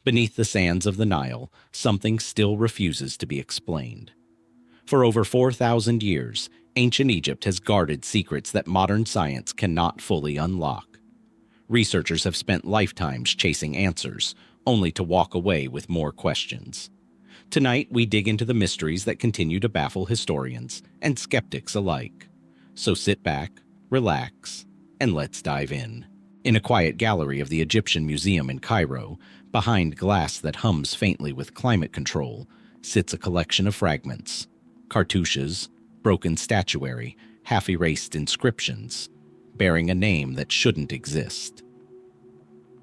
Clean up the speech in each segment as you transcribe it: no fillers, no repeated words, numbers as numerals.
Beneath the sands of the Nile, something still refuses to be explained. For over 4,000 years, ancient Egypt has guarded secrets that modern science cannot fully unlock. Researchers have spent lifetimes chasing answers, only to walk away with more questions. Tonight, we dig into the mysteries that continue to baffle historians and skeptics alike. So sit back, relax, and let's dive in. In a quiet gallery of the Egyptian Museum in Cairo, behind glass that hums faintly with climate control, sits a collection of fragments, cartouches, broken statuary, half-erased inscriptions, bearing a name that shouldn't exist.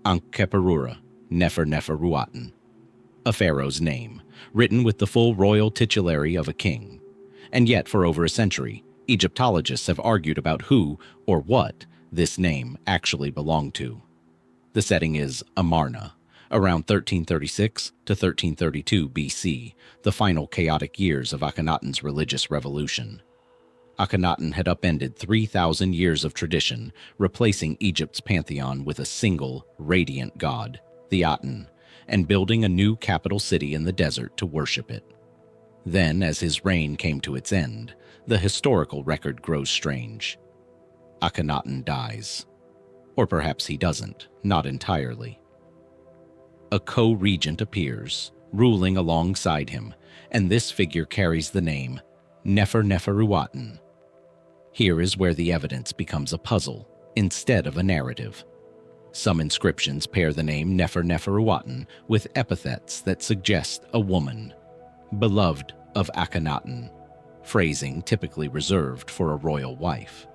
Neferneferuaten, a pharaoh's name, written with the full royal titulary of a king. And yet, for over a century, Egyptologists have argued about who or what this name actually belonged to. The setting is Amarna, around 1336 to 1332 BC, the final chaotic years of Akhenaten's religious revolution. Akhenaten had upended 3,000 years of tradition, replacing Egypt's pantheon with a single, radiant god, the Aten, and building a new capital city in the desert to worship it. Then, as his reign came to its end, the historical record grows strange. Akhenaten dies. Or perhaps he doesn't, not entirely. A co-regent appears, ruling alongside him, and this figure carries the name Neferneferuaten. Here is where the evidence becomes a puzzle instead of a narrative. Some inscriptions pair the name Neferneferuaten with epithets that suggest a woman, beloved of Akhenaten, phrasing typically reserved for a royal wife.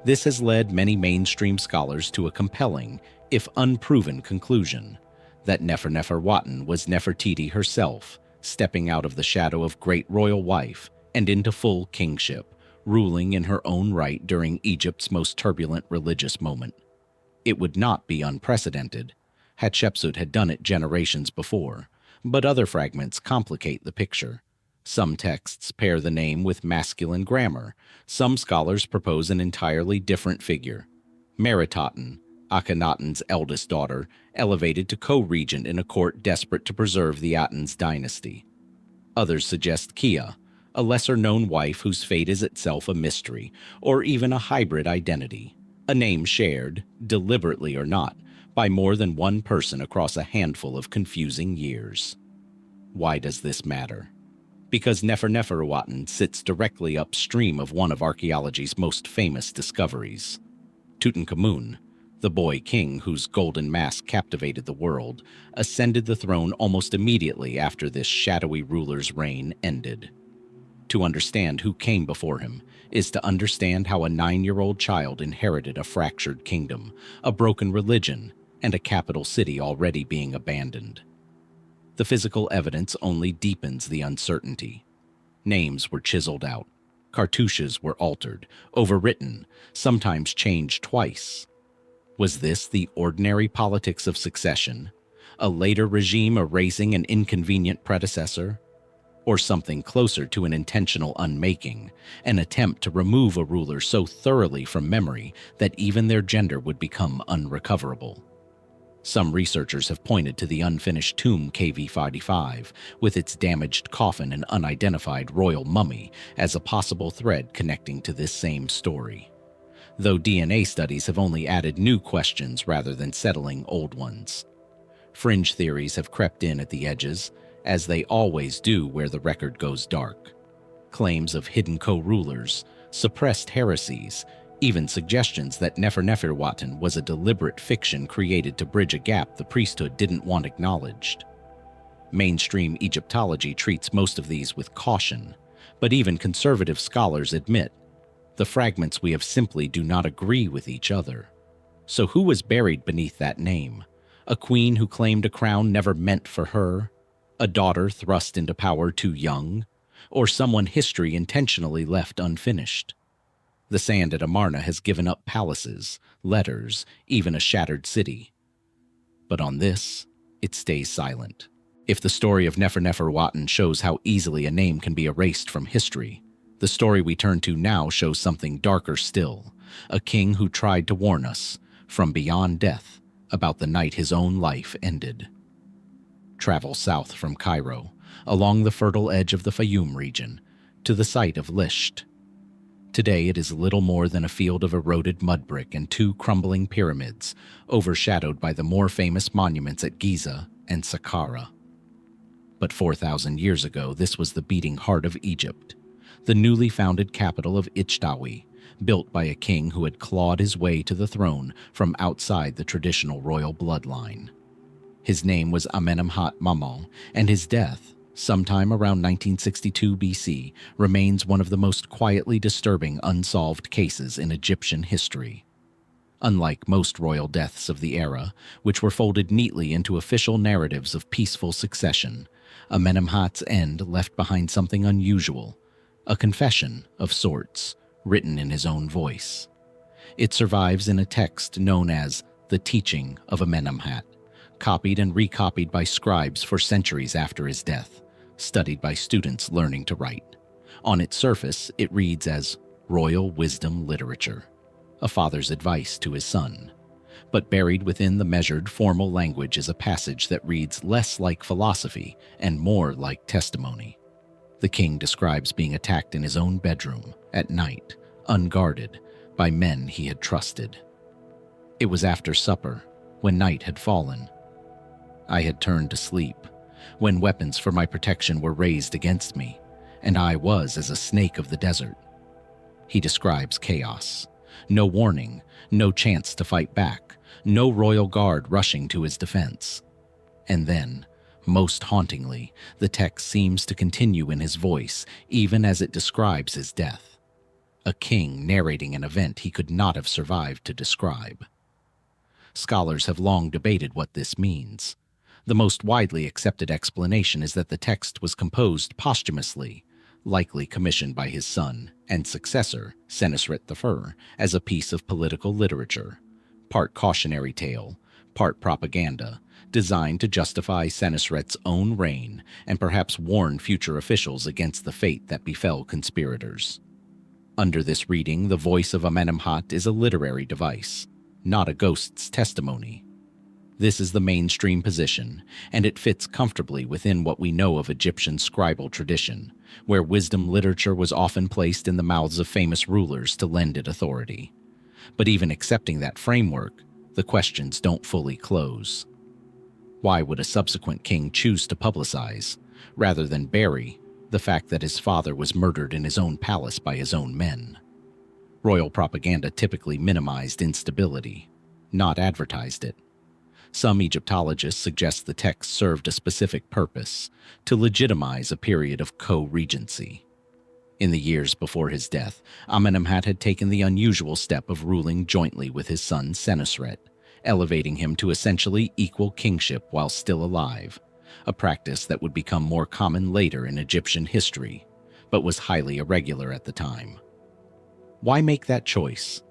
This has led many mainstream scholars to a compelling, if unproven, conclusion that Neferneferuaten was Nefertiti herself, stepping out of the shadow of great royal wife and into full kingship, ruling in her own right during Egypt's most turbulent religious moment. It would not be unprecedented. Hatshepsut had done it generations before, but other fragments complicate the picture. Some texts pair the name with masculine grammar. Some scholars propose an entirely different figure. Merikare, Akhenaten's eldest daughter, elevated to co-regent in a court desperate to preserve the Aten's dynasty. Others suggest Kia, a lesser-known wife whose fate is itself a mystery, or even a hybrid identity, a name shared, deliberately or not, by more than one person across a handful of confusing years. Why does this matter? Because Neferneferuaten sits directly upstream of one of archaeology's most famous discoveries. Tutankhamun, the boy king whose golden mask captivated the world, ascended the throne almost immediately after this shadowy ruler's reign ended. To understand who came before him is to understand how a 9-year-old child inherited a fractured kingdom, a broken religion, and a capital city already being abandoned. The physical evidence only deepens the uncertainty. Names were chiseled out, cartouches were altered, overwritten, sometimes changed twice. Was this the ordinary politics of succession, a later regime erasing an inconvenient predecessor? Or something closer to an intentional unmaking, an attempt to remove a ruler so thoroughly from memory that even their gender would become unrecoverable? Some researchers have pointed to the unfinished tomb KV-45, with its damaged coffin and unidentified royal mummy, as a possible thread connecting to this same story. Though DNA studies have only added new questions rather than settling old ones. Fringe theories have crept in at the edges, as they always do where the record goes dark. Claims of hidden co-rulers, suppressed heresies, even suggestions that Neferneferuaten was a deliberate fiction created to bridge a gap the priesthood didn't want acknowledged. Mainstream Egyptology treats most of these with caution, but even conservative scholars admit the fragments we have simply do not agree with each other. So who was buried beneath that name? A queen who claimed a crown never meant for her? A daughter thrust into power too young? Or someone history intentionally left unfinished? The sand at Amarna has given up palaces, letters, even a shattered city. But on this, it stays silent. If the story of Neferneferuaten shows how easily a name can be erased from history, the story we turn to now shows something darker still, a king who tried to warn us, from beyond death, about the night his own life ended. travel south from Cairo, along the fertile edge of the Fayoum region, to the site of Lisht. Today it is little more than a field of eroded mud brick and two crumbling pyramids, overshadowed by the more famous monuments at Giza and Saqqara. But 4,000 years ago, this was the beating heart of Egypt, the newly founded capital of Ichtawi, built by a king who had clawed his way to the throne from outside the traditional royal bloodline. His name was Amenemhat I, and his death, sometime around 1962 BC, remains one of the most quietly disturbing unsolved cases in Egyptian history. Unlike most royal deaths of the era, which were folded neatly into official narratives of peaceful succession, Amenemhat's end left behind something unusual, a confession of sorts, written in his own voice. It survives in a text known as the Teaching of Amenemhat, copied and recopied by scribes for centuries after his death, studied by students learning to write. On its surface, it reads as royal wisdom literature, a father's advice to his son. But buried within the measured, formal language is a passage that reads less like philosophy and more like testimony. The king describes being attacked in his own bedroom, at night, unguarded, by men he had trusted. It was after supper, when night had fallen. I had turned to sleep, when weapons for my protection were raised against me, and I was as a snake of the desert. He describes chaos. No warning, no chance to fight back, no royal guard rushing to his defense. And then, most hauntingly, the text seems to continue in his voice, even as it describes his death. A king narrating an event he could not have survived to describe. Scholars have long debated what this means. The most widely accepted explanation is that the text was composed posthumously, likely commissioned by his son and successor, Senenmut, as a piece of political literature, part cautionary tale, part propaganda, designed to justify Senenmut's own reign and perhaps warn future officials against the fate that befell conspirators. Under this reading, the voice of Amenemhat is a literary device, not a ghost's testimony. This is the mainstream position, and it fits comfortably within what we know of Egyptian scribal tradition, where wisdom literature was often placed in the mouths of famous rulers to lend it authority. But even accepting that framework, the questions don't fully close. Why would a subsequent king choose to publicize, rather than bury, the fact that his father was murdered in his own palace by his own men? Royal propaganda typically minimized instability, not advertised it. Some Egyptologists suggest the text served a specific purpose, to legitimize a period of co-regency. In the years before his death, Amenemhat had taken the unusual step of ruling jointly with his son Senusret, elevating him to essentially equal kingship while still alive, a practice that would become more common later in Egyptian history, but was highly irregular at the time. Why make that choice?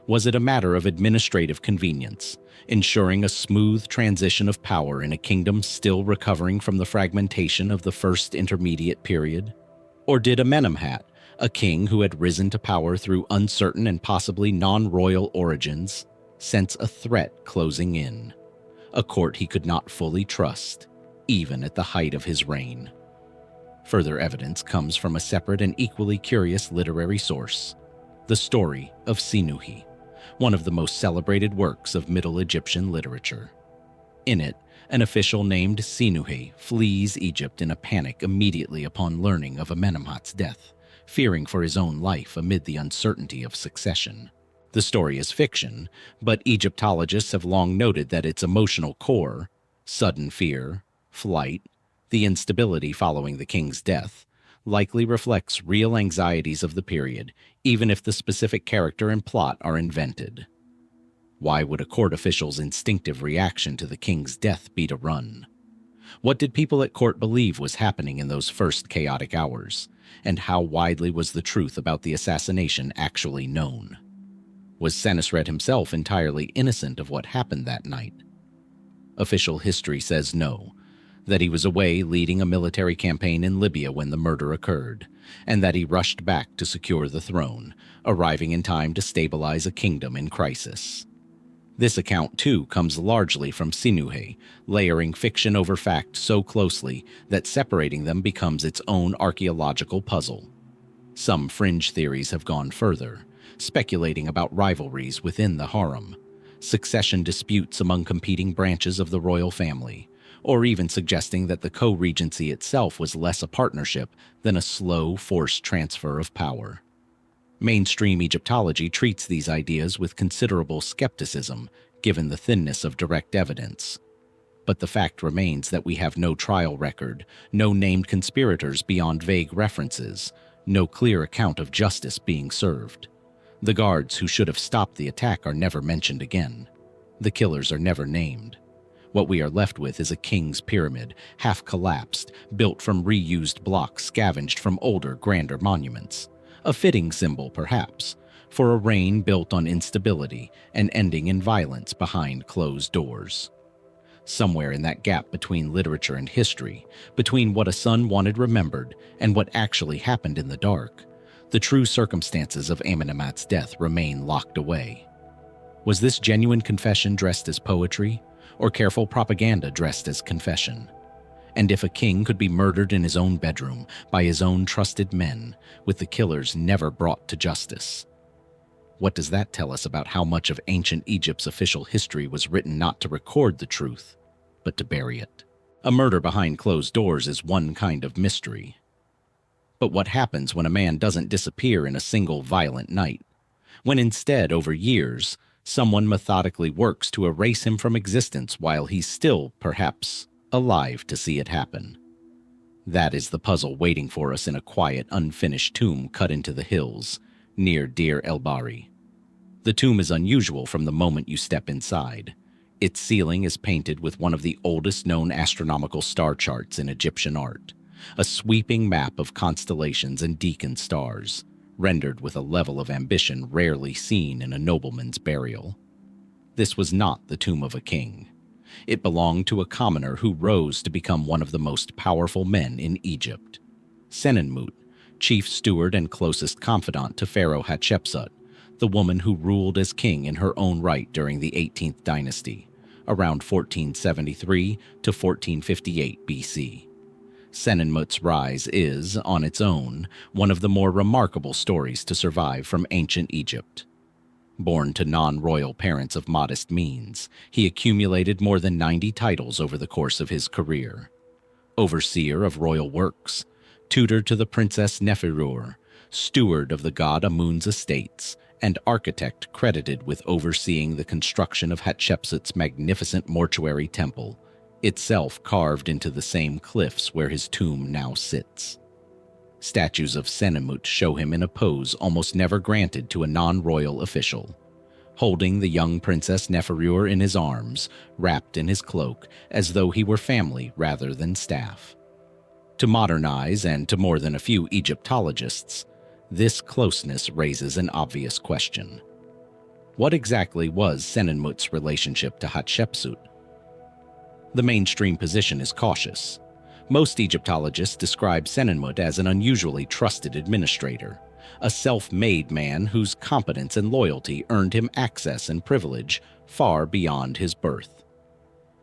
Was it a matter of administrative convenience, ensuring a smooth transition of power in a kingdom still recovering from the fragmentation of the first intermediate period? Or did Amenemhat, a king who had risen to power through uncertain and possibly non-royal origins, sense a threat closing in, a court he could not fully trust, even at the height of his reign? Further evidence comes from a separate and equally curious literary source, the story of Sinuhe, one of the most celebrated works of Middle Egyptian literature. In it, an official named Sinuhe flees Egypt in a panic immediately upon learning of Amenemhat's death, fearing for his own life amid the uncertainty of succession. The story is fiction, but Egyptologists have long noted that its emotional core, sudden fear, flight, the instability following the king's death, likely reflects real anxieties of the period, even if the specific character and plot are invented. Why would a court official's instinctive reaction to the king's death be to run? What did people at court believe was happening in those first chaotic hours, and how widely was the truth about the assassination actually known? Was Senusret himself entirely innocent of what happened that night? Official history says no, that he was away leading a military campaign in Libya when the murder occurred, and that he rushed back to secure the throne, arriving in time to stabilize a kingdom in crisis. This account, too, comes largely from Sinuhe, layering fiction over fact so closely that separating them becomes its own archaeological puzzle. Some fringe theories have gone further, speculating about rivalries within the harem, succession disputes among competing branches of the royal family, or even suggesting that the co-regency itself was less a partnership than a slow, forced transfer of power. Mainstream Egyptology treats these ideas with considerable skepticism, given the thinness of direct evidence. But the fact remains that we have no trial record, no named conspirators beyond vague references, no clear account of justice being served. The guards who should have stopped the attack are never mentioned again. The killers are never named. What we are left with is a king's pyramid, half collapsed, built from reused blocks scavenged from older, grander monuments. A fitting symbol, perhaps, for a reign built on instability and ending in violence behind closed doors. Somewhere in that gap between literature and history, between what a son wanted remembered and what actually happened in the dark, the true circumstances of Amenemhat's death remain locked away. Was this genuine confession dressed as poetry, or careful propaganda dressed as confession? And if a king could be murdered in his own bedroom by his own trusted men, with the killers never brought to justice, what does that tell us about how much of ancient Egypt's official history was written not to record the truth, but to bury it? A murder behind closed doors is one kind of mystery. But what happens when a man doesn't disappear in a single violent night? When instead, over years, someone methodically works to erase him from existence while he's still, perhaps, alive to see it happen? That is the puzzle waiting for us in a quiet, unfinished tomb cut into the hills, near Deir el-Bahri. The tomb is unusual from the moment you step inside. Its ceiling is painted with one of the oldest known astronomical star charts in Egyptian art, a sweeping map of constellations and deacon stars, rendered with a level of ambition rarely seen in a nobleman's burial. This was not the tomb of a king. It belonged to a commoner who rose to become one of the most powerful men in Egypt. Senenmut, chief steward and closest confidant to Pharaoh Hatshepsut, the woman who ruled as king in her own right during the 18th dynasty, around 1473 to 1458 BC. Senenmut's rise is, on its own, one of the more remarkable stories to survive from ancient Egypt. Born to non-royal parents of modest means, he accumulated more than 90 titles over the course of his career. Overseer of royal works, tutor to the princess Neferu, steward of the god Amun's estates, and architect credited with overseeing the construction of Hatshepsut's magnificent mortuary temple, itself carved into the same cliffs where his tomb now sits. Statues of Senenmut show him in a pose almost never granted to a non-royal official, holding the young Princess Neferu in his arms, wrapped in his cloak, as though he were family rather than staff. To modernize and to more than a few Egyptologists, this closeness raises an obvious question. What exactly was Senenmut's relationship to Hatshepsut? The mainstream position is cautious. Most Egyptologists describe Senenmut as an unusually trusted administrator, a self-made man whose competence and loyalty earned him access and privilege far beyond his birth.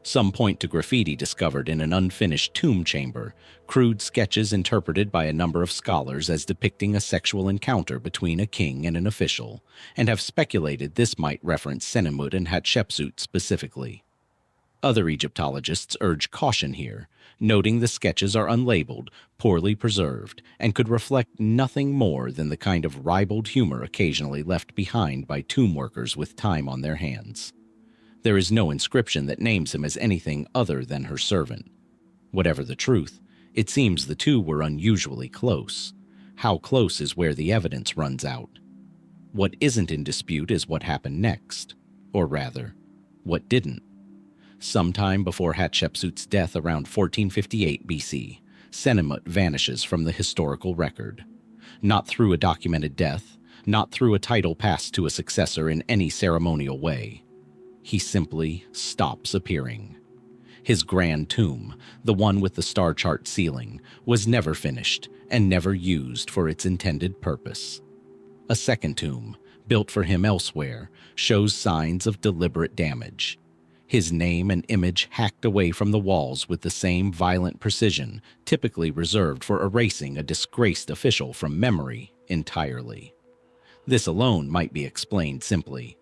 Some point to graffiti discovered in an unfinished tomb chamber, crude sketches interpreted by a number of scholars as depicting a sexual encounter between a king and an official, and have speculated this might reference Senenmut and Hatshepsut specifically. Other Egyptologists urge caution here, noting the sketches are unlabeled, poorly preserved, and could reflect nothing more than the kind of ribald humor occasionally left behind by tomb workers with time on their hands. There is no inscription that names him as anything other than her servant. Whatever the truth, it seems the two were unusually close. How close is where the evidence runs out. What isn't in dispute is what happened next, or rather, what didn't. Sometime before Hatshepsut's death around 1458 BC, Senenmut vanishes from the historical record. Not through a documented death, not through a title passed to a successor in any ceremonial way. He simply stops appearing. His grand tomb, the one with the star chart ceiling, was never finished and never used for its intended purpose. A second tomb, built for him elsewhere, shows signs of deliberate damage. His name and image hacked away from the walls with the same violent precision typically reserved for erasing a disgraced official from memory entirely. This alone might be explained simply.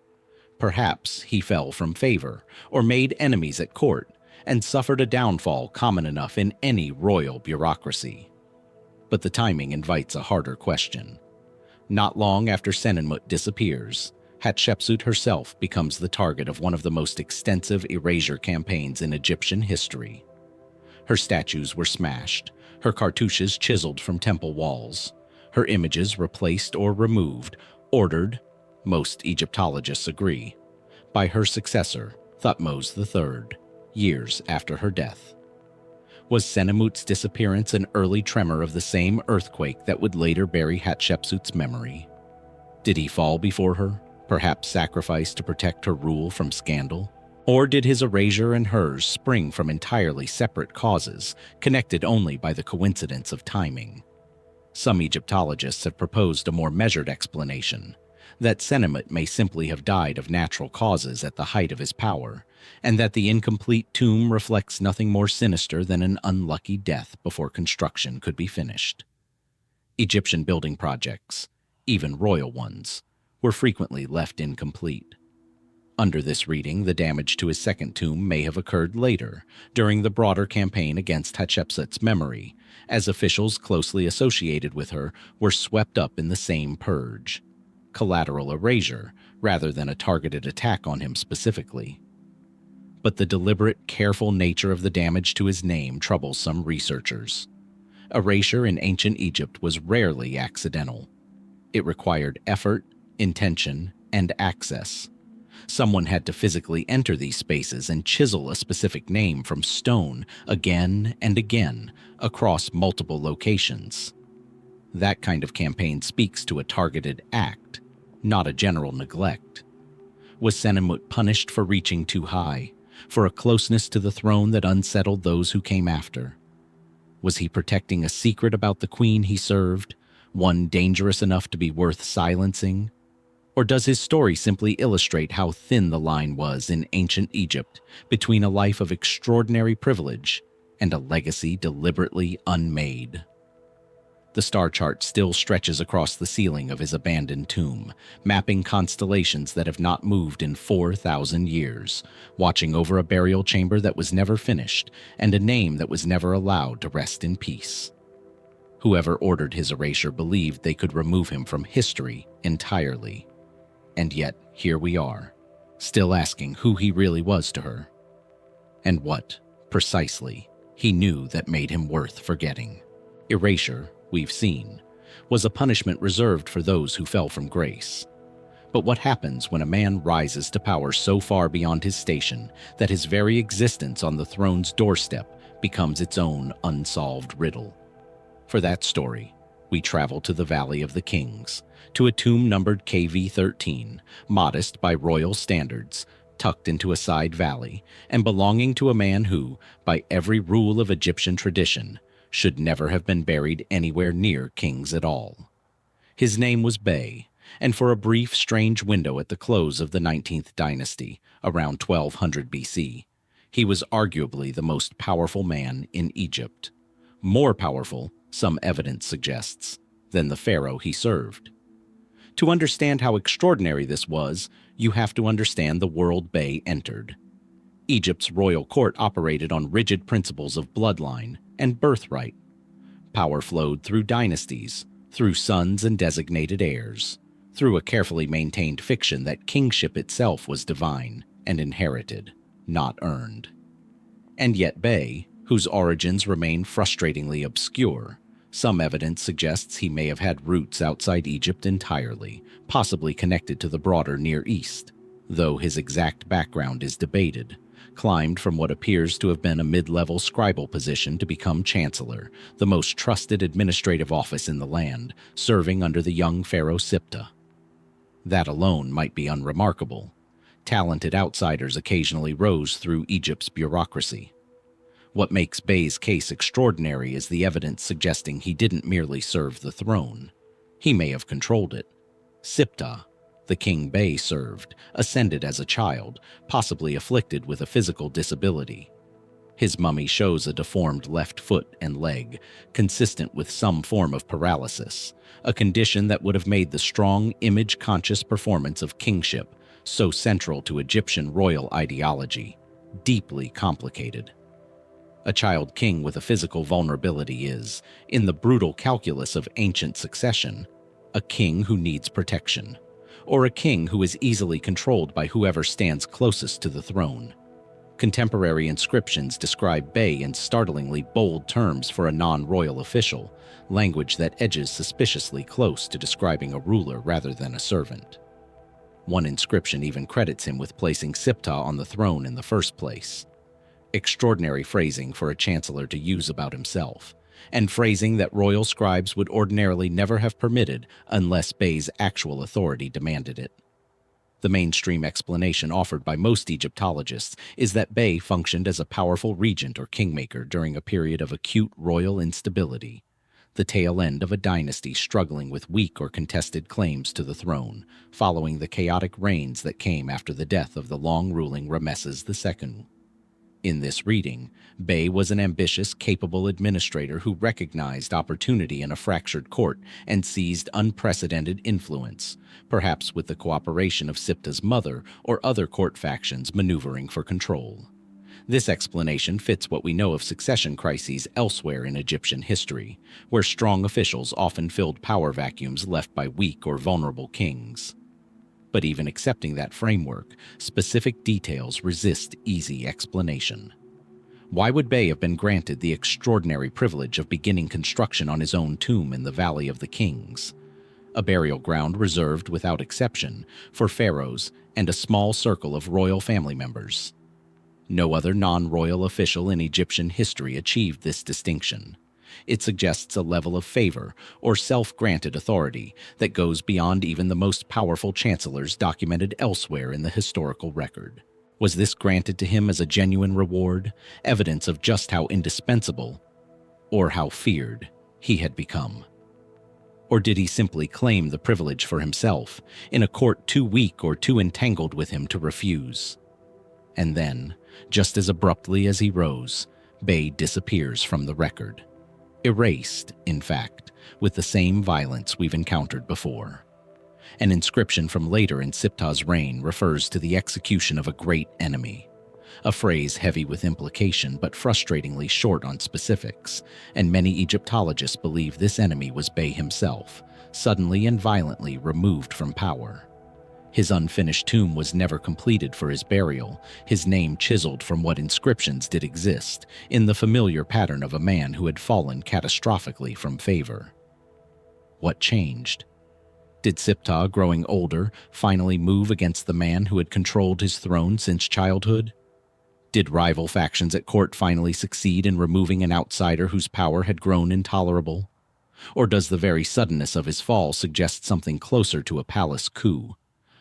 Perhaps he fell from favor, or made enemies at court, and suffered a downfall common enough in any royal bureaucracy. But the timing invites a harder question. Not long after Senenmut disappears, Hatshepsut herself becomes the target of one of the most extensive erasure campaigns in Egyptian history. Her statues were smashed, her cartouches chiseled from temple walls, her images replaced or removed, ordered, most Egyptologists agree, by her successor, Thutmose III, years after her death. Was Senenmut's disappearance an early tremor of the same earthquake that would later bury Hatshepsut's memory? Did he fall before her, perhaps sacrificed to protect her rule from scandal? Or did his erasure and hers spring from entirely separate causes, connected only by the coincidence of timing? Some Egyptologists have proposed a more measured explanation, that Senenmut may simply have died of natural causes at the height of his power, and that the incomplete tomb reflects nothing more sinister than an unlucky death before construction could be finished. Egyptian building projects, even royal ones, were frequently left incomplete. Under this reading, the damage to his second tomb may have occurred later, during the broader campaign against Hatshepsut's memory, as officials closely associated with her were swept up in the same purge. Collateral erasure, rather than a targeted attack on him specifically. But the deliberate, careful nature of the damage to his name troubles some researchers. Erasure in ancient Egypt was rarely accidental. It required effort, intention, and access. Someone had to physically enter these spaces and chisel a specific name from stone again and again across multiple locations. That kind of campaign speaks to a targeted act, not a general neglect. Was Senenmut punished for reaching too high, for a closeness to the throne that unsettled those who came after? Was he protecting a secret about the queen he served, one dangerous enough to be worth silencing? Or does his story simply illustrate how thin the line was in ancient Egypt between a life of extraordinary privilege and a legacy deliberately unmade? The star chart still stretches across the ceiling of his abandoned tomb, mapping constellations that have not moved in 4,000 years, watching over a burial chamber that was never finished and a name that was never allowed to rest in peace. Whoever ordered his erasure believed they could remove him from history entirely. And yet, here we are, still asking who he really was to her, and what, precisely, he knew that made him worth forgetting. Erasure, we've seen, was a punishment reserved for those who fell from grace. But what happens when a man rises to power so far beyond his station that his very existence on the throne's doorstep becomes its own unsolved riddle? For that story, we travel to the Valley of the Kings, to a tomb numbered KV-13, modest by royal standards, tucked into a side valley, and belonging to a man who, by every rule of Egyptian tradition, should never have been buried anywhere near kings at all. His name was Bey, and for a brief, strange window at the close of the 19th Dynasty, around 1200 BC, he was arguably the most powerful man in Egypt. More powerful, some evidence suggests, than the pharaoh he served. To understand how extraordinary this was, you have to understand the world Bey entered. Egypt's royal court operated on rigid principles of bloodline and birthright. Power flowed through dynasties, through sons and designated heirs, through a carefully maintained fiction that kingship itself was divine and inherited, not earned. And yet Bey, whose origins remain frustratingly obscure, some evidence suggests he may have had roots outside Egypt entirely, possibly connected to the broader Near East, though his exact background is debated, climbed from what appears to have been a mid-level scribal position to become Chancellor, the most trusted administrative office in the land, serving under the young pharaoh Siptah. That alone might be unremarkable. Talented outsiders occasionally rose through Egypt's bureaucracy. What makes Bey's case extraordinary is the evidence suggesting he didn't merely serve the throne. He may have controlled it. Siptah, The king Bey served, ascended as a child, possibly afflicted with a physical disability. His mummy shows a deformed left foot and leg, consistent with some form of paralysis, a condition that would have made the strong, image-conscious performance of kingship so central to Egyptian royal ideology, deeply complicated. A child king with a physical vulnerability is, in the brutal calculus of ancient succession, a king who needs protection, or a king who is easily controlled by whoever stands closest to the throne. Contemporary inscriptions describe Bey in startlingly bold terms for a non-royal official, language that edges suspiciously close to describing a ruler rather than a servant. One inscription even credits him with placing Siptah on the throne in the first place. Extraordinary phrasing for a chancellor to use about himself, and phrasing that royal scribes would ordinarily never have permitted unless Bey's actual authority demanded it. The mainstream explanation offered by most Egyptologists is that Bey functioned as a powerful regent or kingmaker during a period of acute royal instability, the tail end of a dynasty struggling with weak or contested claims to the throne, following the chaotic reigns that came after the death of the long-ruling Rameses II. In this reading, Bey was an ambitious, capable administrator who recognized opportunity in a fractured court and seized unprecedented influence, perhaps with the cooperation of Siptah's mother or other court factions maneuvering for control. This explanation fits what we know of succession crises elsewhere in Egyptian history, where strong officials often filled power vacuums left by weak or vulnerable kings. But even accepting that framework, specific details resist easy explanation. Why would Bey have been granted the extraordinary privilege of beginning construction on his own tomb in the Valley of the Kings, a burial ground reserved without exception for pharaohs and a small circle of royal family members? No other non-royal official in Egyptian history achieved this distinction. It suggests a level of favor or self-granted authority that goes beyond even the most powerful chancellors documented elsewhere in the historical record. Was this granted to him as a genuine reward, evidence of just how indispensable, or how feared, he had become? Or did he simply claim the privilege for himself, in a court too weak or too entangled with him to refuse? And then, just as abruptly as he rose, Bey disappears from the record. Erased, in fact, with the same violence we've encountered before. An inscription from later in Siptah's reign refers to the execution of a great enemy, a phrase heavy with implication but frustratingly short on specifics, and many Egyptologists believe this enemy was Bey himself, suddenly and violently removed from power. His unfinished tomb was never completed for his burial, his name chiseled from what inscriptions did exist, in the familiar pattern of a man who had fallen catastrophically from favor. What changed? Did Siptah, growing older, finally move against the man who had controlled his throne since childhood? Did rival factions at court finally succeed in removing an outsider whose power had grown intolerable? Or does the very suddenness of his fall suggest something closer to a palace coup?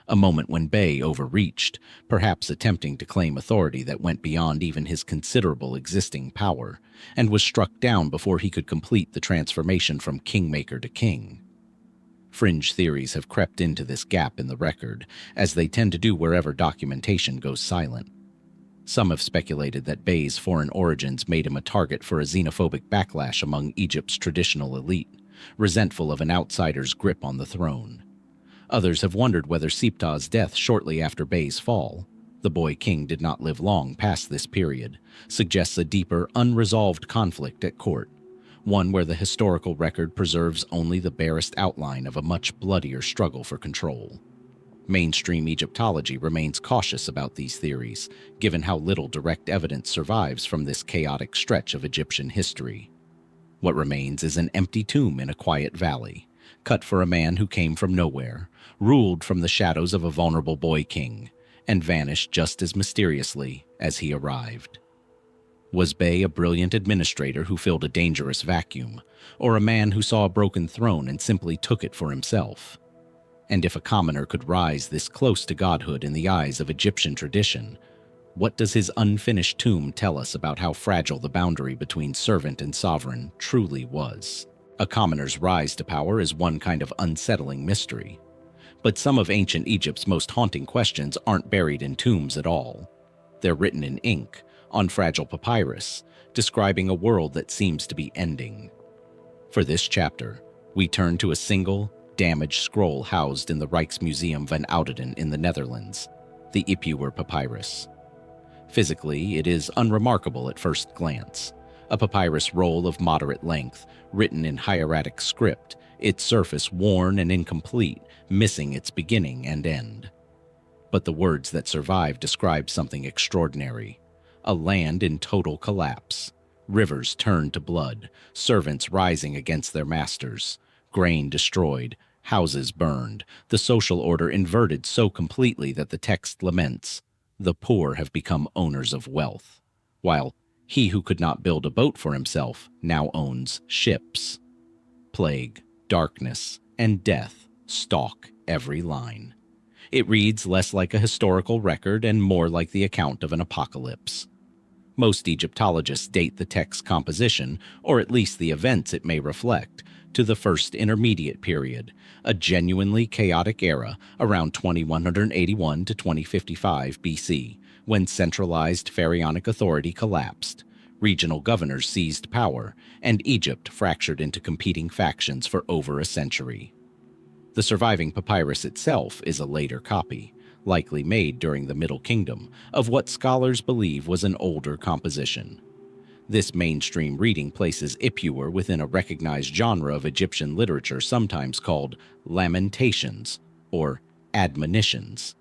A moment when Bey overreached, perhaps attempting to claim authority that went beyond even his considerable existing power, and was struck down before he could complete the transformation from kingmaker to king. Fringe theories have crept into this gap in the record, as they tend to do wherever documentation goes silent. Some have speculated that Bey's foreign origins made him a target for a xenophobic backlash among Egypt's traditional elite, resentful of an outsider's grip on the throne. Others have wondered whether Siptah's death shortly after Bey's fall, the boy king did not live long past this period, suggests a deeper, unresolved conflict at court, one where the historical record preserves only the barest outline of a much bloodier struggle for control. Mainstream Egyptology remains cautious about these theories, given how little direct evidence survives from this chaotic stretch of Egyptian history. What remains is an empty tomb in a quiet valley, cut for a man who came from nowhere, ruled from the shadows of a vulnerable boy king, and vanished just as mysteriously as he arrived. Was Bey a brilliant administrator who filled a dangerous vacuum, or a man who saw a broken throne and simply took it for himself? And if a commoner could rise this close to godhood in the eyes of Egyptian tradition, what does his unfinished tomb tell us about how fragile the boundary between servant and sovereign truly was? A commoner's rise to power is one kind of unsettling mystery. But some of ancient Egypt's most haunting questions aren't buried in tombs at all. They're written in ink, on fragile papyrus, describing a world that seems to be ending. For this chapter, we turn to a single, damaged scroll housed in the Rijksmuseum van Oudheden in the Netherlands, the Ipuwer Papyrus. Physically, it is unremarkable at first glance. A papyrus roll of moderate length, written in hieratic script, its surface worn and incomplete, missing its beginning and end. But the words that survive describe something extraordinary. A land in total collapse. Rivers turned to blood, servants rising against their masters, grain destroyed, houses burned, the social order inverted so completely that the text laments, "The poor have become owners of wealth," while he who could not build a boat for himself now owns ships. Plague, darkness, and death stalk every line. It reads less like a historical record and more like the account of an apocalypse. Most Egyptologists date the text's composition, or at least the events it may reflect, to the First Intermediate Period, a genuinely chaotic era around 2181 to 2055 BC, when centralized pharaonic authority collapsed, regional governors seized power, and Egypt fractured into competing factions for over a century. The surviving papyrus itself is a later copy, likely made during the Middle Kingdom, of what scholars believe was an older composition. This mainstream reading places Ipuwer within a recognized genre of Egyptian literature sometimes called lamentations or admonitions.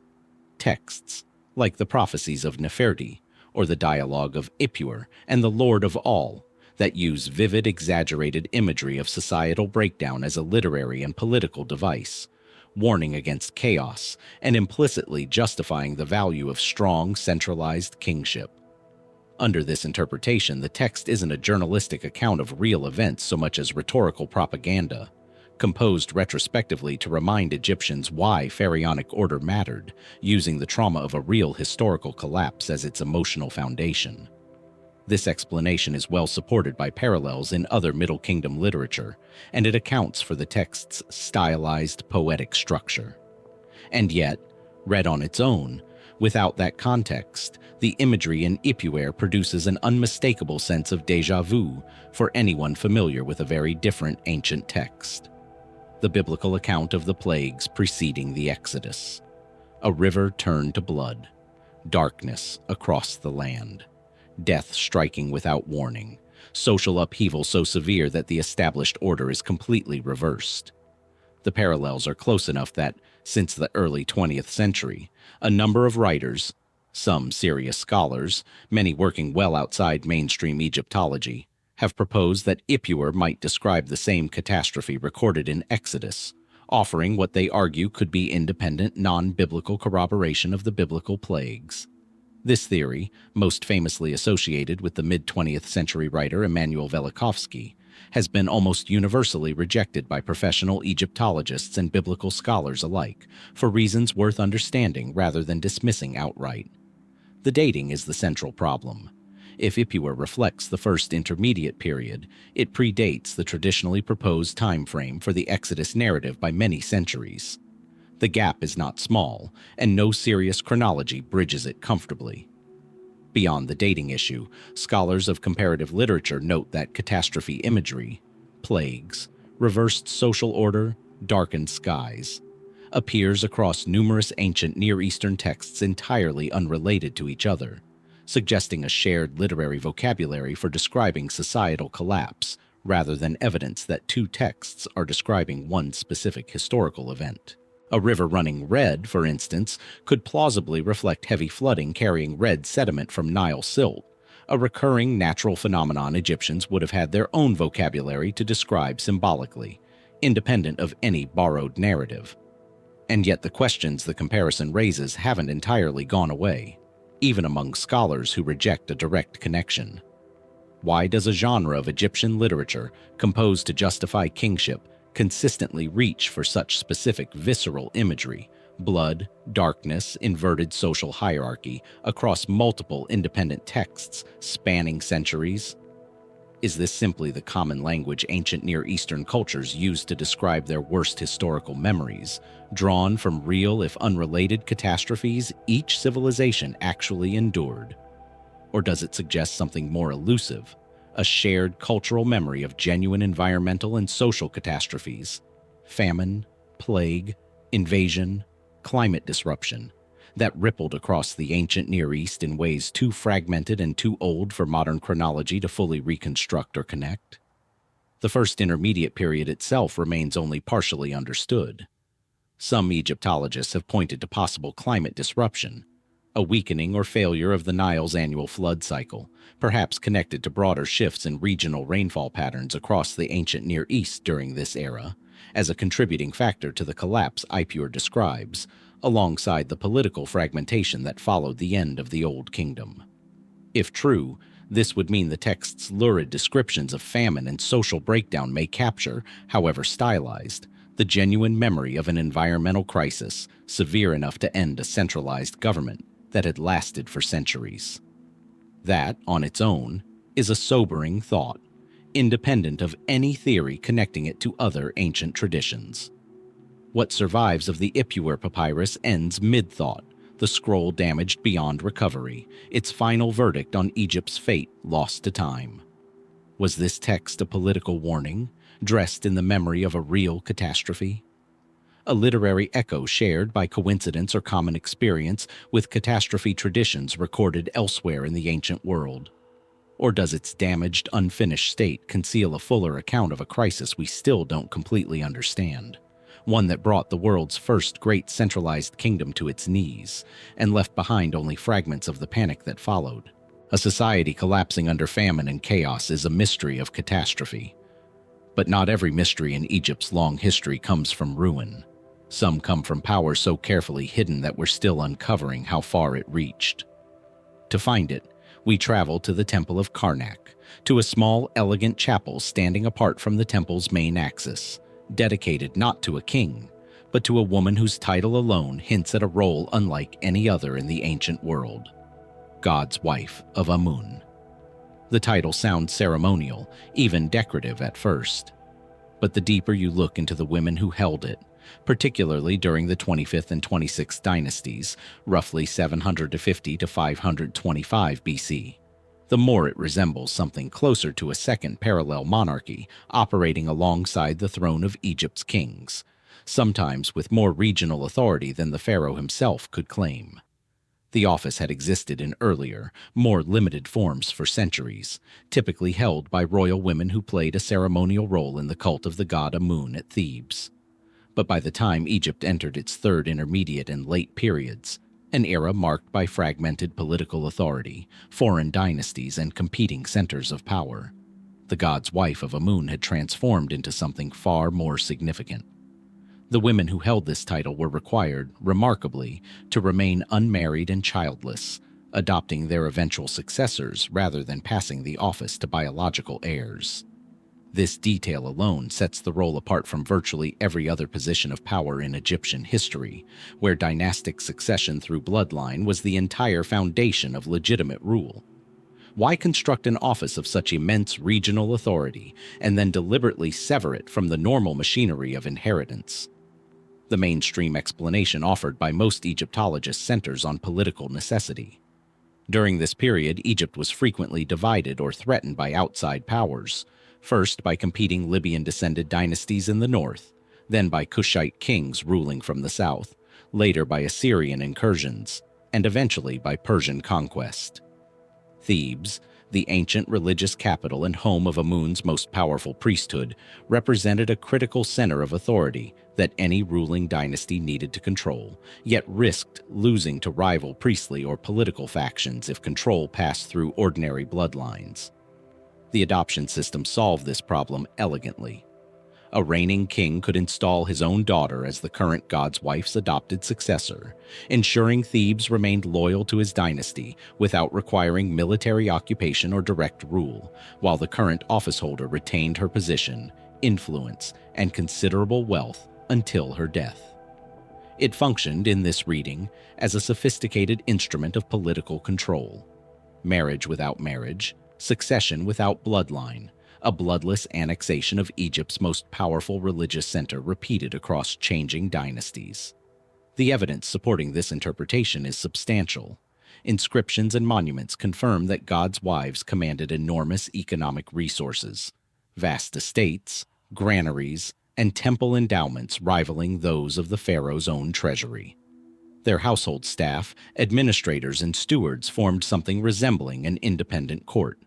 Texts, like the prophecies of Neferti, or the dialogue of Ipuwer and the Lord of All, that use vivid, exaggerated imagery of societal breakdown as a literary and political device, warning against chaos and implicitly justifying the value of strong, centralized kingship. Under this interpretation, the text isn't a journalistic account of real events so much as rhetorical propaganda, composed retrospectively to remind Egyptians why pharaonic order mattered, using the trauma of a real historical collapse as its emotional foundation. This explanation is well supported by parallels in other Middle Kingdom literature, and it accounts for the text's stylized poetic structure. And yet, read on its own, without that context, the imagery in Ipuwer produces an unmistakable sense of déjà vu for anyone familiar with a very different ancient text. The biblical account of the plagues preceding the Exodus. A river turned to blood, darkness across the land, death striking without warning, social upheaval so severe that the established order is completely reversed. The parallels are close enough that, since the early 20th century, a number of writers, some serious scholars, many working well outside mainstream Egyptology, have proposed that Ipuwer might describe the same catastrophe recorded in Exodus, offering what they argue could be independent, non-biblical corroboration of the biblical plagues. This theory, most famously associated with the mid-20th century writer Emanuel Velikovsky, has been almost universally rejected by professional Egyptologists and biblical scholars alike, for reasons worth understanding rather than dismissing outright. The dating is the central problem. If Ipuwer reflects the First Intermediate Period, it predates the traditionally proposed time frame for the Exodus narrative by many centuries. The gap is not small, and no serious chronology bridges it comfortably. Beyond the dating issue, scholars of comparative literature note that catastrophe imagery, plagues, reversed social order, darkened skies, appears across numerous ancient Near Eastern texts entirely unrelated to each other, suggesting a shared literary vocabulary for describing societal collapse, rather than evidence that two texts are describing one specific historical event. A river running red, for instance, could plausibly reflect heavy flooding carrying red sediment from Nile silt, a recurring natural phenomenon Egyptians would have had their own vocabulary to describe symbolically, independent of any borrowed narrative. And yet the questions the comparison raises haven't entirely gone away, even among scholars who reject a direct connection. Why does a genre of Egyptian literature composed to justify kingship consistently reach for such specific visceral imagery, blood, darkness, inverted social hierarchy across multiple independent texts spanning centuries? Is this simply the common language ancient Near Eastern cultures used to describe their worst historical memories, drawn from real if unrelated catastrophes each civilization actually endured? Or does it suggest something more elusive, a shared cultural memory of genuine environmental and social catastrophes, famine, plague, invasion, climate disruption, that rippled across the ancient Near East in ways too fragmented and too old for modern chronology to fully reconstruct or connect? The First Intermediate Period itself remains only partially understood. Some Egyptologists have pointed to possible climate disruption, a weakening or failure of the Nile's annual flood cycle, perhaps connected to broader shifts in regional rainfall patterns across the ancient Near East during this era, as a contributing factor to the collapse Ipuwer describes, alongside the political fragmentation that followed the end of the Old Kingdom. If true, this would mean the text's lurid descriptions of famine and social breakdown may capture, however stylized, the genuine memory of an environmental crisis severe enough to end a centralized government that had lasted for centuries. That, on its own, is a sobering thought, independent of any theory connecting it to other ancient traditions. What survives of the Ipuwer papyrus ends mid-thought, the scroll damaged beyond recovery, its final verdict on Egypt's fate lost to time. Was this text a political warning, dressed in the memory of a real catastrophe? A literary echo shared by coincidence or common experience with catastrophe traditions recorded elsewhere in the ancient world? Or does its damaged, unfinished state conceal a fuller account of a crisis we still don't completely understand? One that brought the world's first great centralized kingdom to its knees, and left behind only fragments of the panic that followed. A society collapsing under famine and chaos is a mystery of catastrophe. But not every mystery in Egypt's long history comes from ruin. Some come from power so carefully hidden that we're still uncovering how far it reached. To find it, we travel to the Temple of Karnak, to a small, elegant chapel standing apart from the temple's main axis, dedicated not to a king, but to a woman whose title alone hints at a role unlike any other in the ancient world: God's wife of Amun. The title sounds ceremonial, even decorative at first. But the deeper you look into the women who held it, particularly during the 25th and 26th dynasties, roughly 750 to 525 BC, the more it resembles something closer to a second parallel monarchy operating alongside the throne of Egypt's kings, sometimes with more regional authority than the pharaoh himself could claim. The office had existed in earlier, more limited forms for centuries, typically held by royal women who played a ceremonial role in the cult of the god Amun at Thebes. But by the time Egypt entered its Third Intermediate and Late periods, an era marked by fragmented political authority, foreign dynasties, and competing centers of power, the god's wife of Amun had transformed into something far more significant. The women who held this title were required, remarkably, to remain unmarried and childless, adopting their eventual successors rather than passing the office to biological heirs. This detail alone sets the role apart from virtually every other position of power in Egyptian history, where dynastic succession through bloodline was the entire foundation of legitimate rule. Why construct an office of such immense regional authority and then deliberately sever it from the normal machinery of inheritance? The mainstream explanation offered by most Egyptologists centers on political necessity. During this period, Egypt was frequently divided or threatened by outside powers, first by competing Libyan-descended dynasties in the north, then by Kushite kings ruling from the south, later by Assyrian incursions, and eventually by Persian conquest. Thebes, the ancient religious capital and home of Amun's most powerful priesthood, represented a critical center of authority that any ruling dynasty needed to control, yet risked losing to rival priestly or political factions if control passed through ordinary bloodlines. The adoption system solved this problem elegantly. A reigning king could install his own daughter as the current god's wife's adopted successor, ensuring Thebes remained loyal to his dynasty without requiring military occupation or direct rule, while the current officeholder retained her position, influence, and considerable wealth until her death. It functioned, in this reading, as a sophisticated instrument of political control. Marriage without marriage, Succession without bloodline, a bloodless annexation of Egypt's most powerful religious center repeated across changing dynasties. The evidence supporting this interpretation is substantial. Inscriptions and monuments confirm that God's wives commanded enormous economic resources, vast estates, granaries, and temple endowments rivaling those of the pharaoh's own treasury. Their household staff, administrators, and stewards formed something resembling an independent court.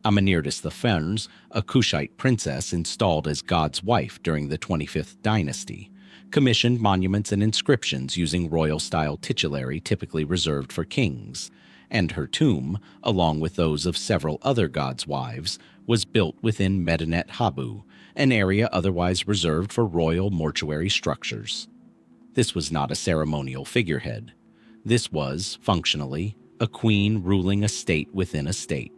Amenhotep-Huy, a Kushite princess installed as God's wife during the 25th dynasty, commissioned monuments and inscriptions using royal-style titulary typically reserved for kings, and her tomb, along with those of several other gods' wives, was built within Medinet-Habu, an area otherwise reserved for royal mortuary structures. This was not a ceremonial figurehead. This was, functionally, a queen ruling a state within a state.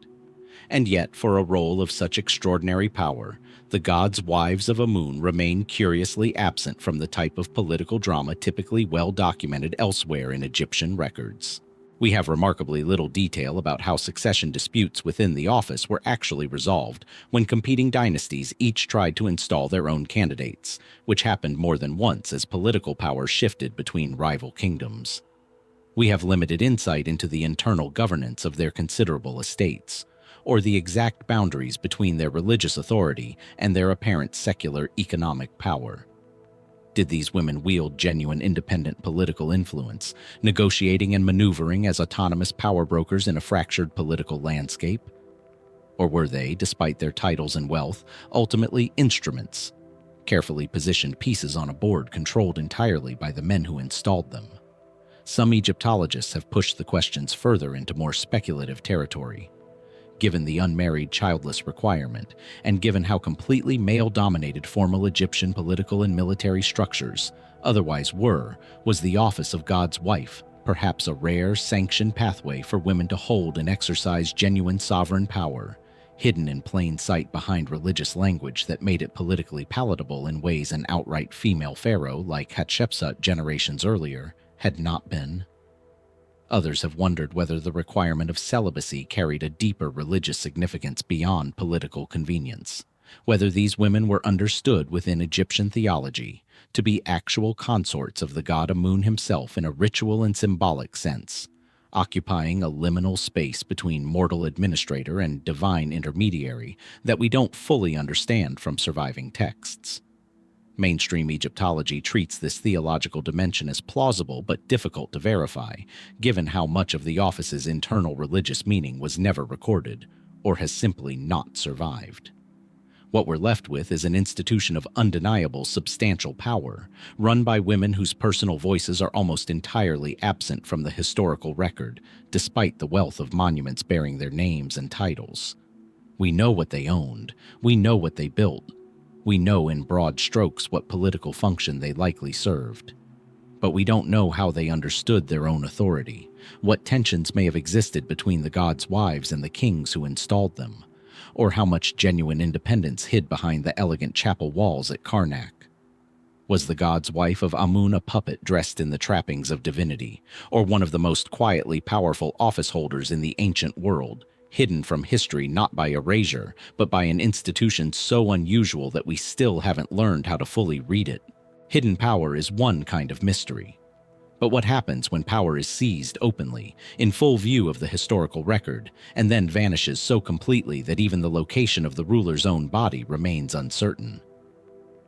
And yet, for a role of such extraordinary power, the gods' wives of Amun remain curiously absent from the type of political drama typically well documented elsewhere in Egyptian records. We have remarkably little detail about how succession disputes within the office were actually resolved when competing dynasties each tried to install their own candidates, which happened more than once as political power shifted between rival kingdoms. We have limited insight into the internal governance of their considerable estates, or the exact boundaries between their religious authority and their apparent secular economic power. Did these women wield genuine independent political influence, negotiating and maneuvering as autonomous power brokers in a fractured political landscape? Or were they, despite their titles and wealth, ultimately instruments, carefully positioned pieces on a board controlled entirely by the men who installed them? Some Egyptologists have pushed the questions further into more speculative territory. Given the unmarried childless requirement, and given how completely male-dominated formal Egyptian political and military structures otherwise was the office of God's wife perhaps a rare, sanctioned pathway for women to hold and exercise genuine sovereign power, hidden in plain sight behind religious language that made it politically palatable in ways an outright female pharaoh like Hatshepsut generations earlier had not been? Others have wondered whether the requirement of celibacy carried a deeper religious significance beyond political convenience, whether these women were understood within Egyptian theology to be actual consorts of the god Amun himself in a ritual and symbolic sense, occupying a liminal space between mortal administrator and divine intermediary that we don't fully understand from surviving texts. Mainstream Egyptology treats this theological dimension as plausible but difficult to verify, given how much of the office's internal religious meaning was never recorded, or has simply not survived. What we're left with is an institution of undeniable substantial power, run by women whose personal voices are almost entirely absent from the historical record, despite the wealth of monuments bearing their names and titles. We know what they owned, we know what they built, we know in broad strokes what political function they likely served. But we don't know how they understood their own authority, what tensions may have existed between the gods' wives and the kings who installed them, or how much genuine independence hid behind the elegant chapel walls at Karnak. Was the god's wife of Amun a puppet dressed in the trappings of divinity, or one of the most quietly powerful office holders in the ancient world, hidden from history not by erasure, but by an institution so unusual that we still haven't learned how to fully read it? Hidden power is one kind of mystery. But what happens when power is seized openly, in full view of the historical record, and then vanishes so completely that even the location of the ruler's own body remains uncertain?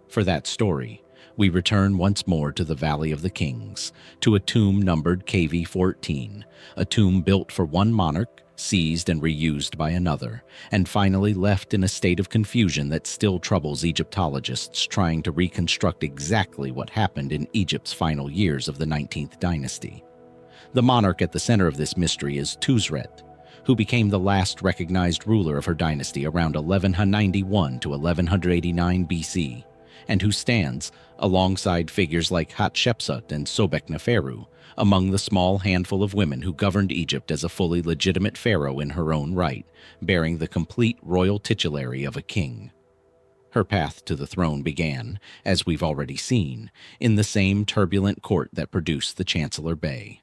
For that story, we return once more to the Valley of the Kings, to a tomb numbered KV-14, a tomb built for one monarch, seized and reused by another, and finally left in a state of confusion that still troubles Egyptologists trying to reconstruct exactly what happened in Egypt's final years of the 19th dynasty. The monarch at the center of this mystery is Twosret, who became the last recognized ruler of her dynasty around 1191 to 1189 BC, and who stands, alongside figures like Hatshepsut and Sobekneferu, among the small handful of women who governed Egypt as a fully legitimate pharaoh in her own right, bearing the complete royal titulary of a king. Her path to the throne began, as we've already seen, in the same turbulent court that produced the Chancellor Bay.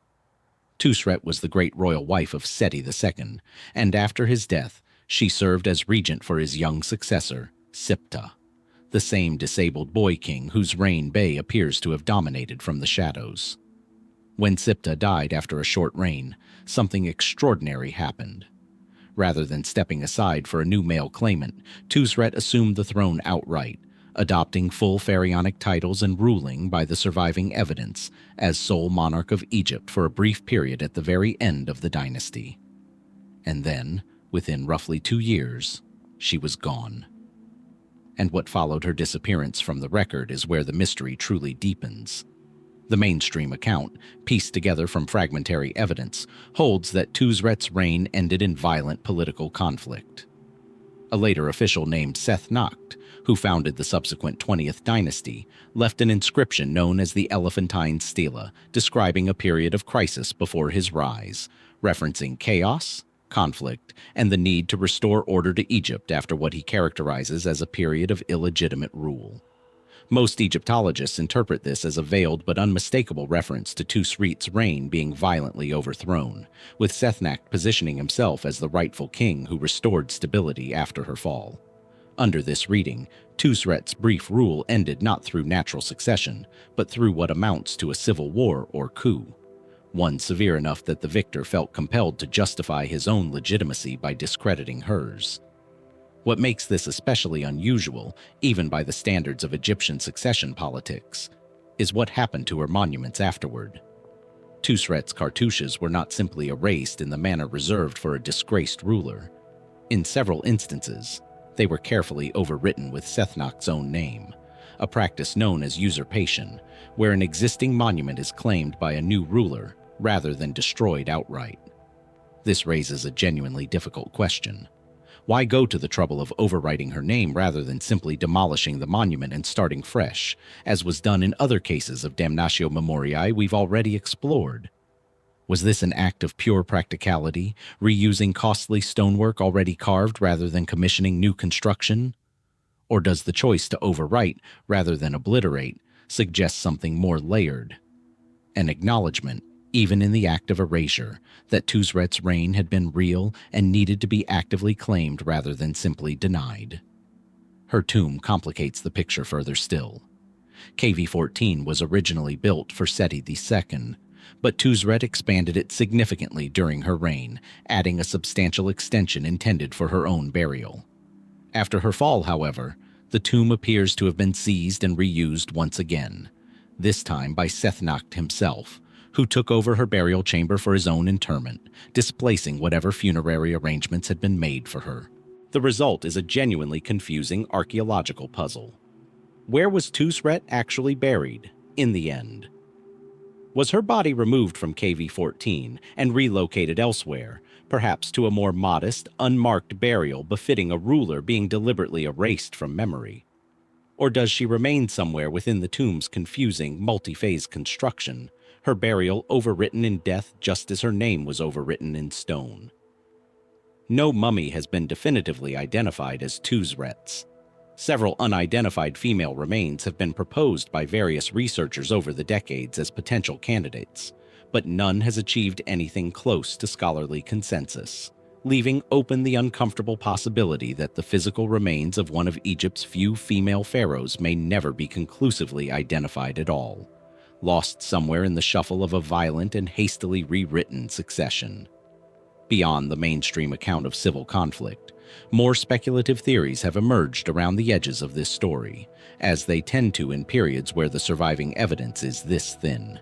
Twosret was the great royal wife of Seti II, and after his death, she served as regent for his young successor, Siptah, the same disabled boy king whose reign Bey appears to have dominated from the shadows. When Siptah died after a short reign, something extraordinary happened. Rather than stepping aside for a new male claimant, Twosret assumed the throne outright, adopting full pharaonic titles and ruling by the surviving evidence as sole monarch of Egypt for a brief period at the very end of the dynasty. And then, within roughly 2 years, she was gone. And what followed her disappearance from the record is where the mystery truly deepens. The mainstream account, pieced together from fragmentary evidence, holds that Twosret's reign ended in violent political conflict. A later official named Senenmut, who founded the subsequent 20th dynasty, left an inscription known as the Elephantine Stela, describing a period of crisis before his rise, referencing chaos, conflict, and the need to restore order to Egypt after what he characterizes as a period of illegitimate rule. Most Egyptologists interpret this as a veiled but unmistakable reference to Twosret's reign being violently overthrown, with Senenmut positioning himself as the rightful king who restored stability after her fall. Under this reading, Twosret's brief rule ended not through natural succession, but through what amounts to a civil war or coup, one severe enough that the victor felt compelled to justify his own legitimacy by discrediting hers. What makes this especially unusual, even by the standards of Egyptian succession politics, is what happened to her monuments afterward. Twosret's cartouches were not simply erased in the manner reserved for a disgraced ruler. In several instances, they were carefully overwritten with Senenmut's own name, a practice known as usurpation, where an existing monument is claimed by a new ruler rather than destroyed outright. This raises a genuinely difficult question. Why go to the trouble of overwriting her name rather than simply demolishing the monument and starting fresh, as was done in other cases of damnatio memoriae we've already explored? Was this an act of pure practicality, reusing costly stonework already carved rather than commissioning new construction? Or does the choice to overwrite rather than obliterate suggest something more layered? An acknowledgement, even in the act of erasure, that Twosret's reign had been real and needed to be actively claimed rather than simply denied. Her tomb complicates the picture further still. KV-14 was originally built for Seti II, but Twosret expanded it significantly during her reign, adding a substantial extension intended for her own burial. After her fall, however, the tomb appears to have been seized and reused once again, this time by Senenmut himself, who took over her burial chamber for his own interment, displacing whatever funerary arrangements had been made for her. The result is a genuinely confusing archaeological puzzle. Where was Twosret actually buried, in the end? Was her body removed from KV-14 and relocated elsewhere, perhaps to a more modest, unmarked burial befitting a ruler being deliberately erased from memory? Or does she remain somewhere within the tomb's confusing, multi-phase construction, her burial overwritten in death just as her name was overwritten in stone? No mummy has been definitively identified as Twosret's. Several unidentified female remains have been proposed by various researchers over the decades as potential candidates, but none has achieved anything close to scholarly consensus, leaving open the uncomfortable possibility that the physical remains of one of Egypt's few female pharaohs may never be conclusively identified at all, lost somewhere in the shuffle of a violent and hastily rewritten succession. Beyond the mainstream account of civil conflict, more speculative theories have emerged around the edges of this story, as they tend to in periods where the surviving evidence is this thin.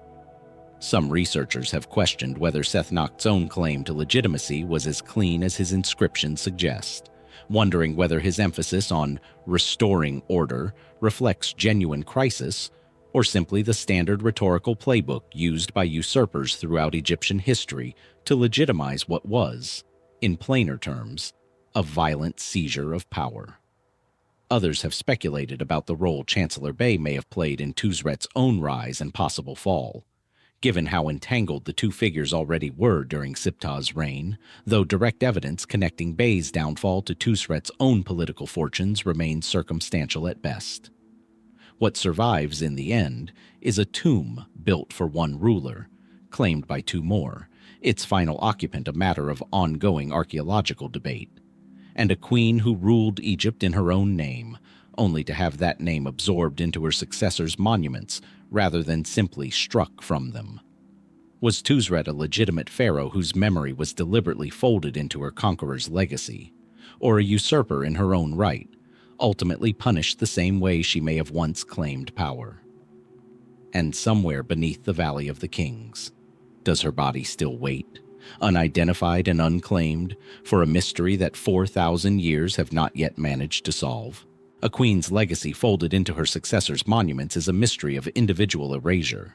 Some researchers have questioned whether Senenmut's own claim to legitimacy was as clean as his inscription suggests, wondering whether his emphasis on restoring order reflects genuine crisis or simply the standard rhetorical playbook used by usurpers throughout Egyptian history to legitimize what was, in plainer terms, a violent seizure of power. Others have speculated about the role Chancellor Bey may have played in Twosret's own rise and possible fall, given how entangled the two figures already were during Siptah's reign, though direct evidence connecting Bey's downfall to Twosret's own political fortunes remains circumstantial at best. What survives in the end is a tomb built for one ruler, claimed by two more, its final occupant a matter of ongoing archaeological debate, and a queen who ruled Egypt in her own name, only to have that name absorbed into her successors' monuments rather than simply struck from them. Was Twosret a legitimate pharaoh whose memory was deliberately folded into her conqueror's legacy, or a usurper in her own right, ultimately punished the same way she may have once claimed power? And somewhere beneath the Valley of the Kings, does her body still wait, unidentified and unclaimed, for a mystery that 4,000 years have not yet managed to solve? A queen's legacy folded into her successors' monuments is a mystery of individual erasure.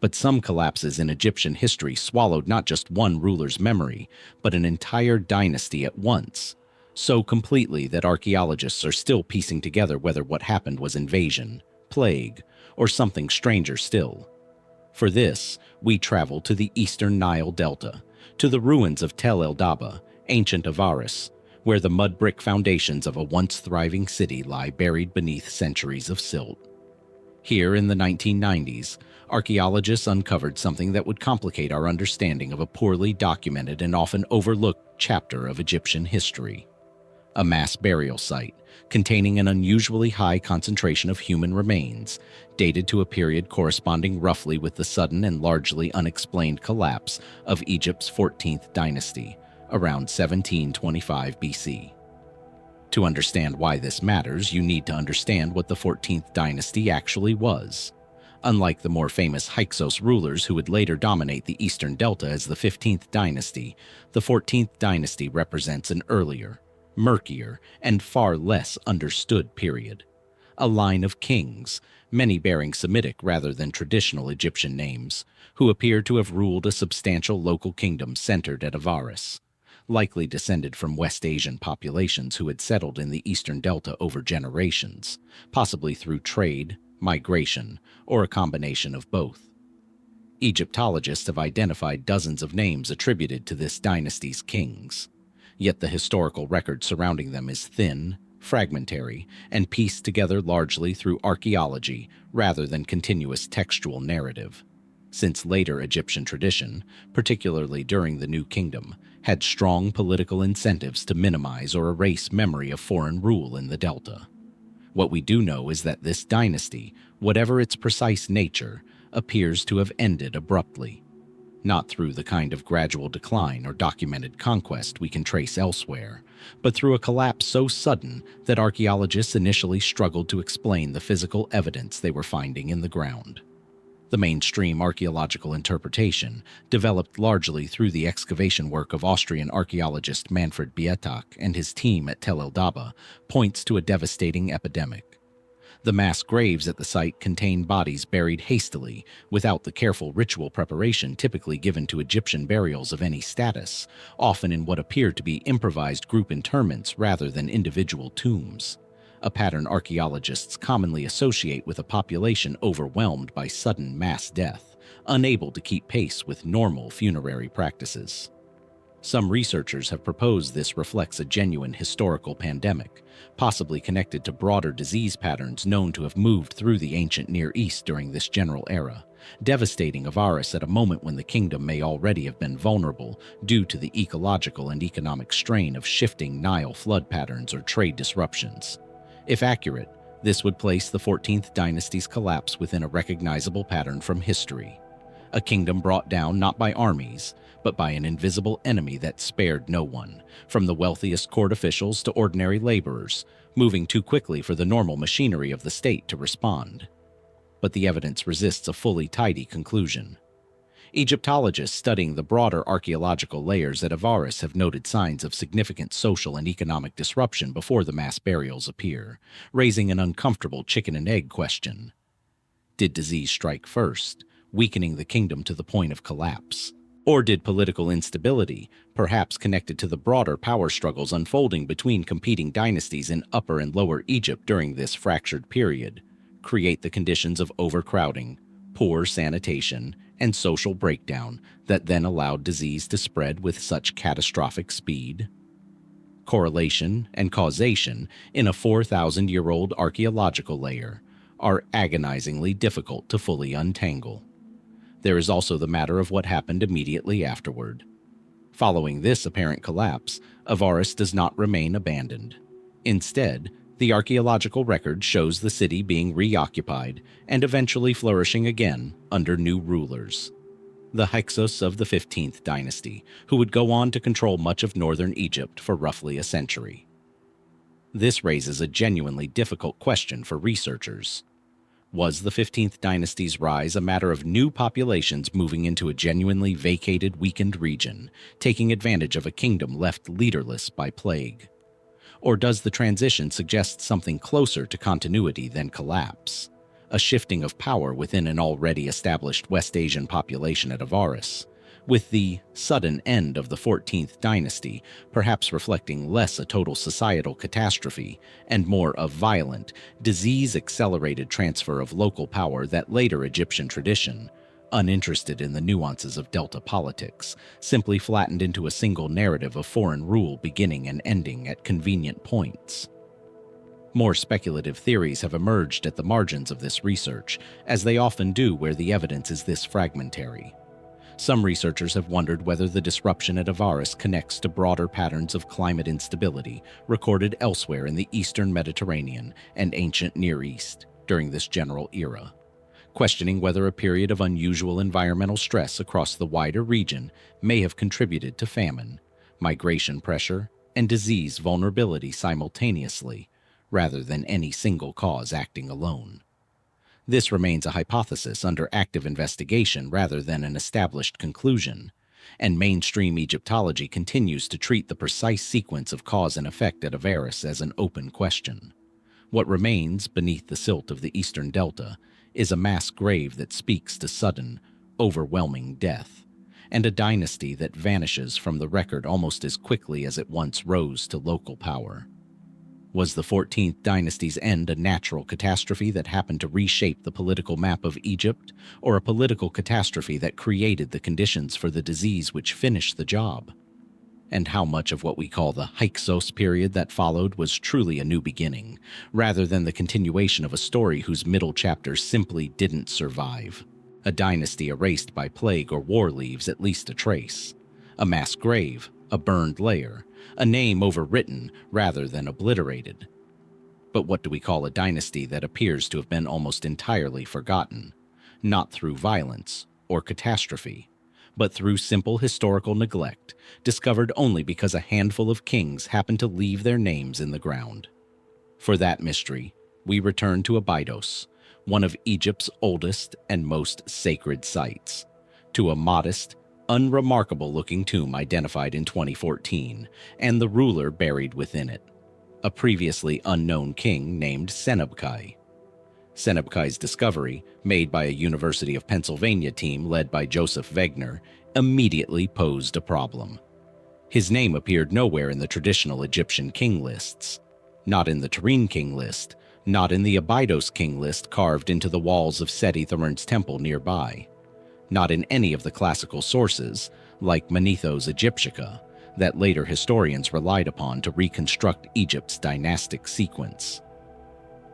But some collapses in Egyptian history swallowed not just one ruler's memory, but an entire dynasty at once, so completely that archaeologists are still piecing together whether what happened was invasion, plague, or something stranger still. For this, we travel to the eastern Nile Delta, to the ruins of Tel el-Daba, ancient Avaris, where the mud brick foundations of a once thriving city lie buried beneath centuries of silt. Here in the 1990s, archaeologists uncovered something that would complicate our understanding of a poorly documented and often overlooked chapter of Egyptian history. A mass burial site containing an unusually high concentration of human remains, dated to a period corresponding roughly with the sudden and largely unexplained collapse of Egypt's 14th dynasty, around 1725 BC. To understand why this matters, you need to understand what the 14th dynasty actually was. Unlike the more famous Hyksos rulers who would later dominate the eastern delta as the 15th dynasty, the 14th dynasty represents an earlier, murkier, and far less understood period. A line of kings, many bearing Semitic rather than traditional Egyptian names, who appear to have ruled a substantial local kingdom centered at Avaris, likely descended from West Asian populations who had settled in the eastern delta over generations, possibly through trade, migration, or a combination of both. Egyptologists have identified dozens of names attributed to this dynasty's kings, yet the historical record surrounding them is thin, fragmentary, and pieced together largely through archaeology rather than continuous textual narrative, since later Egyptian tradition, particularly during the New Kingdom, had strong political incentives to minimize or erase memory of foreign rule in the Delta. What we do know is that this dynasty, whatever its precise nature, appears to have ended abruptly, not through the kind of gradual decline or documented conquest we can trace elsewhere, but through a collapse so sudden that archaeologists initially struggled to explain the physical evidence they were finding in the ground. The mainstream archaeological interpretation, developed largely through the excavation work of Austrian archaeologist Manfred Bietak and his team at Tel el-Daba, points to a devastating epidemic. The mass graves at the site contain bodies buried hastily, without the careful ritual preparation typically given to Egyptian burials of any status, often in what appear to be improvised group interments rather than individual tombs, a pattern archaeologists commonly associate with a population overwhelmed by sudden mass death, unable to keep pace with normal funerary practices. Some researchers have proposed this reflects a genuine historical pandemic, possibly connected to broader disease patterns known to have moved through the ancient Near East during this general era, devastating Avaris at a moment when the kingdom may already have been vulnerable due to the ecological and economic strain of shifting Nile flood patterns or trade disruptions. If accurate, this would place the 14th dynasty's collapse within a recognizable pattern from history. A kingdom brought down not by armies, but by an invisible enemy that spared no one, from the wealthiest court officials to ordinary laborers, moving too quickly for the normal machinery of the state to respond. But the evidence resists a fully tidy conclusion. Egyptologists studying the broader archaeological layers at Avaris have noted signs of significant social and economic disruption before the mass burials appear, raising an uncomfortable chicken and egg question. Did disease strike first, weakening the kingdom to the point of collapse? Or did political instability, perhaps connected to the broader power struggles unfolding between competing dynasties in Upper and Lower Egypt during this fractured period, create the conditions of overcrowding, poor sanitation, and social breakdown that then allowed disease to spread with such catastrophic speed? Correlation and causation in a 4,000-year-old archaeological layer are agonizingly difficult to fully untangle. There is also the matter of what happened immediately afterward. Following this apparent collapse, Avaris does not remain abandoned. Instead, the archaeological record shows the city being reoccupied and eventually flourishing again under new rulers. The Hyksos of the 15th dynasty, who would go on to control much of northern Egypt for roughly a century. This raises a genuinely difficult question for researchers. Was the 15th dynasty's rise a matter of new populations moving into a genuinely vacated, weakened region, taking advantage of a kingdom left leaderless by plague? Or does the transition suggest something closer to continuity than collapse? A shifting of power within an already established West Asian population at Avaris, with the sudden end of the 14th dynasty perhaps reflecting less a total societal catastrophe and more a violent, disease-accelerated transfer of local power that later Egyptian tradition, uninterested in the nuances of Delta politics, simply flattened into a single narrative of foreign rule beginning and ending at convenient points. More speculative theories have emerged at the margins of this research, as they often do where the evidence is this fragmentary. Some researchers have wondered whether the disruption at Avaris connects to broader patterns of climate instability recorded elsewhere in the eastern Mediterranean and ancient Near East during this general era, questioning whether a period of unusual environmental stress across the wider region may have contributed to famine, migration pressure, and disease vulnerability simultaneously, rather than any single cause acting alone. This remains a hypothesis under active investigation rather than an established conclusion, and mainstream Egyptology continues to treat the precise sequence of cause and effect at Avaris as an open question. What remains beneath the silt of the eastern delta is a mass grave that speaks to sudden, overwhelming death, and a dynasty that vanishes from the record almost as quickly as it once rose to local power. Was the 14th dynasty's end a natural catastrophe that happened to reshape the political map of Egypt, or a political catastrophe that created the conditions for the disease which finished the job? And how much of what we call the Hyksos period that followed was truly a new beginning, rather than the continuation of a story whose middle chapters simply didn't survive? A dynasty erased by plague or war leaves at least a trace. A mass grave, a burned layer, a name overwritten rather than obliterated. But what do we call a dynasty that appears to have been almost entirely forgotten, not through violence or catastrophe, but through simple historical neglect, discovered only because a handful of kings happened to leave their names in the ground? For that mystery, we return to Abydos, one of Egypt's oldest and most sacred sites, to a modest, unremarkable-looking tomb identified in 2014, and the ruler buried within it, a previously unknown king named Senenmut. Senenmut's discovery, made by a University of Pennsylvania team led by Joseph Wegener, immediately posed a problem. His name appeared nowhere in the traditional Egyptian king lists, not in the Turin king list, not in the Abydos king list carved into the walls of Seti Thamurn's temple nearby, not in any of the classical sources, like Manetho's Egyptica, that later historians relied upon to reconstruct Egypt's dynastic sequence.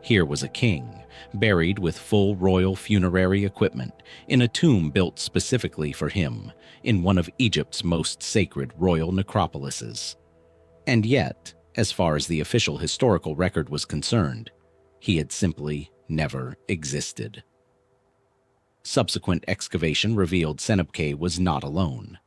Here was a king, buried with full royal funerary equipment, in a tomb built specifically for him, in one of Egypt's most sacred royal necropolises. And yet, as far as the official historical record was concerned, he had simply never existed. Subsequent excavation revealed Senenmut was not alone.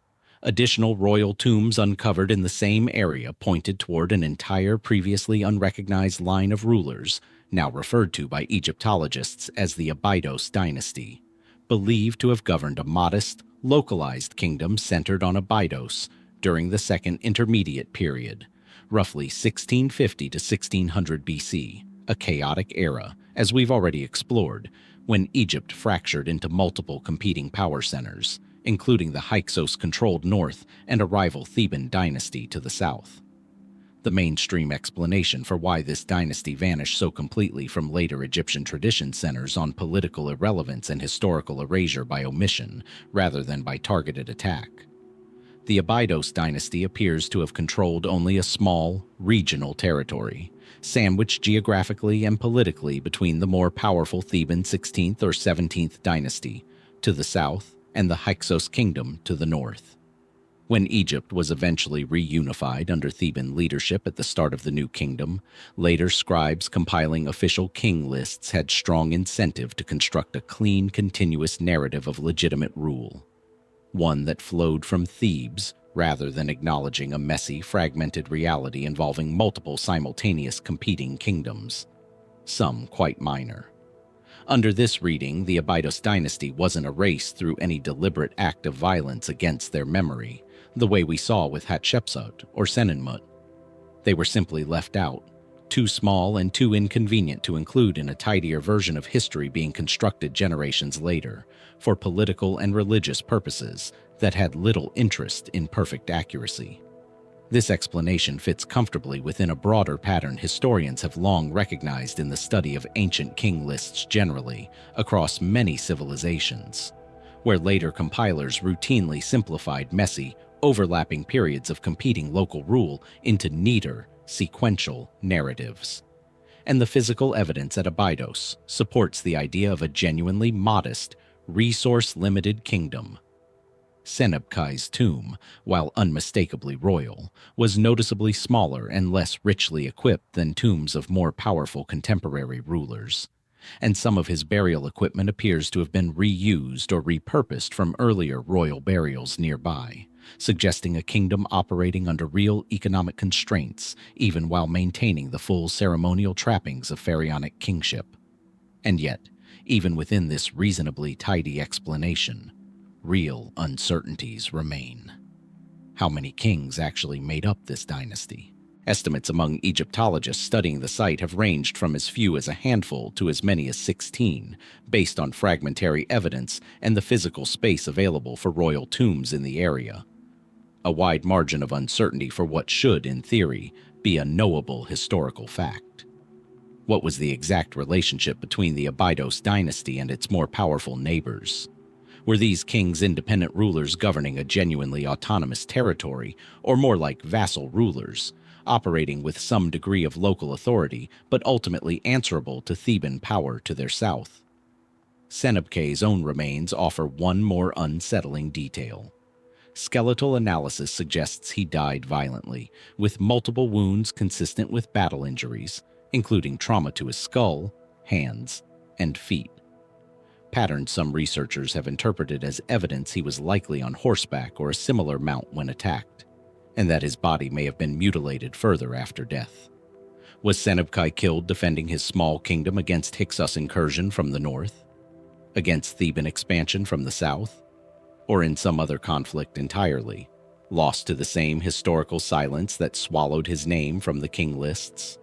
Additional royal tombs uncovered in the same area pointed toward an entire previously unrecognized line of rulers, now referred to by Egyptologists as the Abydos dynasty, believed to have governed a modest, localized kingdom centered on Abydos during the Second Intermediate Period, roughly 1650 to 1600 BC, a chaotic era, as we've already explored, when Egypt fractured into multiple competing power centers, including the Hyksos-controlled north and a rival Theban dynasty to the south. The mainstream explanation for why this dynasty vanished so completely from later Egyptian tradition centers on political irrelevance and historical erasure by omission rather than by targeted attack. The Abydos dynasty appears to have controlled only a small, regional territory, sandwiched geographically and politically between the more powerful Theban 16th or 17th dynasty, to the south, and the Hyksos kingdom to the north. When Egypt was eventually reunified under Theban leadership at the start of the new kingdom, later scribes compiling official king lists had strong incentive to construct a clean, continuous narrative of legitimate rule, one that flowed from Thebes rather than acknowledging a messy, fragmented reality involving multiple simultaneous competing kingdoms, some quite minor. Under this reading, the Abydos dynasty wasn't erased through any deliberate act of violence against their memory, the way we saw with Hatshepsut or Senenmut. They were simply left out, too small and too inconvenient to include in a tidier version of history being constructed generations later, for political and religious purposes that had little interest in perfect accuracy. This explanation fits comfortably within a broader pattern historians have long recognized in the study of ancient king lists generally, across many civilizations, where later compilers routinely simplified messy, overlapping periods of competing local rule into neater, sequential narratives. And the physical evidence at Abydos supports the idea of a genuinely modest, resource-limited kingdom. Senenmut's tomb, while unmistakably royal, was noticeably smaller and less richly equipped than tombs of more powerful contemporary rulers, and some of his burial equipment appears to have been reused or repurposed from earlier royal burials nearby, suggesting a kingdom operating under real economic constraints even while maintaining the full ceremonial trappings of pharaonic kingship. And yet, even within this reasonably tidy explanation, real uncertainties remain. How many kings actually made up this dynasty? Estimates among Egyptologists studying the site have ranged from as few as a handful to as many as 16, based on fragmentary evidence and the physical space available for royal tombs in the area. A wide margin of uncertainty for what should, in theory, be a knowable historical fact. What was the exact relationship between the Abydos dynasty and its more powerful neighbors? Were these kings independent rulers governing a genuinely autonomous territory, or more like vassal rulers, operating with some degree of local authority but ultimately answerable to Theban power to their south? Senenmut's own remains offer one more unsettling detail. Skeletal analysis suggests he died violently, with multiple wounds consistent with battle injuries, including trauma to his skull, hands, and feet. Patterns some researchers have interpreted as evidence he was likely on horseback or a similar mount when attacked, and that his body may have been mutilated further after death. Was Senenmut killed defending his small kingdom against Hyksos incursion from the north? Against Theban expansion from the south? Or in some other conflict entirely, lost to the same historical silence that swallowed his name from the king lists?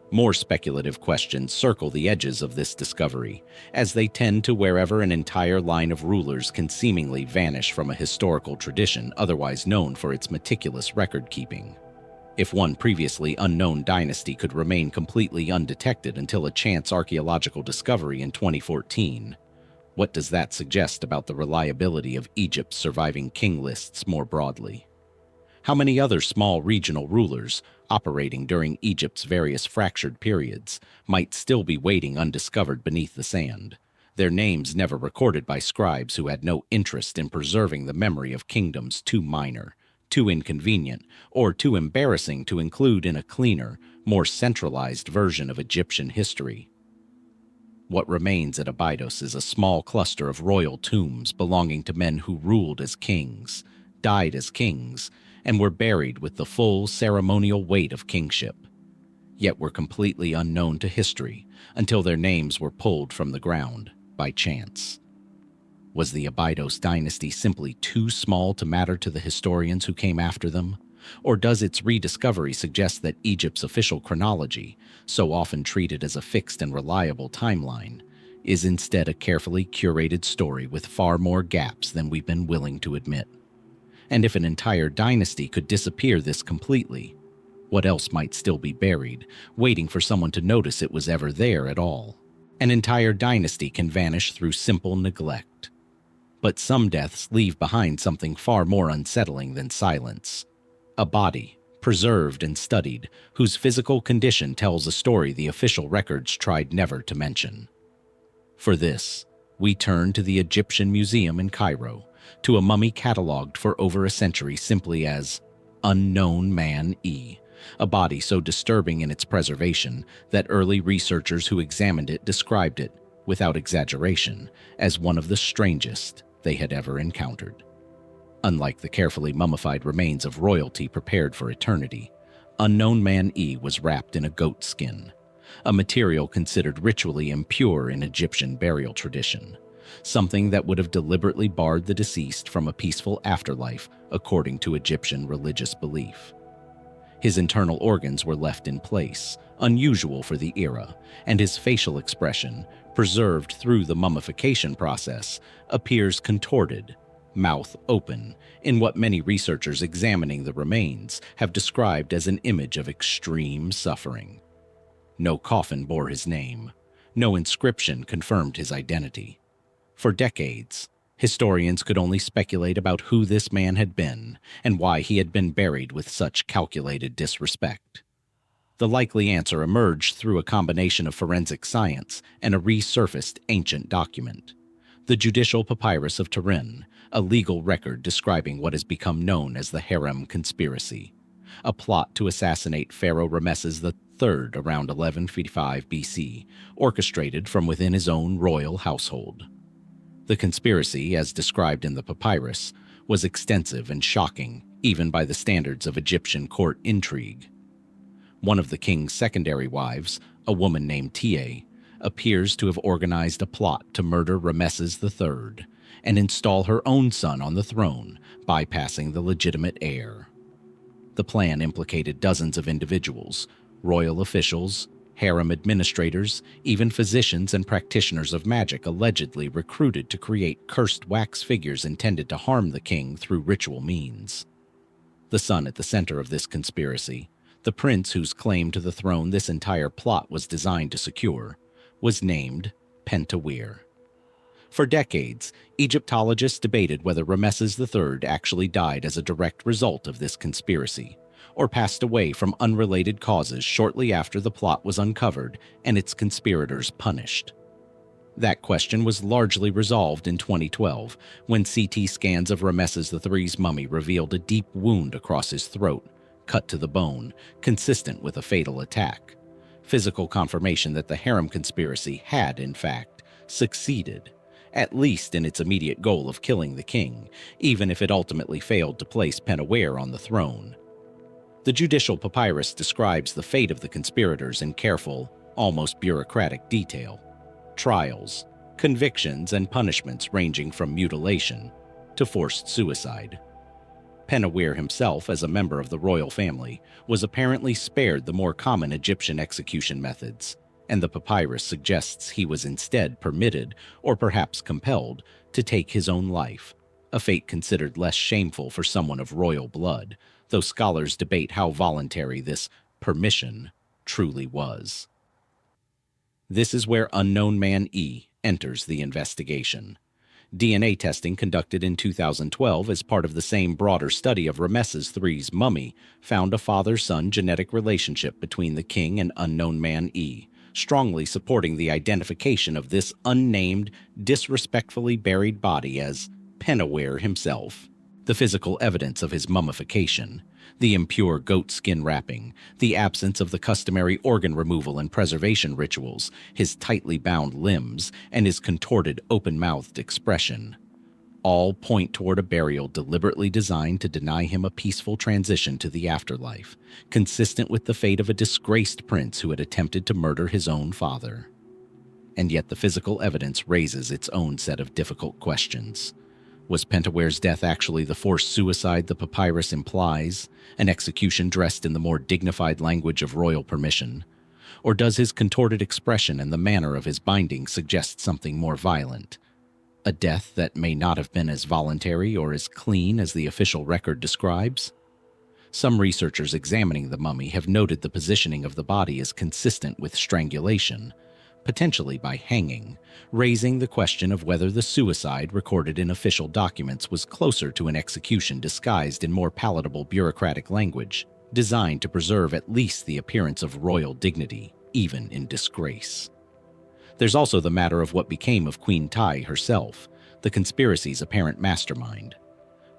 More speculative questions circle the edges of this discovery, as they tend to wherever an entire line of rulers can seemingly vanish from a historical tradition otherwise known for its meticulous record-keeping. If one previously unknown dynasty could remain completely undetected until a chance archaeological discovery in 2014, what does that suggest about the reliability of Egypt's surviving king lists more broadly? How many other small regional rulers, operating during Egypt's various fractured periods, might still be waiting undiscovered beneath the sand, their names never recorded by scribes who had no interest in preserving the memory of kingdoms too minor, too inconvenient, or too embarrassing to include in a cleaner, more centralized version of Egyptian history? What remains at Abydos is a small cluster of royal tombs belonging to men who ruled as kings, died as kings, and were buried with the full ceremonial weight of kingship, yet were completely unknown to history until their names were pulled from the ground by chance. Was the Abydos dynasty simply too small to matter to the historians who came after them? Or does its rediscovery suggest that Egypt's official chronology, so often treated as a fixed and reliable timeline, is instead a carefully curated story with far more gaps than we've been willing to admit? And if an entire dynasty could disappear this completely, what else might still be buried, waiting for someone to notice it was ever there at all? An entire dynasty can vanish through simple neglect. But some deaths leave behind something far more unsettling than silence. A body, preserved and studied, whose physical condition tells a story the official records tried never to mention. For this, We turn to the Egyptian Museum in Cairo, to a mummy catalogued for over a century simply as Unknown Man I, a body so disturbing in its preservation that early researchers who examined it described it, without exaggeration, as one of the strangest they had ever encountered. Unlike the carefully mummified remains of royalty prepared for eternity, Unknown Man I was wrapped in a goat skin, a material considered ritually impure in Egyptian burial tradition, something that would have deliberately barred the deceased from a peaceful afterlife according to Egyptian religious belief. His internal organs were left in place, unusual for the era, and his facial expression, preserved through the mummification process, appears contorted, mouth open, in what many researchers examining the remains have described as an image of extreme suffering. No coffin bore his name. No inscription confirmed his identity. For decades, historians could only speculate about who this man had been and why he had been buried with such calculated disrespect. The likely answer emerged through a combination of forensic science and a resurfaced ancient document, the Judicial Papyrus of Turin, a legal record describing what has become known as the Harem Conspiracy, a plot to assassinate Pharaoh Ramesses III around 1155 BC, orchestrated from within his own royal household. The conspiracy, as described in the papyrus, was extensive and shocking, even by the standards of Egyptian court intrigue. One of the king's secondary wives, a woman named Tia, appears to have organized a plot to murder Ramesses III and install her own son on the throne, bypassing the legitimate heir. The plan implicated dozens of individuals, royal officials, harem administrators, even physicians and practitioners of magic allegedly recruited to create cursed wax figures intended to harm the king through ritual means. The son at the center of this conspiracy, the prince whose claim to the throne this entire plot was designed to secure, was named Pentawere. For decades, Egyptologists debated whether Ramesses III actually died as a direct result of this conspiracy, or passed away from unrelated causes shortly after the plot was uncovered and its conspirators punished. That question was largely resolved in 2012 when CT scans of Ramesses III's mummy revealed a deep wound across his throat, cut to the bone, consistent with a fatal attack. Physical confirmation that the harem conspiracy had, in fact, succeeded, at least in its immediate goal of killing the king, even if it ultimately failed to place Pentawere on the throne. The Judicial Papyrus describes the fate of the conspirators in careful, almost bureaucratic detail. Trials, convictions, and punishments ranging from mutilation to forced suicide. Pentawere himself, as a member of the royal family, was apparently spared the more common Egyptian execution methods, and the papyrus suggests he was instead permitted, or perhaps compelled, to take his own life, a fate considered less shameful for someone of royal blood, though scholars debate how voluntary this permission truly was. This is where Unknown Man I enters the investigation. DNA testing conducted in 2012 as part of the same broader study of Ramesses III's mummy found a father-son genetic relationship between the king and Unknown Man I, strongly supporting the identification of this unnamed, disrespectfully buried body as Pentawere himself. The physical evidence of his mummification, the impure goat skin wrapping, the absence of the customary organ removal and preservation rituals, his tightly bound limbs, and his contorted, open-mouthed expression, all point toward a burial deliberately designed to deny him a peaceful transition to the afterlife, consistent with the fate of a disgraced prince who had attempted to murder his own father. And yet the physical evidence raises its own set of difficult questions. Was Pentaware's death actually the forced suicide the papyrus implies, an execution dressed in the more dignified language of royal permission? Or does his contorted expression and the manner of his binding suggest something more violent? A death that may not have been as voluntary or as clean as the official record describes? Some researchers examining the mummy have noted the positioning of the body is consistent with strangulation, potentially by hanging, raising the question of whether the suicide recorded in official documents was closer to an execution disguised in more palatable bureaucratic language, designed to preserve at least the appearance of royal dignity, even in disgrace. There's also the matter of what became of Queen Tai herself, the conspiracy's apparent mastermind.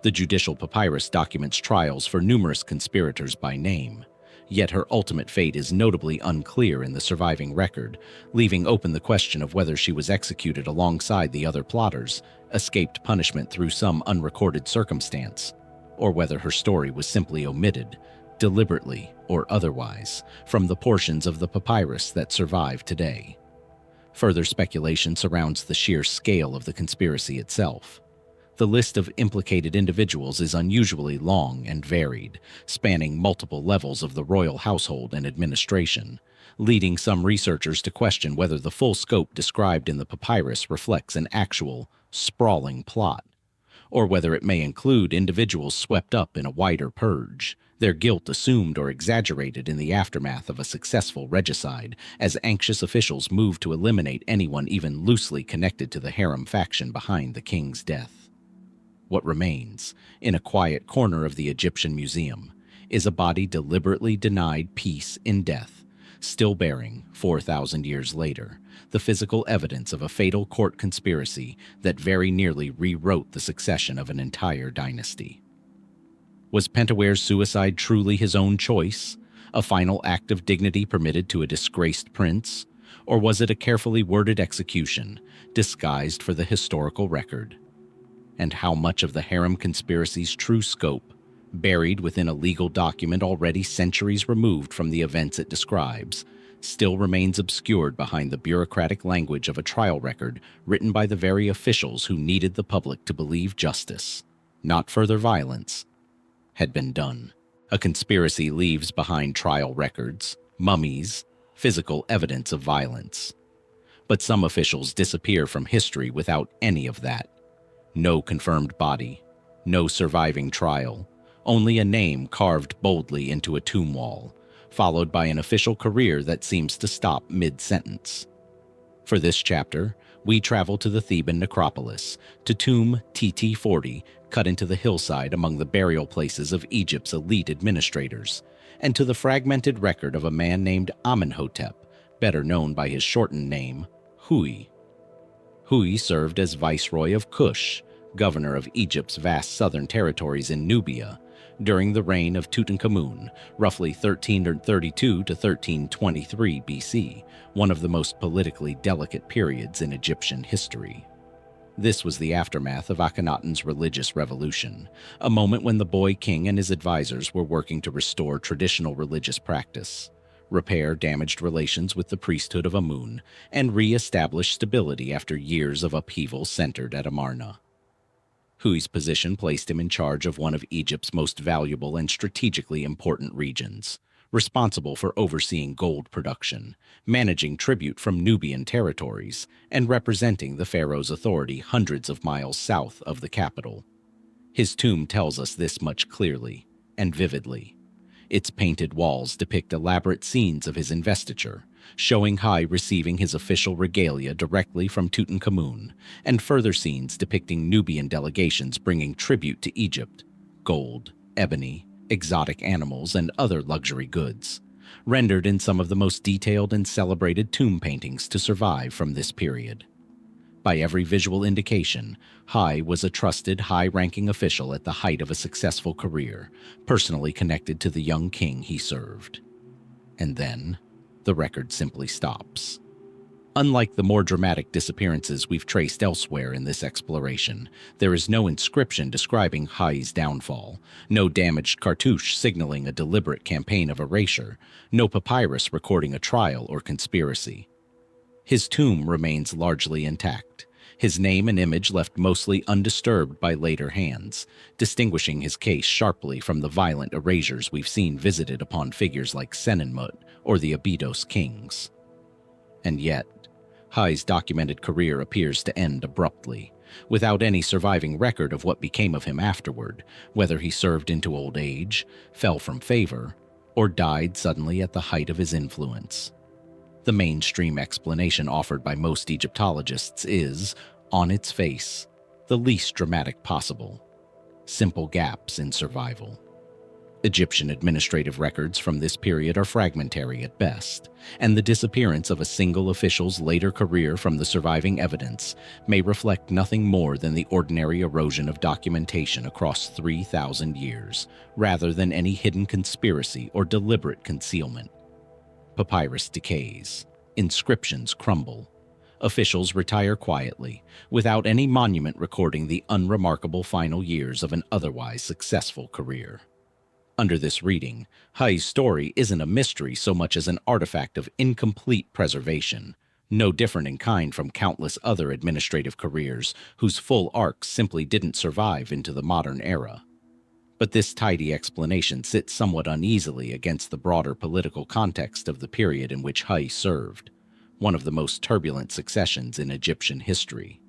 The judicial papyrus documents trials for numerous conspirators by name, yet her ultimate fate is notably unclear in the surviving record, leaving open the question of whether she was executed alongside the other plotters, escaped punishment through some unrecorded circumstance, or whether her story was simply omitted, deliberately or otherwise, from the portions of the papyrus that survive today. Further speculation surrounds the sheer scale of the conspiracy itself. The list of implicated individuals is unusually long and varied, spanning multiple levels of the royal household and administration, leading some researchers to question whether the full scope described in the papyrus reflects an actual, sprawling plot, or whether it may include individuals swept up in a wider purge, their guilt assumed or exaggerated in the aftermath of a successful regicide, as anxious officials move to eliminate anyone even loosely connected to the harem faction behind the king's death. What remains, in a quiet corner of the Egyptian museum, is a body deliberately denied peace in death, still bearing, 4,000 years later, the physical evidence of a fatal court conspiracy that very nearly rewrote the succession of an entire dynasty. Was Pentawere's suicide truly his own choice, a final act of dignity permitted to a disgraced prince, or was it a carefully worded execution, disguised for the historical record? And how much of the harem conspiracy's true scope, buried within a legal document already centuries removed from the events it describes, still remains obscured behind the bureaucratic language of a trial record written by the very officials who needed the public to believe justice, not further violence, had been done. A conspiracy leaves behind trial records, mummies, physical evidence of violence. But some officials disappear from history without any of that. No confirmed body, no surviving trial, only a name carved boldly into a tomb wall, followed by an official career that seems to stop mid-sentence. For this chapter, we travel to the Theban necropolis, to tomb TT40, cut into the hillside among the burial places of Egypt's elite administrators, and to the fragmented record of a man named Amenhotep, better known by his shortened name, Huy. Huy served as viceroy of Kush, governor of Egypt's vast southern territories in Nubia, during the reign of Tutankhamun, roughly 1332 to 1323 BC, one of the most politically delicate periods in Egyptian history. This was the aftermath of Akhenaten's religious revolution, a moment when the boy king and his advisors were working to restore traditional religious practice, repair damaged relations with the priesthood of Amun, and re-establish stability after years of upheaval centered at Amarna. Huy's position placed him in charge of one of Egypt's most valuable and strategically important regions, responsible for overseeing gold production, managing tribute from Nubian territories, and representing the pharaoh's authority hundreds of miles south of the capital. His tomb tells us this much clearly and vividly. Its painted walls depict elaborate scenes of his investiture, showing Huy receiving his official regalia directly from Tutankhamun, and further scenes depicting Nubian delegations bringing tribute to Egypt, gold, ebony, exotic animals, and other luxury goods, rendered in some of the most detailed and celebrated tomb paintings to survive from this period. By every visual indication, Huy was a trusted, high-ranking official at the height of a successful career, personally connected to the young king he served. And then, the record simply stops. Unlike the more dramatic disappearances we've traced elsewhere in this exploration, there is no inscription describing Huy's downfall, no damaged cartouche signaling a deliberate campaign of erasure, no papyrus recording a trial or conspiracy. His tomb remains largely intact, his name and image left mostly undisturbed by later hands, distinguishing his case sharply from the violent erasures we've seen visited upon figures like Senenmut or the Abydos kings. And yet, Huy's documented career appears to end abruptly, without any surviving record of what became of him afterward, whether he served into old age, fell from favor, or died suddenly at the height of his influence. The mainstream explanation offered by most Egyptologists is, on its face, the least dramatic possible: simple gaps in survival. Egyptian administrative records from this period are fragmentary at best, and the disappearance of a single official's later career from the surviving evidence may reflect nothing more than the ordinary erosion of documentation across 3,000 years, rather than any hidden conspiracy or deliberate concealment. Papyrus decays. Inscriptions crumble. Officials retire quietly, without any monument recording the unremarkable final years of an otherwise successful career. Under this reading, Huy's story isn't a mystery so much as an artifact of incomplete preservation, no different in kind from countless other administrative careers whose full arcs simply didn't survive into the modern era. But this tidy explanation sits somewhat uneasily against the broader political context of the period in which Huy served, one of the most turbulent successions in Egyptian history.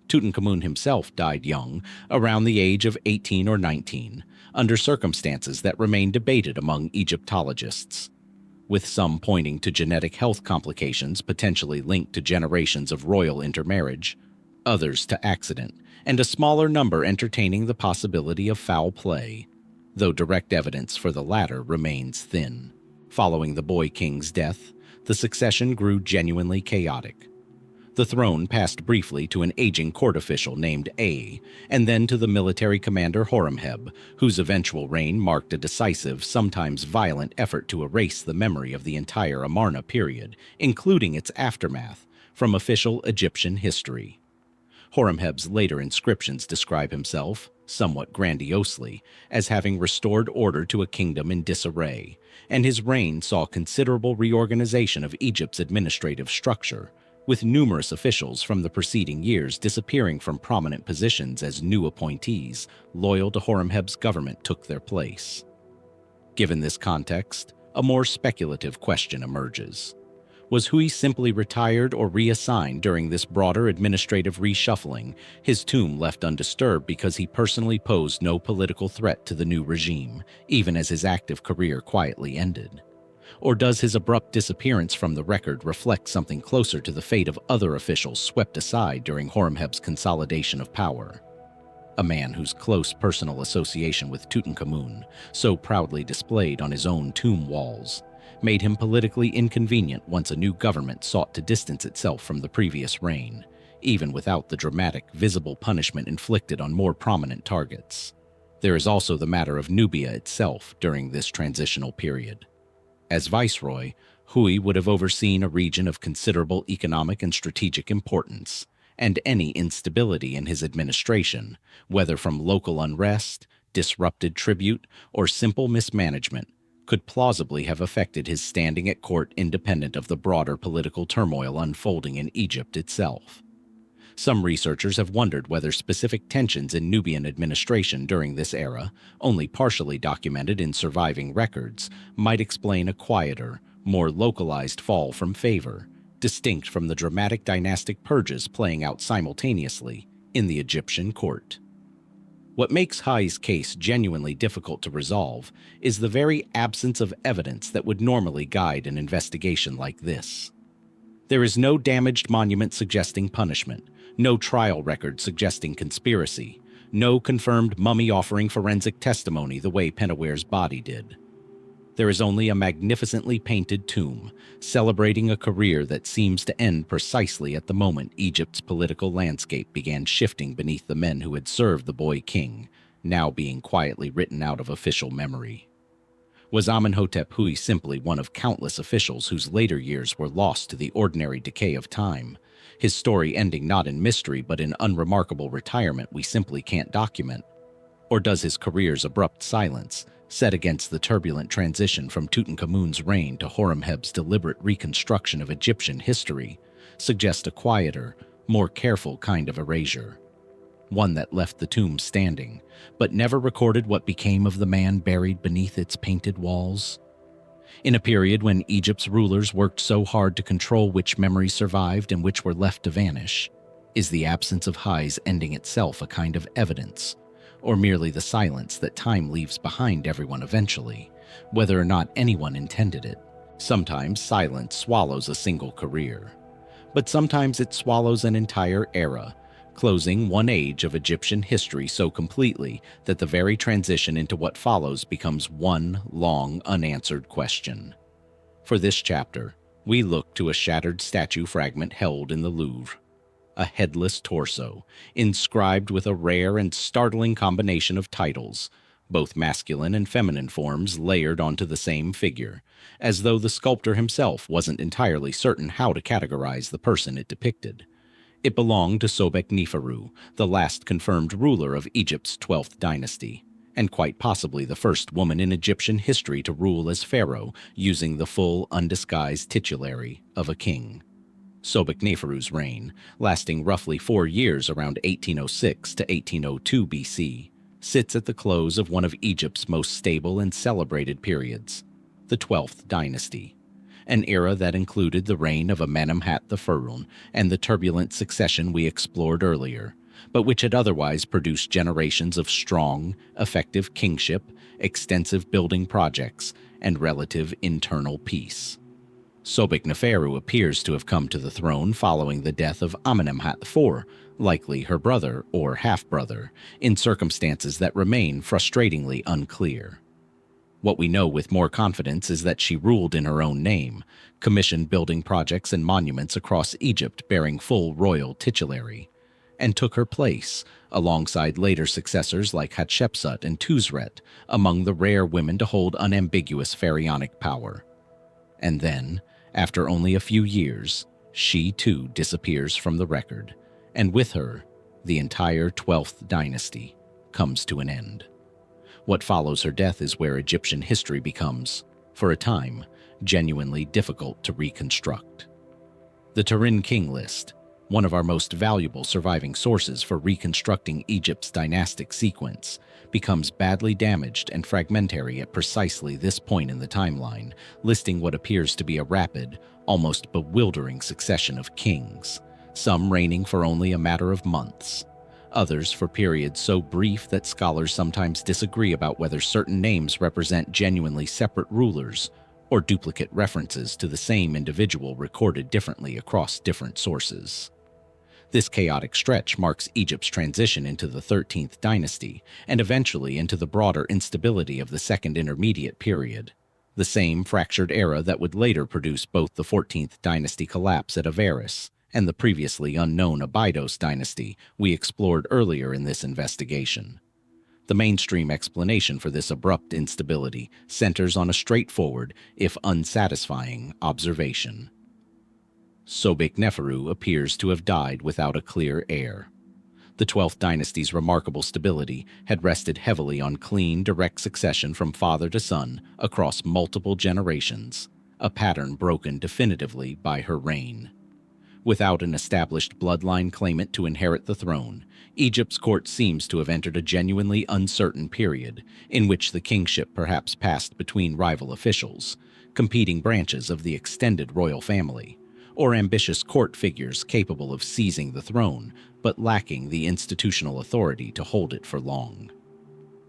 Tutankhamun himself died young, around the age of 18 or 19, under circumstances that remain debated among Egyptologists, with some pointing to genetic health complications potentially linked to generations of royal intermarriage, others to accident, and a smaller number entertaining the possibility of foul play, though direct evidence for the latter remains thin. Following the boy king's death, the succession grew genuinely chaotic. The throne passed briefly to an aging court official named A, and then to the military commander Horemheb, whose eventual reign marked a decisive, sometimes violent effort to erase the memory of the entire Amarna period, including its aftermath, from official Egyptian history. Horemheb's later inscriptions describe himself, somewhat grandiosely, as having restored order to a kingdom in disarray, and his reign saw considerable reorganization of Egypt's administrative structure, with numerous officials from the preceding years disappearing from prominent positions as new appointees loyal to Horemheb's government took their place. Given this context, a more speculative question emerges. Was Huy simply retired or reassigned during this broader administrative reshuffling, his tomb left undisturbed because he personally posed no political threat to the new regime, even as his active career quietly ended? Or does his abrupt disappearance from the record reflect something closer to the fate of other officials swept aside during Horemheb's consolidation of power? A man whose close personal association with Tutankhamun, so proudly displayed on his own tomb walls, made him politically inconvenient once a new government sought to distance itself from the previous reign, even without the dramatic, visible punishment inflicted on more prominent targets. There is also the matter of Nubia itself during this transitional period. As viceroy, Huy would have overseen a region of considerable economic and strategic importance, and any instability in his administration, whether from local unrest, disrupted tribute, or simple mismanagement, could plausibly have affected his standing at court independent of the broader political turmoil unfolding in Egypt itself. Some researchers have wondered whether specific tensions in Nubian administration during this era, only partially documented in surviving records, might explain a quieter, more localized fall from favor, distinct from the dramatic dynastic purges playing out simultaneously in the Egyptian court. What makes Huy's case genuinely difficult to resolve is the very absence of evidence that would normally guide an investigation like this. There is no damaged monument suggesting punishment, no trial record suggesting conspiracy, no confirmed mummy offering forensic testimony the way Pentawere's body did. There is only a magnificently painted tomb, celebrating a career that seems to end precisely at the moment Egypt's political landscape began shifting beneath the men who had served the boy king, now being quietly written out of official memory. Was Amenhotep-Huy simply one of countless officials whose later years were lost to the ordinary decay of time, his story ending not in mystery but in unremarkable retirement we simply can't document? Or does his career's abrupt silence, set against the turbulent transition from Tutankhamun's reign to Horemheb's deliberate reconstruction of Egyptian history, suggest a quieter, more careful kind of erasure? One that left the tomb standing, but never recorded what became of the man buried beneath its painted walls? In a period when Egypt's rulers worked so hard to control which memories survived and which were left to vanish, is the absence of Huy's ending itself a kind of evidence, or merely the silence that time leaves behind everyone eventually, whether or not anyone intended it? Sometimes silence swallows a single career, but sometimes it swallows an entire era, closing one age of Egyptian history so completely that the very transition into what follows becomes one long unanswered question. For this chapter, we look to a shattered statue fragment held in the Louvre. A headless torso, inscribed with a rare and startling combination of titles, both masculine and feminine forms layered onto the same figure, as though the sculptor himself wasn't entirely certain how to categorize the person it depicted. It belonged to Sobekneferu, the last confirmed ruler of Egypt's 12th dynasty, and quite possibly the first woman in Egyptian history to rule as pharaoh using the full, undisguised titulary of a king. Sobekneferu's reign, lasting roughly 4 years around 1806 to 1802 BC, sits at the close of one of Egypt's most stable and celebrated periods, the 12th dynasty, an era that included the reign of Amenemhat I and the turbulent succession we explored earlier, but which had otherwise produced generations of strong, effective kingship, extensive building projects, and relative internal peace. Sobekneferu appears to have come to the throne following the death of Amenemhat IV, likely her brother or half-brother, in circumstances that remain frustratingly unclear. What we know with more confidence is that she ruled in her own name, commissioned building projects and monuments across Egypt bearing full royal titulary, and took her place, alongside later successors like Hatshepsut and Twosret, among the rare women to hold unambiguous pharaonic power. And then, after only a few years, she too disappears from the record, and with her, the entire 12th dynasty comes to an end. What follows her death is where Egyptian history becomes, for a time, genuinely difficult to reconstruct. The Turin King List, one of our most valuable surviving sources for reconstructing Egypt's dynastic sequence, becomes badly damaged and fragmentary at precisely this point in the timeline, listing what appears to be a rapid, almost bewildering succession of kings, some reigning for only a matter of months, others for periods so brief that scholars sometimes disagree about whether certain names represent genuinely separate rulers or duplicate references to the same individual recorded differently across different sources. This chaotic stretch marks Egypt's transition into the 13th dynasty and eventually into the broader instability of the Second Intermediate Period, the same fractured era that would later produce both the 14th dynasty collapse at Avaris and the previously unknown Abydos dynasty we explored earlier in this investigation. The mainstream explanation for this abrupt instability centers on a straightforward, if unsatisfying, observation. Sobekneferu appears to have died without a clear heir. The 12th dynasty's remarkable stability had rested heavily on clean, direct succession from father to son across multiple generations, a pattern broken definitively by her reign. Without an established bloodline claimant to inherit the throne, Egypt's court seems to have entered a genuinely uncertain period, in which the kingship perhaps passed between rival officials, competing branches of the extended royal family, or ambitious court figures capable of seizing the throne, but lacking the institutional authority to hold it for long.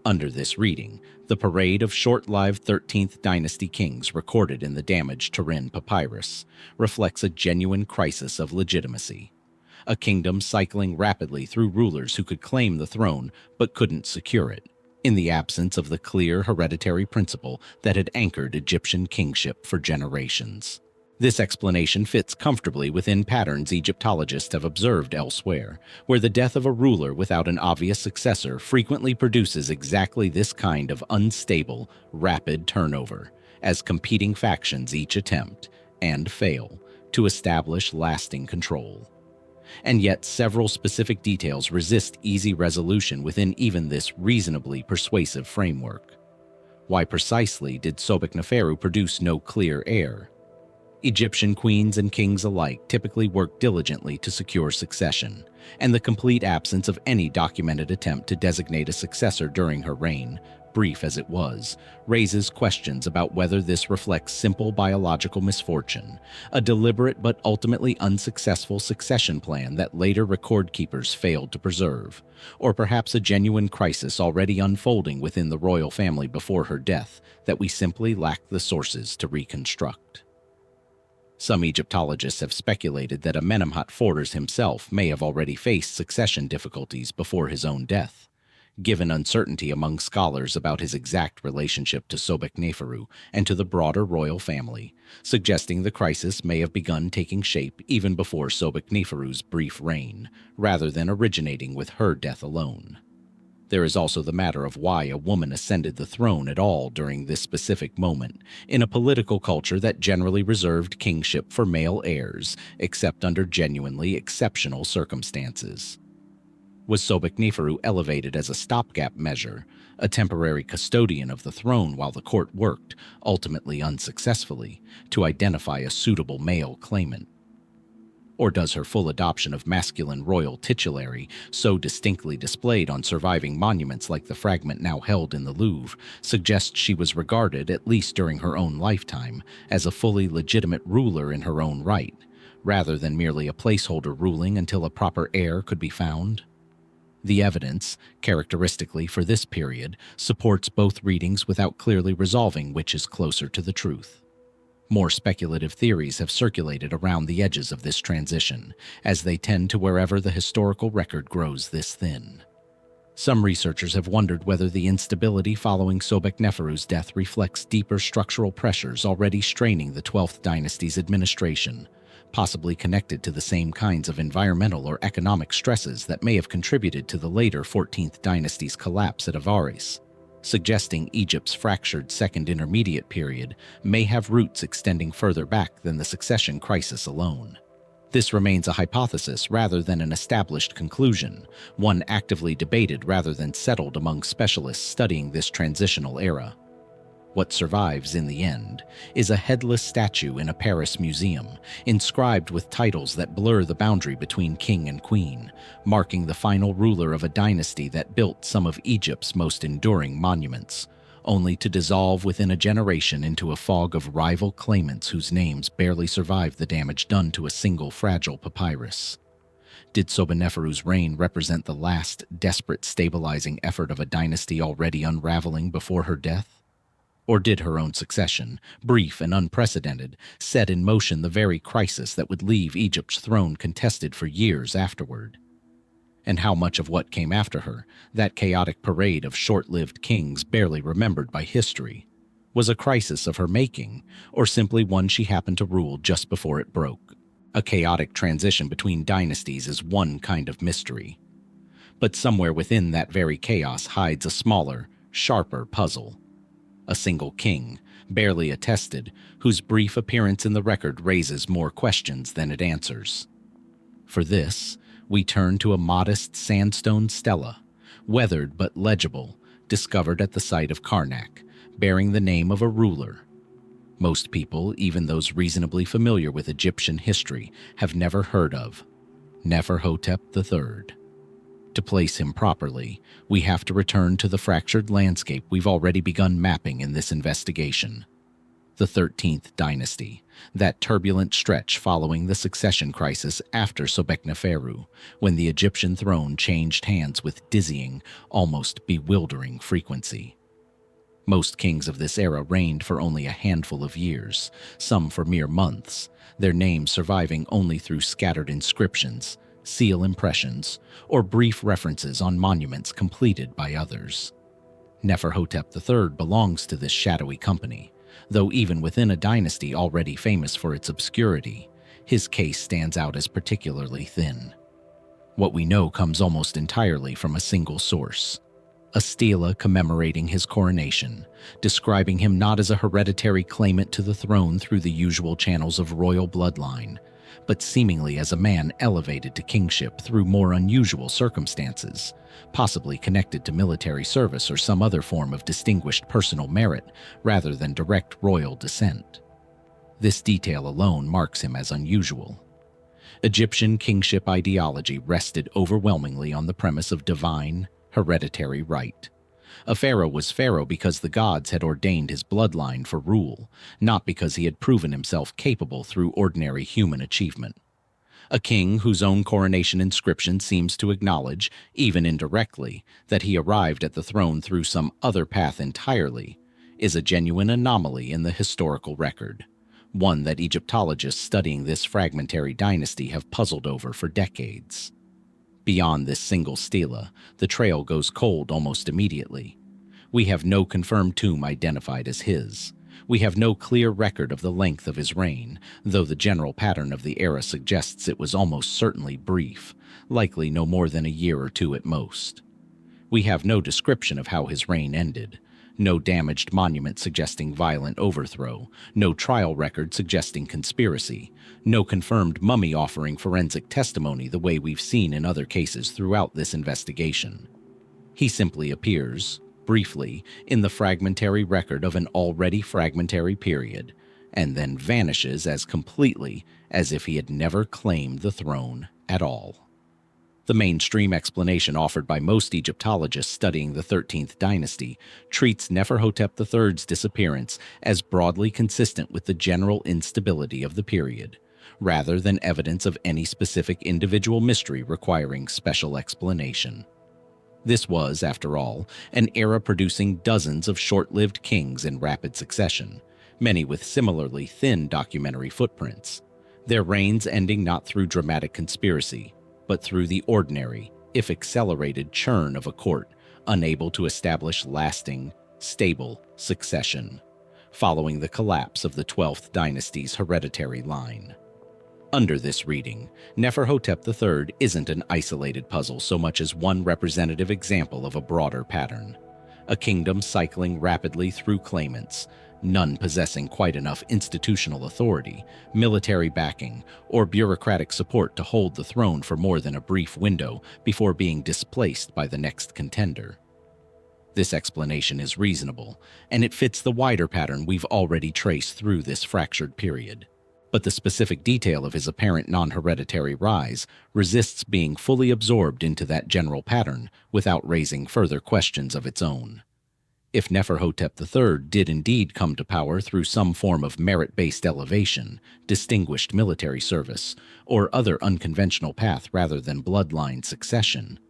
Under this reading, the parade of short-lived 13th dynasty kings recorded in the damaged Turin Papyrus reflects a genuine crisis of legitimacy, a kingdom cycling rapidly through rulers who could claim the throne but couldn't secure it, in the absence of the clear hereditary principle that had anchored Egyptian kingship for generations. This explanation fits comfortably within patterns Egyptologists have observed elsewhere, where the death of a ruler without an obvious successor frequently produces exactly this kind of unstable, rapid turnover, as competing factions each attempt, and fail, to establish lasting control. And yet several specific details resist easy resolution within even this reasonably persuasive framework. Why precisely did Sobekneferu produce no clear heir? Egyptian queens and kings alike typically worked diligently to secure succession, and the complete absence of any documented attempt to designate a successor during her reign, brief as it was, raises questions about whether this reflects simple biological misfortune, a deliberate but ultimately unsuccessful succession plan that later record keepers failed to preserve, or perhaps a genuine crisis already unfolding within the royal family before her death that we simply lack the sources to reconstruct. Some Egyptologists have speculated that Amenemhat I himself may have already faced succession difficulties before his own death, given uncertainty among scholars about his exact relationship to Sobekneferu and to the broader royal family, suggesting the crisis may have begun taking shape even before Sobekneferu's brief reign, rather than originating with her death alone. There is also the matter of why a woman ascended the throne at all during this specific moment, in a political culture that generally reserved kingship for male heirs, except under genuinely exceptional circumstances. Was Sobekneferu elevated as a stopgap measure, a temporary custodian of the throne while the court worked, ultimately unsuccessfully, to identify a suitable male claimant? Or does her full adoption of masculine royal titulary, so distinctly displayed on surviving monuments like the fragment now held in the Louvre, suggest she was regarded, at least during her own lifetime, as a fully legitimate ruler in her own right, rather than merely a placeholder ruling until a proper heir could be found? The evidence, characteristically for this period, supports both readings without clearly resolving which is closer to the truth. More speculative theories have circulated around the edges of this transition, as they tend to wherever the historical record grows this thin. Some researchers have wondered whether the instability following Sobekneferu's death reflects deeper structural pressures already straining the 12th dynasty's administration, possibly connected to the same kinds of environmental or economic stresses that may have contributed to the later 14th dynasty's collapse at Avaris, suggesting Egypt's fractured Second Intermediate period may have roots extending further back than the succession crisis alone. This remains a hypothesis rather than an established conclusion, one actively debated rather than settled among specialists studying this transitional era. What survives in the end is a headless statue in a Paris museum, inscribed with titles that blur the boundary between king and queen, marking the final ruler of a dynasty that built some of Egypt's most enduring monuments, only to dissolve within a generation into a fog of rival claimants whose names barely survived the damage done to a single fragile papyrus. Did Sobekneferu's reign represent the last, desperate stabilizing effort of a dynasty already unraveling before her death? Or did her own succession, brief and unprecedented, set in motion the very crisis that would leave Egypt's throne contested for years afterward? And how much of what came after her, that chaotic parade of short-lived kings barely remembered by history, was a crisis of her making, or simply one she happened to rule just before it broke? A chaotic transition between dynasties is one kind of mystery. But somewhere within that very chaos hides a smaller, sharper puzzle. A single king, barely attested, whose brief appearance in the record raises more questions than it answers. For this, we turn to a modest sandstone stela, weathered but legible, discovered at the site of Karnak, bearing the name of a ruler. Most people, even those reasonably familiar with Egyptian history, have never heard of Neferhotep III. To place him properly, we have to return to the fractured landscape we've already begun mapping in this investigation. The 13th dynasty, that turbulent stretch following the succession crisis after Sobekneferu, when the Egyptian throne changed hands with dizzying, almost bewildering frequency. Most kings of this era reigned for only a handful of years, some for mere months, their names surviving only through scattered inscriptions, seal impressions, or brief references on monuments completed by others. Neferhotep III belongs to this shadowy company, though even within a dynasty already famous for its obscurity, his case stands out as particularly thin. What we know comes almost entirely from a single source, a stela commemorating his coronation, describing him not as a hereditary claimant to the throne through the usual channels of royal bloodline, but seemingly as a man elevated to kingship through more unusual circumstances, possibly connected to military service or some other form of distinguished personal merit rather than direct royal descent. This detail alone marks him as unusual. Egyptian kingship ideology rested overwhelmingly on the premise of divine, hereditary right. A pharaoh was pharaoh because the gods had ordained his bloodline for rule, not because he had proven himself capable through ordinary human achievement. A king whose own coronation inscription seems to acknowledge, even indirectly, that he arrived at the throne through some other path entirely, is a genuine anomaly in the historical record, one that Egyptologists studying this fragmentary dynasty have puzzled over for decades. Beyond this single stela, the trail goes cold almost immediately. We have no confirmed tomb identified as his. We have no clear record of the length of his reign, though the general pattern of the era suggests it was almost certainly brief, likely no more than a year or two at most. We have no description of how his reign ended, no damaged monument suggesting violent overthrow, no trial record suggesting conspiracy, no confirmed mummy offering forensic testimony the way we've seen in other cases throughout this investigation. He simply appears, briefly, in the fragmentary record of an already fragmentary period, and then vanishes as completely as if he had never claimed the throne at all. The mainstream explanation offered by most Egyptologists studying the 13th dynasty treats Neferhotep III's disappearance as broadly consistent with the general instability of the period, rather than evidence of any specific individual mystery requiring special explanation. This was, after all, an era producing dozens of short-lived kings in rapid succession, many with similarly thin documentary footprints, their reigns ending not through dramatic conspiracy, but through the ordinary, if accelerated, churn of a court unable to establish lasting, stable succession, following the collapse of the 12th dynasty's hereditary line. Under this reading, Neferhotep III isn't an isolated puzzle so much as one representative example of a broader pattern. A kingdom cycling rapidly through claimants, none possessing quite enough institutional authority, military backing, or bureaucratic support to hold the throne for more than a brief window before being displaced by the next contender. This explanation is reasonable, and it fits the wider pattern we've already traced through this fractured period. But the specific detail of his apparent non-hereditary rise resists being fully absorbed into that general pattern without raising further questions of its own. If Neferhotep III did indeed come to power through some form of merit-based elevation, distinguished military service, or other unconventional path rather than bloodline succession,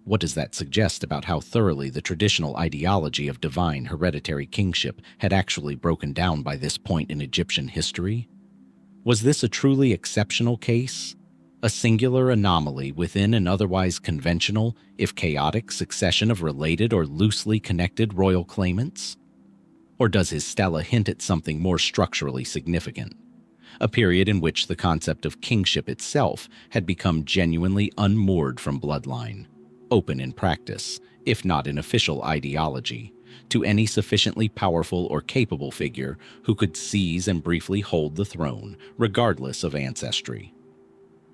what does that suggest about how thoroughly the traditional ideology of divine hereditary kingship had actually broken down by this point in Egyptian history? Was this a truly exceptional case? A singular anomaly within an otherwise conventional, if chaotic, succession of related or loosely connected royal claimants? Or does his stela hint at something more structurally significant? A period in which the concept of kingship itself had become genuinely unmoored from bloodline, open in practice, if not in official ideology, to any sufficiently powerful or capable figure who could seize and briefly hold the throne, regardless of ancestry.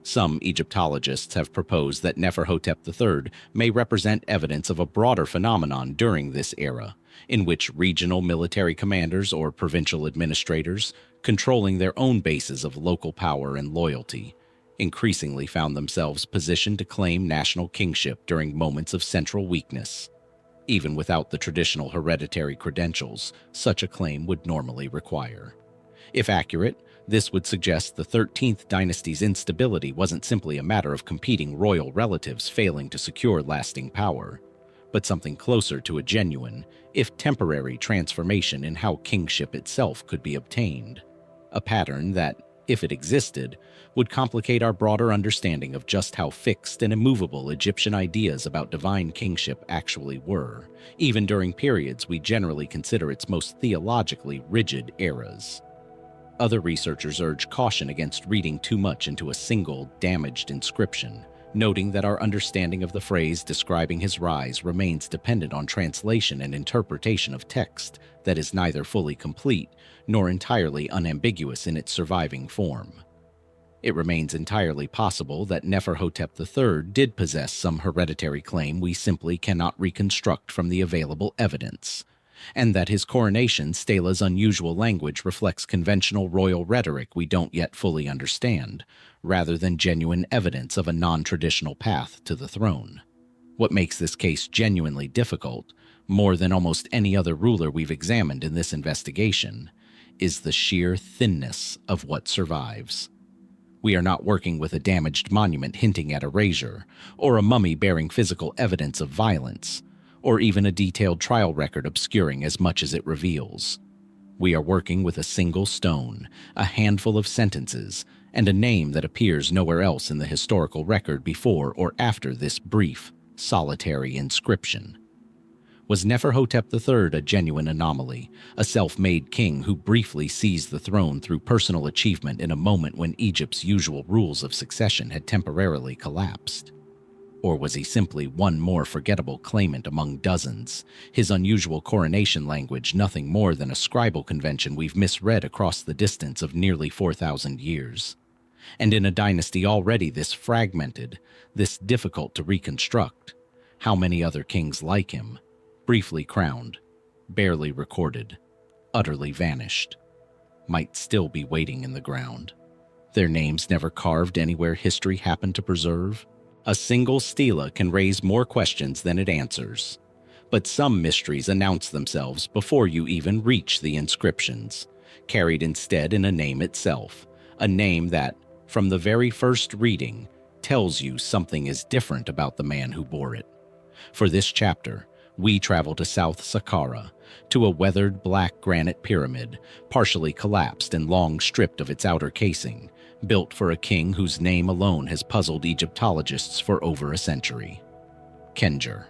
Some Egyptologists have proposed that Neferhotep III may represent evidence of a broader phenomenon during this era, in which regional military commanders or provincial administrators, controlling their own bases of local power and loyalty, increasingly found themselves positioned to claim national kingship during moments of central weakness. Even without the traditional hereditary credentials such a claim would normally require. If accurate, this would suggest the 13th dynasty's instability wasn't simply a matter of competing royal relatives failing to secure lasting power, but something closer to a genuine, if temporary, transformation in how kingship itself could be obtained. A pattern that, if it existed, would complicate our broader understanding of just how fixed and immovable Egyptian ideas about divine kingship actually were, even during periods we generally consider its most theologically rigid eras. Other researchers urge caution against reading too much into a single, damaged inscription, noting that our understanding of the phrase describing his rise remains dependent on translation and interpretation of text that is neither fully complete nor entirely unambiguous in its surviving form. It remains entirely possible that Neferhotep III did possess some hereditary claim we simply cannot reconstruct from the available evidence, and that his coronation stela's unusual language reflects conventional royal rhetoric we don't yet fully understand, rather than genuine evidence of a non-traditional path to the throne. What makes this case genuinely difficult, more than almost any other ruler we've examined in this investigation, is the sheer thinness of what survives. We are not working with a damaged monument hinting at erasure, or a mummy bearing physical evidence of violence, or even a detailed trial record obscuring as much as it reveals. We are working with a single stone, a handful of sentences, and a name that appears nowhere else in the historical record before or after this brief, solitary inscription. Was Neferhotep III a genuine anomaly, a self-made king who briefly seized the throne through personal achievement in a moment when Egypt's usual rules of succession had temporarily collapsed? Or was he simply one more forgettable claimant among dozens, his unusual coronation language nothing more than a scribal convention we've misread across the distance of nearly 4,000 years? And in a dynasty already this fragmented, this difficult to reconstruct, how many other kings like him, briefly crowned, barely recorded, utterly vanished, might still be waiting in the ground? Their names never carved anywhere history happened to preserve? A single stela can raise more questions than it answers. But some mysteries announce themselves before you even reach the inscriptions, carried instead in a name itself, a name that, from the very first reading, tells you something is different about the man who bore it. For this chapter, we travel to South Saqqara, to a weathered black granite pyramid, partially collapsed and long stripped of its outer casing, built for a king whose name alone has puzzled Egyptologists for over a century. Khendjer.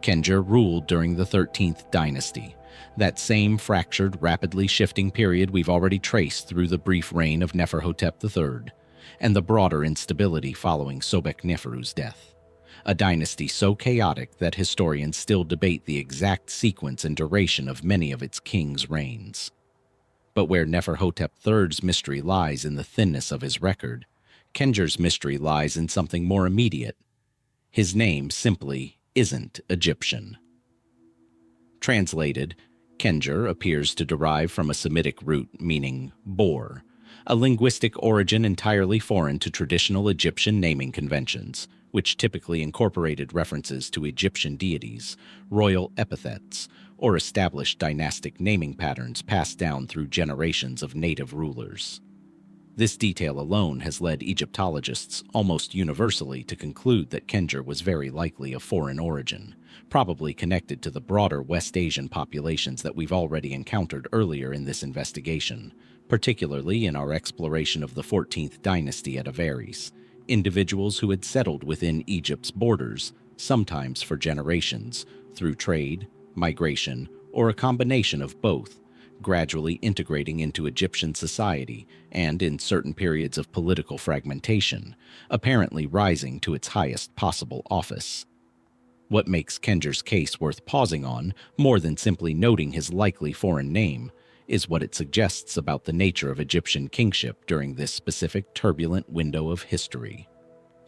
Khendjer ruled during the 13th Dynasty, that same fractured, rapidly shifting period we've already traced through the brief reign of Neferhotep III, and the broader instability following Sobekneferu's death. A dynasty so chaotic that historians still debate the exact sequence and duration of many of its kings' reigns. But where Neferhotep III's mystery lies in the thinness of his record, Khendjer's mystery lies in something more immediate. His name simply isn't Egyptian. Translated, Khendjer appears to derive from a Semitic root meaning boar, a linguistic origin entirely foreign to traditional Egyptian naming conventions, which typically incorporated references to Egyptian deities, royal epithets, or established dynastic naming patterns passed down through generations of native rulers. This detail alone has led Egyptologists almost universally to conclude that Khendjer was very likely of foreign origin, probably connected to the broader West Asian populations that we've already encountered earlier in this investigation, particularly in our exploration of the 14th Dynasty at Avaris, individuals who had settled within Egypt's borders, sometimes for generations, through trade, migration, or a combination of both, gradually integrating into Egyptian society and, in certain periods of political fragmentation, apparently rising to its highest possible office. What makes Khendjer's case worth pausing on, more than simply noting his likely foreign name, is what it suggests about the nature of Egyptian kingship during this specific turbulent window of history.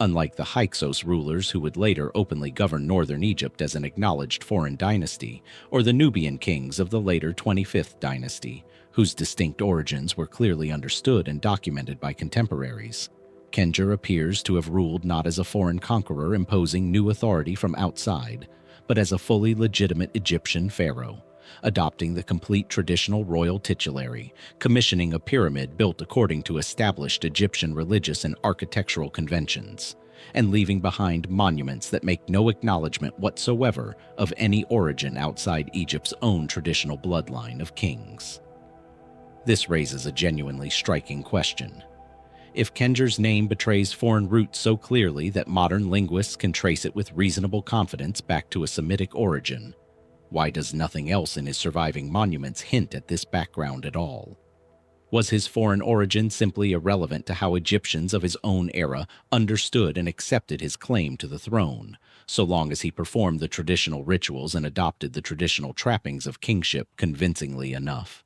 Unlike the Hyksos rulers who would later openly govern northern Egypt as an acknowledged foreign dynasty, or the Nubian kings of the later 25th Dynasty, whose distinct origins were clearly understood and documented by contemporaries, Khendjer appears to have ruled not as a foreign conqueror imposing new authority from outside, but as a fully legitimate Egyptian pharaoh, adopting the complete traditional royal titulary, commissioning a pyramid built according to established Egyptian religious and architectural conventions, and leaving behind monuments that make no acknowledgement whatsoever of any origin outside Egypt's own traditional bloodline of kings. This raises a genuinely striking question. If Khendjer's name betrays foreign roots so clearly that modern linguists can trace it with reasonable confidence back to a Semitic origin, why does nothing else in his surviving monuments hint at this background at all? Was his foreign origin simply irrelevant to how Egyptians of his own era understood and accepted his claim to the throne, so long as he performed the traditional rituals and adopted the traditional trappings of kingship convincingly enough?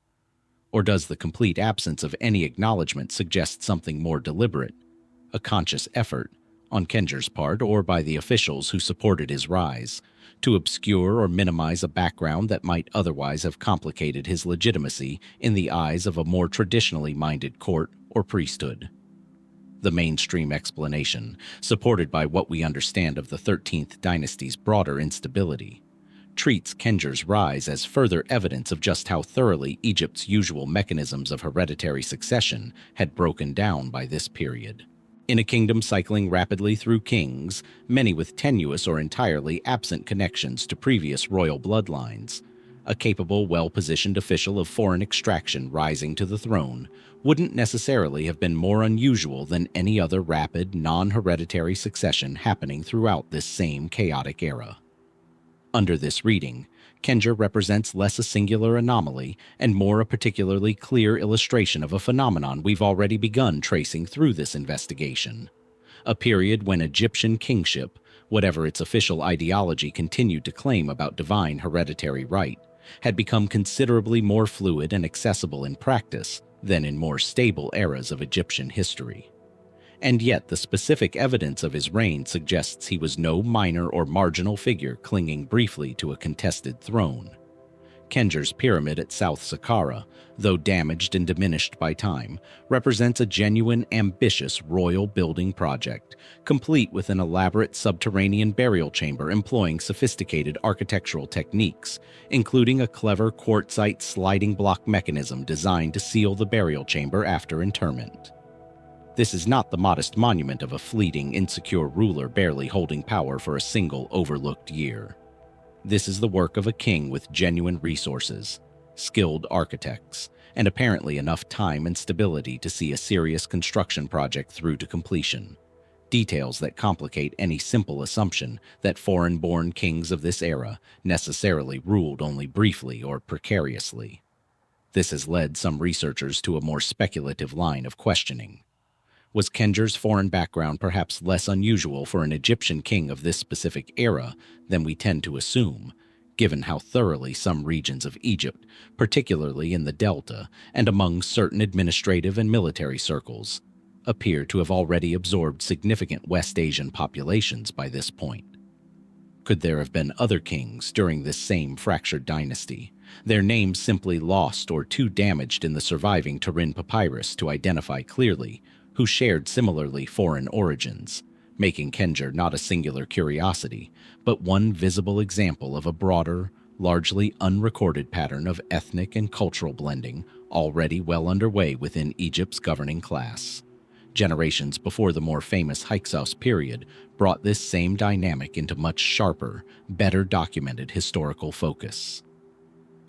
Or does the complete absence of any acknowledgement suggest something more deliberate, a conscious effort, on Khendjer's part or by the officials who supported his rise, to obscure or minimize a background that might otherwise have complicated his legitimacy in the eyes of a more traditionally minded court or priesthood? The mainstream explanation, supported by what we understand of the 13th Dynasty's broader instability, treats Khendjer's rise as further evidence of just how thoroughly Egypt's usual mechanisms of hereditary succession had broken down by this period. In a kingdom cycling rapidly through kings, many with tenuous or entirely absent connections to previous royal bloodlines, a capable, well-positioned official of foreign extraction rising to the throne, wouldn't necessarily have been more unusual than any other rapid, non-hereditary succession happening throughout this same chaotic era. Under this reading, Khendjer represents less a singular anomaly and more a particularly clear illustration of a phenomenon we've already begun tracing through this investigation. A period when Egyptian kingship, whatever its official ideology continued to claim about divine hereditary right, had become considerably more fluid and accessible in practice than in more stable eras of Egyptian history. And yet the specific evidence of his reign suggests he was no minor or marginal figure clinging briefly to a contested throne. Khendjer's pyramid at South Saqqara, though damaged and diminished by time, represents a genuine, ambitious royal building project, complete with an elaborate subterranean burial chamber employing sophisticated architectural techniques, including a clever quartzite sliding block mechanism designed to seal the burial chamber after interment. This is not the modest monument of a fleeting, insecure ruler barely holding power for a single overlooked year. This is the work of a king with genuine resources, skilled architects, and apparently enough time and stability to see a serious construction project through to completion. Details that complicate any simple assumption that foreign-born kings of this era necessarily ruled only briefly or precariously. This has led some researchers to a more speculative line of questioning. Was Khendjer's foreign background perhaps less unusual for an Egyptian king of this specific era than we tend to assume, given how thoroughly some regions of Egypt, particularly in the Delta and among certain administrative and military circles, appear to have already absorbed significant West Asian populations by this point? Could there have been other kings during this same fractured dynasty, their names simply lost or too damaged in the surviving Turin papyrus to identify clearly, who shared similarly foreign origins, making Khendjer not a singular curiosity, but one visible example of a broader, largely unrecorded pattern of ethnic and cultural blending already well underway within Egypt's governing class? Generations before the more famous Hyksos period brought this same dynamic into much sharper, better documented historical focus.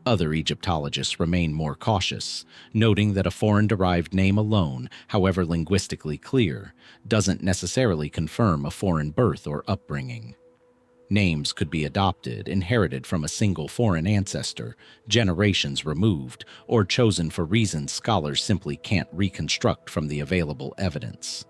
Other Egyptologists remain more cautious, noting that a foreign-derived name alone, however linguistically clear, doesn't necessarily confirm a foreign birth or upbringing. Names could be adopted, inherited from a single foreign ancestor, generations removed, or chosen for reasons scholars simply can't reconstruct from the available evidence.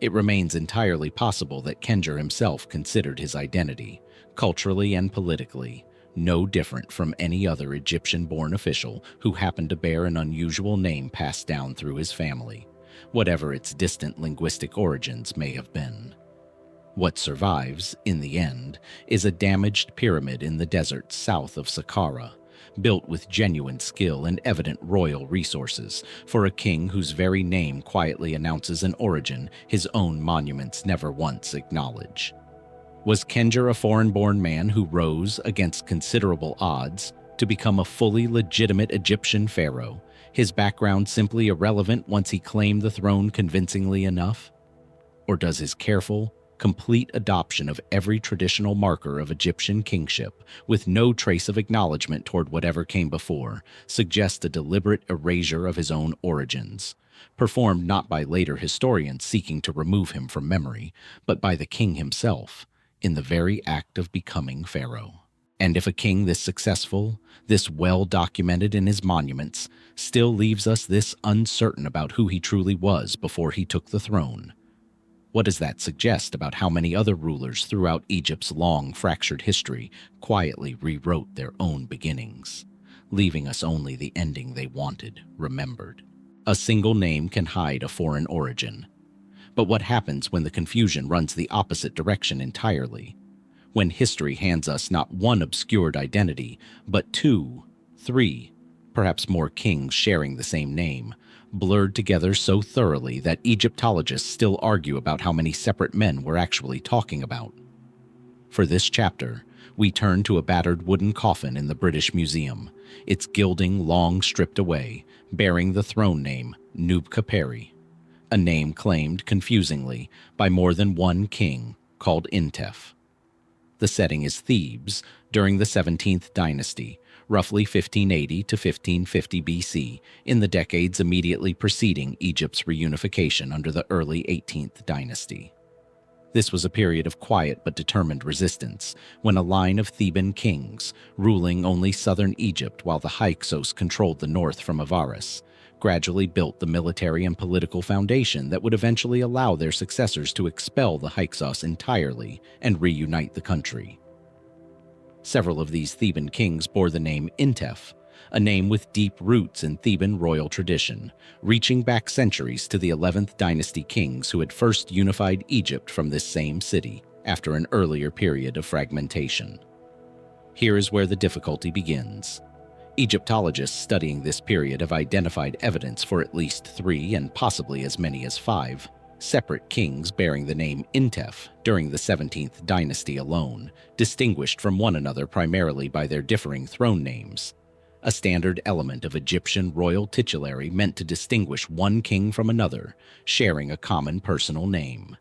It remains entirely possible that Khendjer himself considered his identity, culturally and politically, no different from any other Egyptian-born official who happened to bear an unusual name passed down through his family, whatever its distant linguistic origins may have been. What survives, in the end, is a damaged pyramid in the desert south of Saqqara, built with genuine skill and evident royal resources for a king whose very name quietly announces an origin his own monuments never once acknowledge. Was Khendjer a foreign-born man who rose, against considerable odds, to become a fully legitimate Egyptian pharaoh, his background simply irrelevant once he claimed the throne convincingly enough? Or does his careful, complete adoption of every traditional marker of Egyptian kingship, with no trace of acknowledgement toward whatever came before, suggest a deliberate erasure of his own origins, performed not by later historians seeking to remove him from memory, but by the king himself, in the very act of becoming pharaoh? And if a king this successful, this well documented in his monuments, still leaves us this uncertain about who he truly was before he took the throne, what does that suggest about how many other rulers throughout Egypt's long fractured history quietly rewrote their own beginnings, leaving us only the ending they wanted remembered? A single name can hide a foreign origin. But what happens when the confusion runs the opposite direction entirely? When history hands us not one obscured identity, but two, three, perhaps more kings sharing the same name, blurred together so thoroughly that Egyptologists still argue about how many separate men we're actually talking about. For this chapter, we turn to a battered wooden coffin in the British Museum, its gilding long stripped away, bearing the throne name Nubkaperi, a name claimed, confusingly, by more than one king, called Intef. The setting is Thebes during the 17th Dynasty, roughly 1580 to 1550 BC, in the decades immediately preceding Egypt's reunification under the early 18th dynasty. This was a period of quiet but determined resistance, when a line of Theban kings, ruling only southern Egypt while the Hyksos controlled the north from Avaris, gradually built the military and political foundation that would eventually allow their successors to expel the Hyksos entirely and reunite the country. Several of these Theban kings bore the name Intef, a name with deep roots in Theban royal tradition, reaching back centuries to the 11th dynasty kings who had first unified Egypt from this same city after an earlier period of fragmentation. Here is where the difficulty begins. Egyptologists studying this period have identified evidence for at least 3 and possibly as many as 5 separate kings bearing the name Intef during the 17th dynasty alone, distinguished from one another primarily by their differing throne names, a standard element of Egyptian royal titulary meant to distinguish one king from another, sharing a common personal name.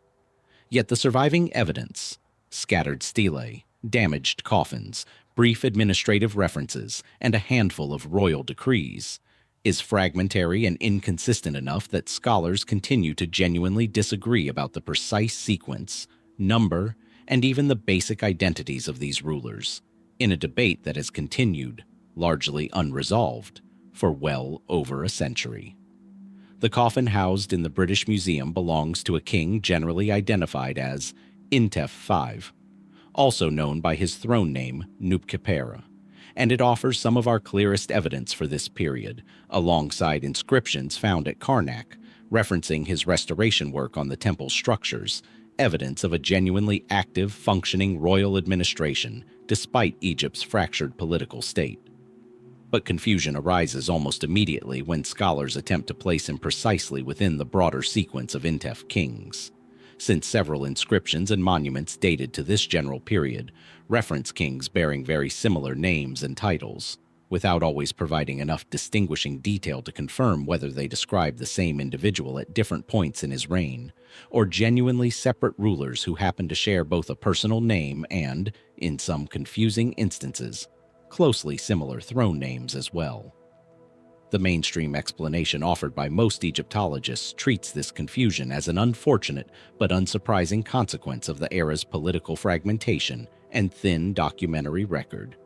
Yet the surviving evidence, scattered stelae, damaged coffins, brief administrative references, and a handful of royal decrees, is fragmentary and inconsistent enough that scholars continue to genuinely disagree about the precise sequence, number, and even the basic identities of these rulers, in a debate that has continued, largely unresolved, for well over a century. The coffin housed in the British Museum belongs to a king generally identified as Intef-Huy, also known by his throne name Nupkhepera, and it offers some of our clearest evidence for this period, alongside inscriptions found at Karnak, referencing his restoration work on the temple structures, evidence of a genuinely active, functioning royal administration despite Egypt's fractured political state. But confusion arises almost immediately when scholars attempt to place him precisely within the broader sequence of Intef kings. Since several inscriptions and monuments dated to this general period reference kings bearing very similar names and titles, without always providing enough distinguishing detail to confirm whether they describe the same individual at different points in his reign, or genuinely separate rulers who happen to share both a personal name and, in some confusing instances, closely similar throne names as well. The mainstream explanation offered by most Egyptologists treats this confusion as an unfortunate but unsurprising consequence of the era's political fragmentation and thin documentary record.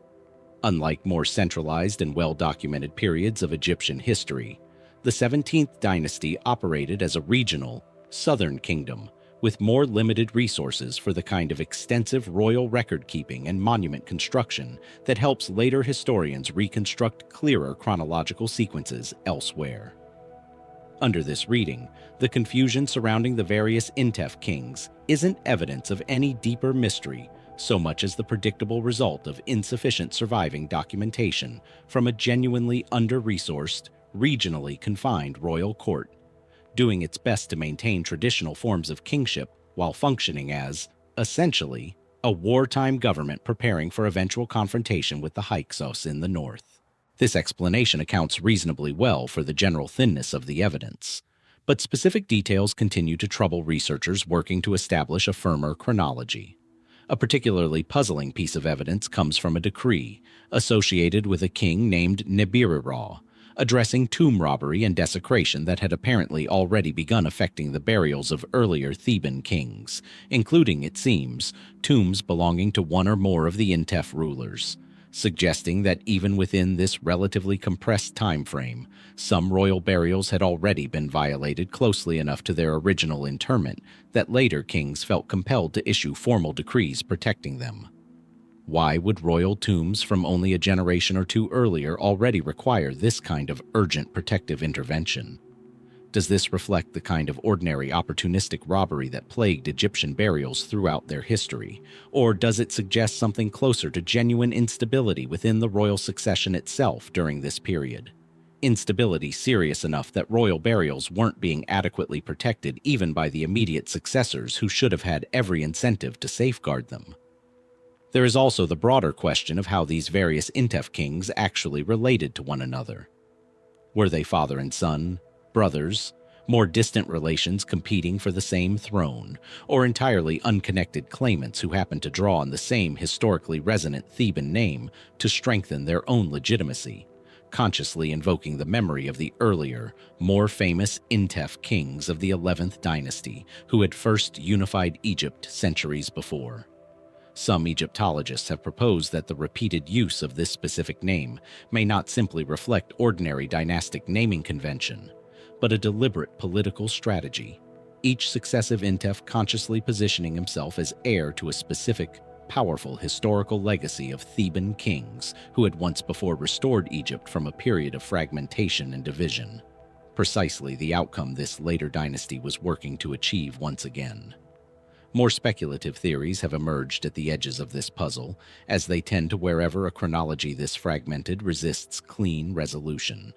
Unlike more centralized and well-documented periods of Egyptian history, the 17th dynasty operated as a regional, southern kingdom with more limited resources for the kind of extensive royal record-keeping and monument construction that helps later historians reconstruct clearer chronological sequences elsewhere. Under this reading, the confusion surrounding the various Intef kings isn't evidence of any deeper mystery so much as the predictable result of insufficient surviving documentation from a genuinely under-resourced, regionally confined royal court, doing its best to maintain traditional forms of kingship while functioning as, essentially, a wartime government preparing for eventual confrontation with the Hyksos in the north. This explanation accounts reasonably well for the general thinness of the evidence, but specific details continue to trouble researchers working to establish a firmer chronology. A particularly puzzling piece of evidence comes from a decree associated with a king named Neferti, addressing tomb robbery and desecration that had apparently already begun affecting the burials of earlier Theban kings, including, it seems, tombs belonging to one or more of the Intef rulers, suggesting that even within this relatively compressed time frame, some royal burials had already been violated closely enough to their original interment that later kings felt compelled to issue formal decrees protecting them. Why would royal tombs from only a generation or two earlier already require this kind of urgent protective intervention? Does this reflect the kind of ordinary opportunistic robbery that plagued Egyptian burials throughout their history, or does it suggest something closer to genuine instability within the royal succession itself during this period? Instability serious enough that royal burials weren't being adequately protected even by the immediate successors who should have had every incentive to safeguard them. There is also the broader question of how these various Intef kings actually related to one another. Were they father and son, brothers? more distant relations competing for the same throne, or entirely unconnected claimants who happen to draw on the same historically resonant Theban name to strengthen their own legitimacy, consciously invoking the memory of the earlier, more famous Intef kings of the 11th dynasty who had first unified Egypt centuries before. Some Egyptologists have proposed that the repeated use of this specific name may not simply reflect ordinary dynastic naming convention, but a deliberate political strategy, each successive Intef consciously positioning himself as heir to a specific, powerful historical legacy of Theban kings who had once before restored Egypt from a period of fragmentation and division, precisely the outcome this later dynasty was working to achieve once again. More speculative theories have emerged at the edges of this puzzle, as they tend to wherever a chronology this fragmented resists clean resolution.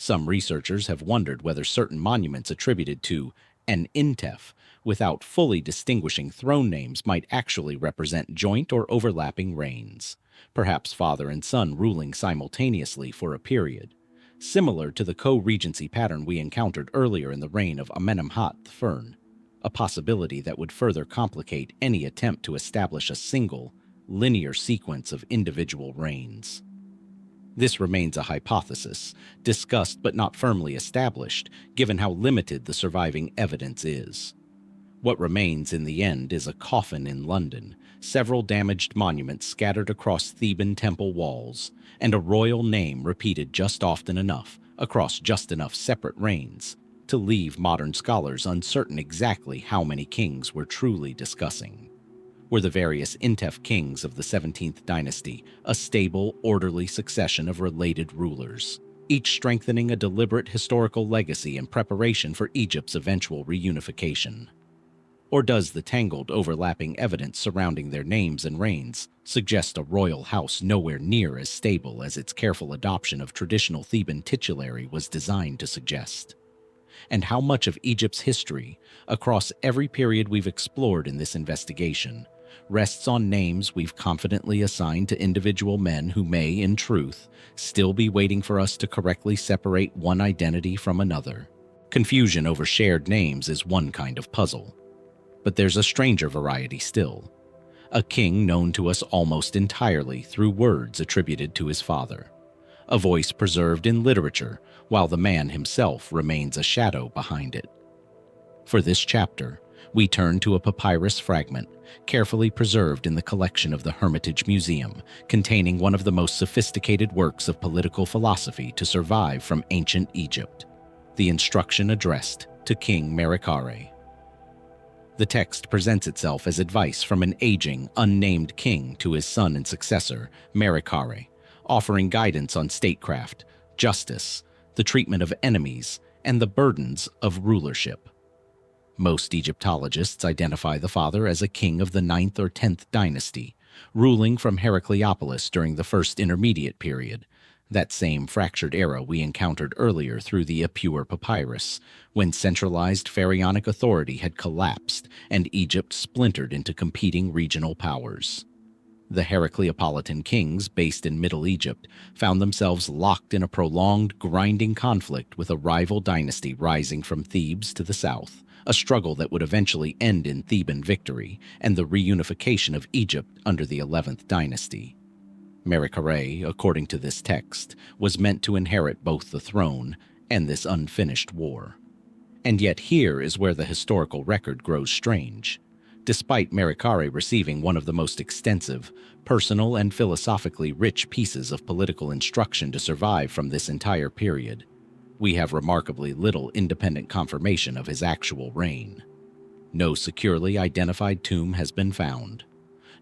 Some researchers have wondered whether certain monuments attributed to an Intef without fully distinguishing throne names might actually represent joint or overlapping reigns, perhaps father and son ruling simultaneously for a period, similar to the co-regency pattern we encountered earlier in the reign of Amenemhat I, a possibility that would further complicate any attempt to establish a single, linear sequence of individual reigns. This remains a hypothesis, discussed but not firmly established, given how limited the surviving evidence is. What remains in the end is a coffin in London, several damaged monuments scattered across Theban temple walls, and a royal name repeated just often enough, across just enough separate reigns, to leave modern scholars uncertain exactly how many kings we're truly discussing. Were the various Intef kings of the 17th dynasty a stable, orderly succession of related rulers, each strengthening a deliberate historical legacy in preparation for Egypt's eventual reunification? Or does the tangled, overlapping evidence surrounding their names and reigns suggest a royal house nowhere near as stable as its careful adoption of traditional Theban titulary was designed to suggest? And how much of Egypt's history, across every period we've explored in this investigation, rests on names we've confidently assigned to individual men who may, in truth, still be waiting for us to correctly separate one identity from another? Confusion over shared names is one kind of puzzle. But there's a stranger variety still. A king known to us almost entirely through words attributed to his father. A voice preserved in literature, while the man himself remains a shadow behind it. For this chapter, we turn to a papyrus fragment, carefully preserved in the collection of the Hermitage Museum, containing one of the most sophisticated works of political philosophy to survive from ancient Egypt, the instruction addressed to King Merikare. The text presents itself as advice from an aging, unnamed king to his son and successor, Merikare, offering guidance on statecraft, justice, the treatment of enemies, and the burdens of rulership. Most Egyptologists identify the father as a king of the 9th or 10th dynasty, ruling from Heracleopolis during the First Intermediate Period, that same fractured era we encountered earlier through the Ipuwer Papyrus, when centralized pharaonic authority had collapsed and Egypt splintered into competing regional powers. The Heracleopolitan kings based in Middle Egypt found themselves locked in a prolonged, grinding conflict with a rival dynasty rising from Thebes to the south, a struggle that would eventually end in Theban victory and the reunification of Egypt under the 11th dynasty. Merikare, according to this text, was meant to inherit both the throne and this unfinished war. And yet here is where the historical record grows strange. Despite Merikare receiving one of the most extensive, personal and philosophically rich pieces of political instruction to survive from this entire period, we have remarkably little independent confirmation of his actual reign. No securely identified tomb has been found.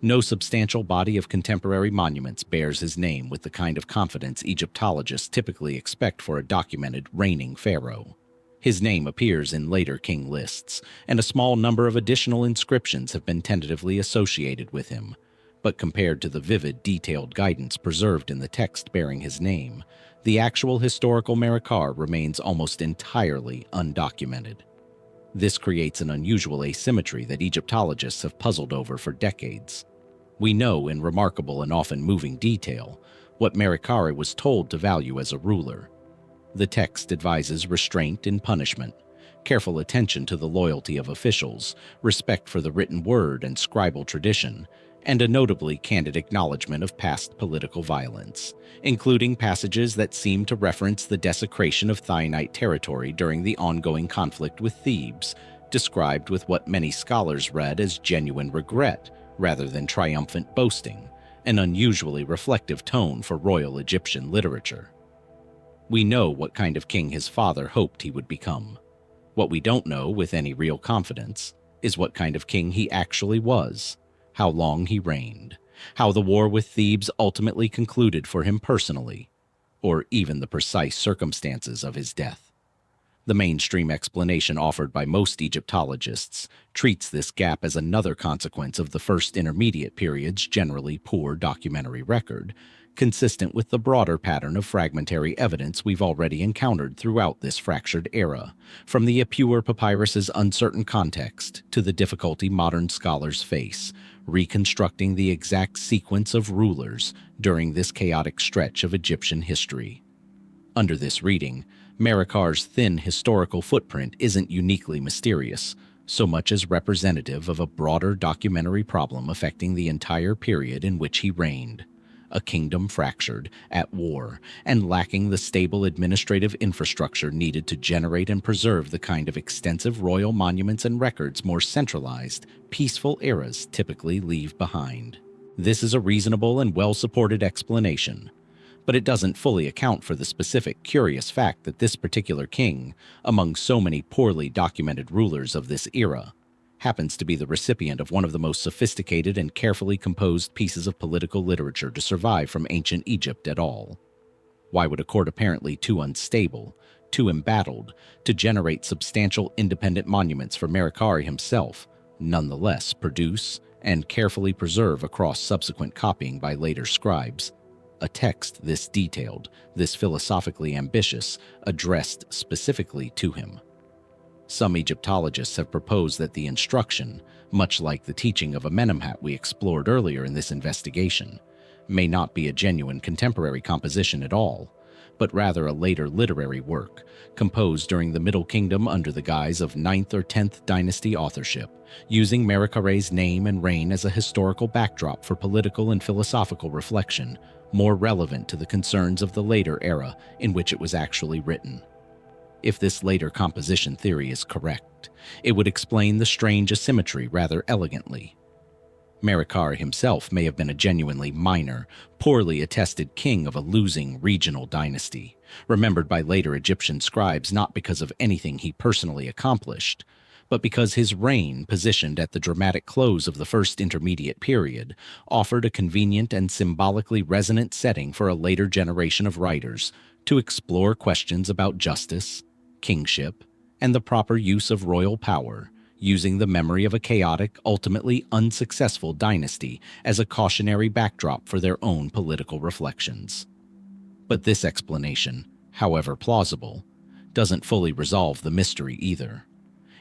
No substantial body of contemporary monuments bears his name with the kind of confidence Egyptologists typically expect for a documented reigning pharaoh. His name appears in later king lists, and a small number of additional inscriptions have been tentatively associated with him. But compared to the vivid, detailed guidance preserved in the text bearing his name, the actual historical Merikare remains almost entirely undocumented. This creates an unusual asymmetry that Egyptologists have puzzled over for decades. We know in remarkable and often moving detail what Merikare was told to value as a ruler. The text advises restraint in punishment, careful attention to the loyalty of officials, respect for the written word and scribal tradition, and a notably candid acknowledgement of past political violence, including passages that seem to reference the desecration of Thainite territory during the ongoing conflict with Thebes, described with what many scholars read as genuine regret rather than triumphant boasting, an unusually reflective tone for royal Egyptian literature. We know what kind of king his father hoped he would become. What we don't know with any real confidence is what kind of king he actually was, how long he reigned, how the war with Thebes ultimately concluded for him personally, or even the precise circumstances of his death. The mainstream explanation offered by most Egyptologists treats this gap as another consequence of the first intermediate period's generally poor documentary record, consistent with the broader pattern of fragmentary evidence we've already encountered throughout this fractured era, from the Ipuwer papyrus's uncertain context to the difficulty modern scholars face reconstructing the exact sequence of rulers during this chaotic stretch of Egyptian history. Under this reading, Merikare's thin historical footprint isn't uniquely mysterious, so much as representative of a broader documentary problem affecting the entire period in which he reigned. A kingdom fractured, at war, and lacking the stable administrative infrastructure needed to generate and preserve the kind of extensive royal monuments and records more centralized, peaceful eras typically leave behind. This is a reasonable and well-supported explanation, but it doesn't fully account for the specific curious fact that this particular king, among so many poorly documented rulers of this era, happens to be the recipient of one of the most sophisticated and carefully composed pieces of political literature to survive from ancient Egypt at all. Why would a court apparently too unstable, too embattled, to generate substantial independent monuments for Merikare himself, nonetheless produce and carefully preserve across subsequent copying by later scribes a text this detailed, this philosophically ambitious, addressed specifically to him? Some Egyptologists have proposed that the instruction, much like the teaching of Amenemhat we explored earlier in this investigation, may not be a genuine contemporary composition at all, but rather a later literary work, composed during the Middle Kingdom under the guise of 9th or 10th Dynasty authorship, using Merikare's name and reign as a historical backdrop for political and philosophical reflection, more relevant to the concerns of the later era in which it was actually written. If this later composition theory is correct, it would explain the strange asymmetry rather elegantly. Merikare himself may have been a genuinely minor, poorly attested king of a losing regional dynasty, remembered by later Egyptian scribes not because of anything he personally accomplished, but because his reign, positioned at the dramatic close of the first intermediate period, offered a convenient and symbolically resonant setting for a later generation of writers to explore questions about justice, kingship, and the proper use of royal power, using the memory of a chaotic, ultimately unsuccessful dynasty as a cautionary backdrop for their own political reflections. But this explanation, however plausible, doesn't fully resolve the mystery either.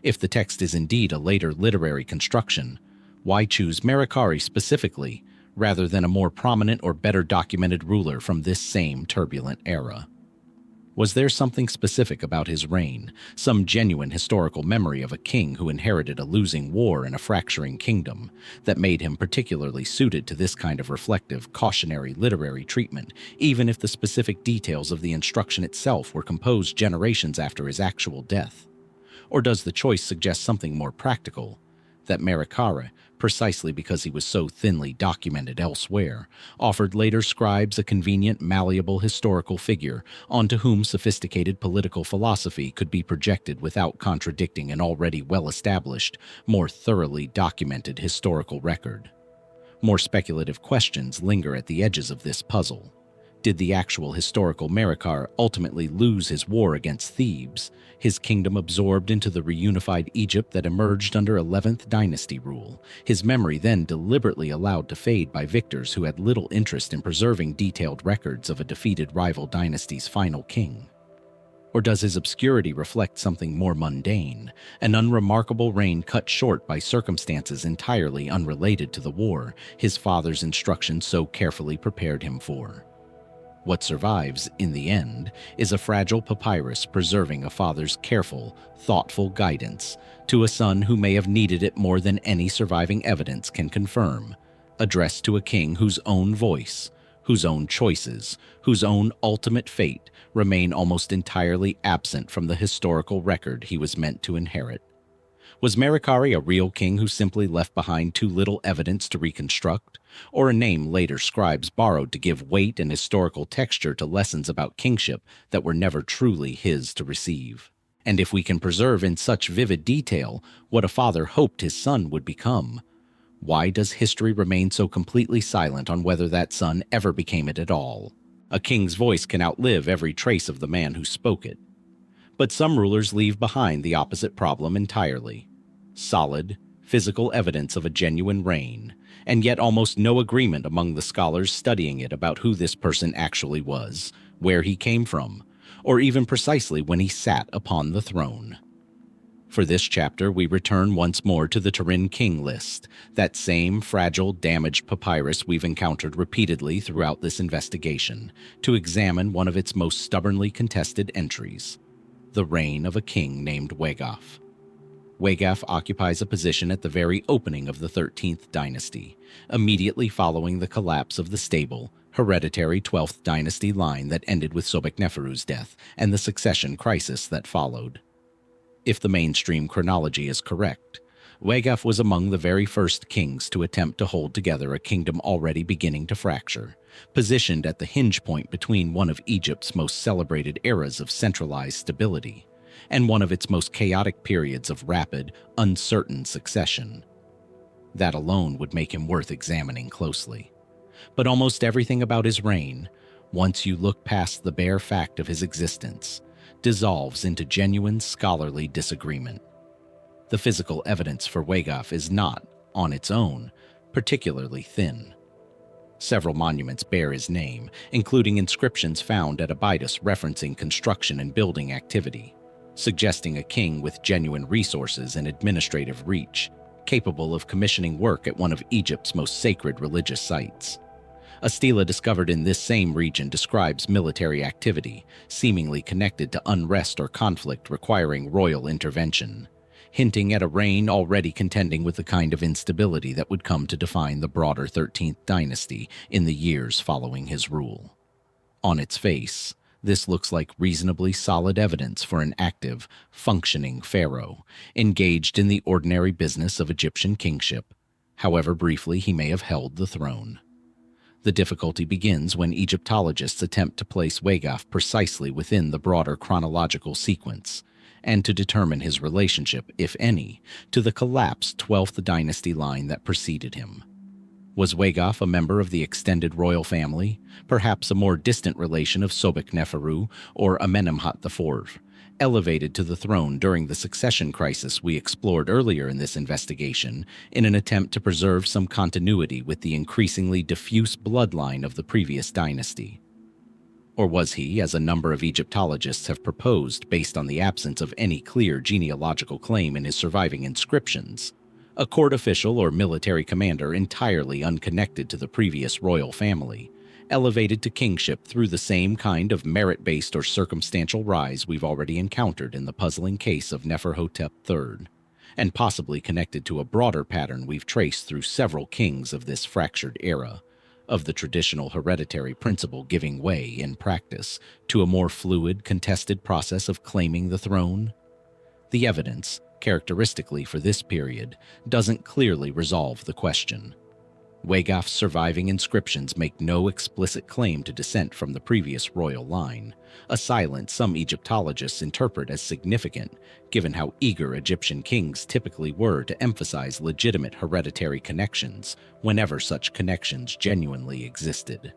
If the text is indeed a later literary construction, why choose Merikare specifically, rather than a more prominent or better documented ruler from this same turbulent era? Was there something specific about his reign, some genuine historical memory of a king who inherited a losing war and a fracturing kingdom, that made him particularly suited to this kind of reflective, cautionary literary treatment, even if the specific details of the instruction itself were composed generations after his actual death? Or does the choice suggest something more practical, that Merikare, precisely because he was so thinly documented elsewhere, offered later scribes a convenient, malleable historical figure onto whom sophisticated political philosophy could be projected without contradicting an already well-established, more thoroughly documented historical record? More speculative questions linger at the edges of this puzzle. Did the actual historical Merikare ultimately lose his war against Thebes, his kingdom absorbed into the reunified Egypt that emerged under 11th Dynasty rule, his memory then deliberately allowed to fade by victors who had little interest in preserving detailed records of a defeated rival dynasty's final king? Or does his obscurity reflect something more mundane, an unremarkable reign cut short by circumstances entirely unrelated to the war his father's instructions so carefully prepared him for? What survives, in the end, is a fragile papyrus preserving a father's careful, thoughtful guidance to a son who may have needed it more than any surviving evidence can confirm, addressed to a king whose own voice, whose own choices, whose own ultimate fate remain almost entirely absent from the historical record he was meant to inherit. Was Merikare a real king who simply left behind too little evidence to reconstruct, or a name later scribes borrowed to give weight and historical texture to lessons about kingship that were never truly his to receive? And if we can preserve in such vivid detail what a father hoped his son would become, why does history remain so completely silent on whether that son ever became it at all? A king's voice can outlive every trace of the man who spoke it. But some rulers leave behind the opposite problem entirely. Solid, physical evidence of a genuine reign, and yet almost no agreement among the scholars studying it about who this person actually was, where he came from, or even precisely when he sat upon the throne. For this chapter, we return once more to the Turin King list, that same fragile, damaged papyrus we've encountered repeatedly throughout this investigation, to examine one of its most stubbornly contested entries: the reign of a king named Wegaf. Wegaf occupies a position at the very opening of the 13th dynasty, immediately following the collapse of the stable, hereditary 12th dynasty line that ended with Sobekneferu's death and the succession crisis that followed. If the mainstream chronology is correct, Wegaf was among the very first kings to attempt to hold together a kingdom already beginning to fracture, positioned at the hinge point between one of Egypt's most celebrated eras of centralized stability and one of its most chaotic periods of rapid, uncertain succession. That alone would make him worth examining closely. But almost everything about his reign, once you look past the bare fact of his existence, dissolves into genuine scholarly disagreement. The physical evidence for Wegaf is not, on its own, particularly thin. Several monuments bear his name, including inscriptions found at Abydos referencing construction and building activity, suggesting a king with genuine resources and administrative reach, capable of commissioning work at one of Egypt's most sacred religious sites. A stela discovered in this same region describes military activity, seemingly connected to unrest or conflict requiring royal intervention, hinting at a reign already contending with the kind of instability that would come to define the broader 13th dynasty in the years following his rule. On its face, this looks like reasonably solid evidence for an active, functioning pharaoh, engaged in the ordinary business of Egyptian kingship, however briefly he may have held the throne. The difficulty begins when Egyptologists attempt to place Wegaf precisely within the broader chronological sequence, and to determine his relationship, if any, to the collapsed 12th dynasty line that preceded him. Was Wegaf a member of the extended royal family, perhaps a more distant relation of Sobekneferu or Amenemhat IV, elevated to the throne during the succession crisis we explored earlier in this investigation in an attempt to preserve some continuity with the increasingly diffuse bloodline of the previous dynasty? Or was he, as a number of Egyptologists have proposed based on the absence of any clear genealogical claim in his surviving inscriptions, a court official or military commander entirely unconnected to the previous royal family, elevated to kingship through the same kind of merit-based or circumstantial rise we've already encountered in the puzzling case of Neferhotep III, and possibly connected to a broader pattern we've traced through several kings of this fractured era, of the traditional hereditary principle giving way, in practice, to a more fluid, contested process of claiming the throne? The evidence, characteristically for this period, doesn't clearly resolve the question. Wegaf's surviving inscriptions make no explicit claim to descent from the previous royal line, a silence some Egyptologists interpret as significant, given how eager Egyptian kings typically were to emphasize legitimate hereditary connections whenever such connections genuinely existed.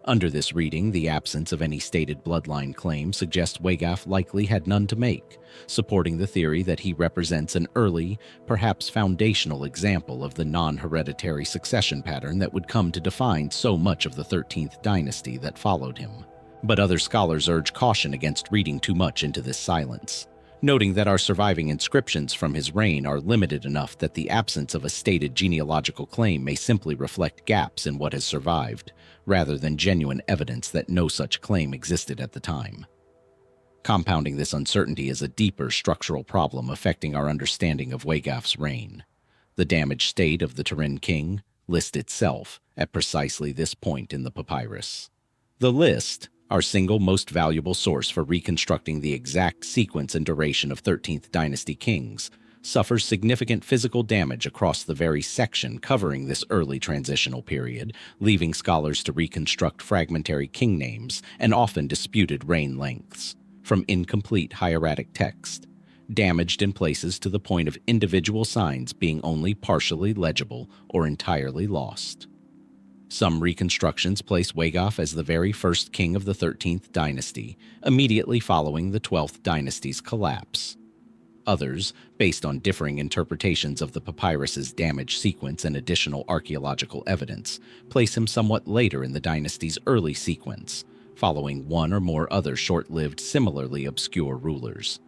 Under this reading, the absence of any stated bloodline claim suggests Wegaf likely had none to make, supporting the theory that he represents an early, perhaps foundational example of the non-hereditary succession pattern that would come to define so much of the 13th dynasty that followed him. But other scholars urge caution against reading too much into this silence. noting that our surviving inscriptions from his reign are limited enough that the absence of a stated genealogical claim may simply reflect gaps in what has survived, rather than genuine evidence that no such claim existed at the time. Compounding this uncertainty is a deeper structural problem affecting our understanding of Wegaf's reign. The damaged state of the Turin king list itself at precisely this point in the papyrus. The list, our single most valuable source for reconstructing the exact sequence and duration of 13th Dynasty kings, suffers significant physical damage across the very section covering this early transitional period, leaving scholars to reconstruct fragmentary king names and often disputed reign lengths from incomplete hieratic text, damaged in places to the point of individual signs being only partially legible or entirely lost. Some reconstructions place Wegaf as the very first king of the 13th dynasty, immediately following the 12th dynasty's collapse. Others, based on differing interpretations of the papyrus's damaged sequence and additional archaeological evidence, place him somewhat later in the dynasty's early sequence, following one or more other short-lived similarly obscure rulers.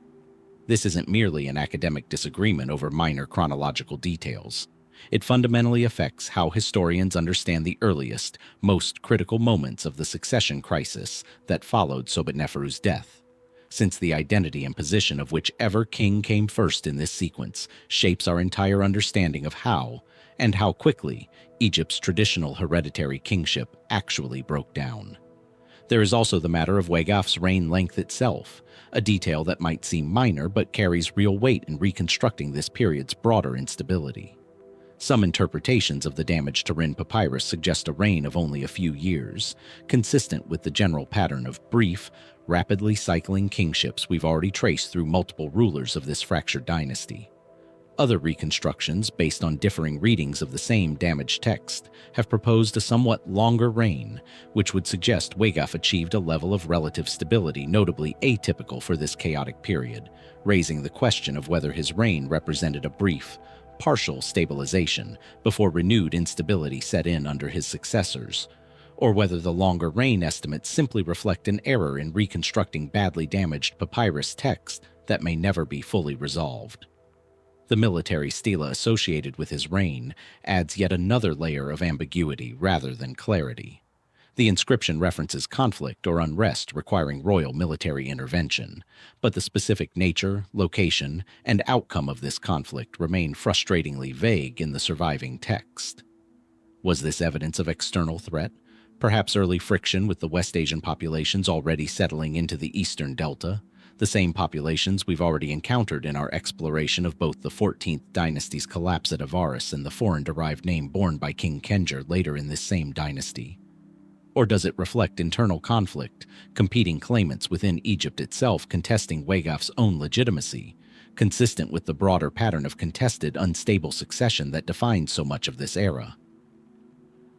This isn't merely an academic disagreement over minor chronological details. It fundamentally affects how historians understand the earliest, most critical moments of the succession crisis that followed Sobekneferu's death, since the identity and position of whichever king came first in this sequence shapes our entire understanding of how, and how quickly, Egypt's traditional hereditary kingship actually broke down. There is also the matter of Wegaf's reign length itself, a detail that might seem minor but carries real weight in reconstructing this period's broader instability. Some interpretations of the damaged Turin papyrus suggest a reign of only a few years, consistent with the general pattern of brief, rapidly cycling kingships we've already traced through multiple rulers of this fractured dynasty. Other reconstructions, based on differing readings of the same damaged text, have proposed a somewhat longer reign, which would suggest Wegaf achieved a level of relative stability notably atypical for this chaotic period, raising the question of whether his reign represented a brief, partial stabilization before renewed instability set in under his successors, or whether the longer reign estimates simply reflect an error in reconstructing badly damaged papyrus text that may never be fully resolved. The military stela associated with his reign adds yet another layer of ambiguity rather than clarity. The inscription references conflict or unrest requiring royal military intervention, but the specific nature, location, and outcome of this conflict remain frustratingly vague in the surviving text. Was this evidence of external threat? Perhaps early friction with the West Asian populations already settling into the Eastern Delta, the same populations we've already encountered in our exploration of both the 14th dynasty's collapse at Avaris and the foreign-derived name borne by King Khendjer later in this same dynasty. Or does it reflect internal conflict, competing claimants within Egypt itself contesting Wegaf's own legitimacy, consistent with the broader pattern of contested, unstable succession that defines so much of this era?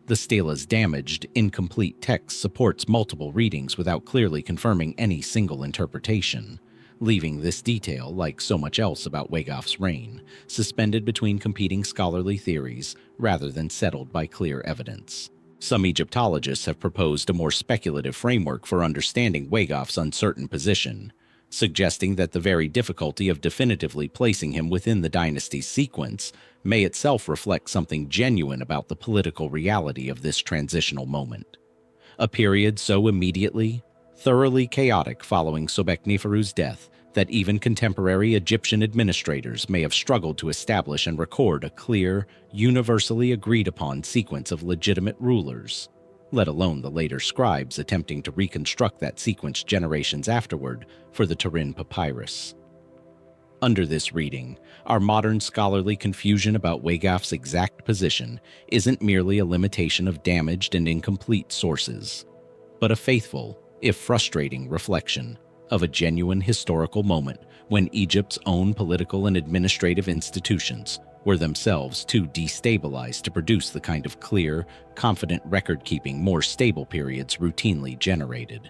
The stela's damaged, incomplete text supports multiple readings without clearly confirming any single interpretation, leaving this detail, like so much else about Wegaf's reign, suspended between competing scholarly theories rather than settled by clear evidence. Some Egyptologists have proposed a more speculative framework for understanding Wegaf's uncertain position, suggesting that the very difficulty of definitively placing him within the dynasty's sequence may itself reflect something genuine about the political reality of this transitional moment. A period so immediately, thoroughly chaotic following Sobekneferu's death that even contemporary Egyptian administrators may have struggled to establish and record a clear, universally agreed-upon sequence of legitimate rulers, let alone the later scribes attempting to reconstruct that sequence generations afterward for the Turin papyrus. Under this reading, our modern scholarly confusion about Wegaf's exact position isn't merely a limitation of damaged and incomplete sources, but a faithful, if frustrating, reflection of a genuine historical moment when Egypt's own political and administrative institutions were themselves too destabilized to produce the kind of clear, confident record-keeping more stable periods routinely generated.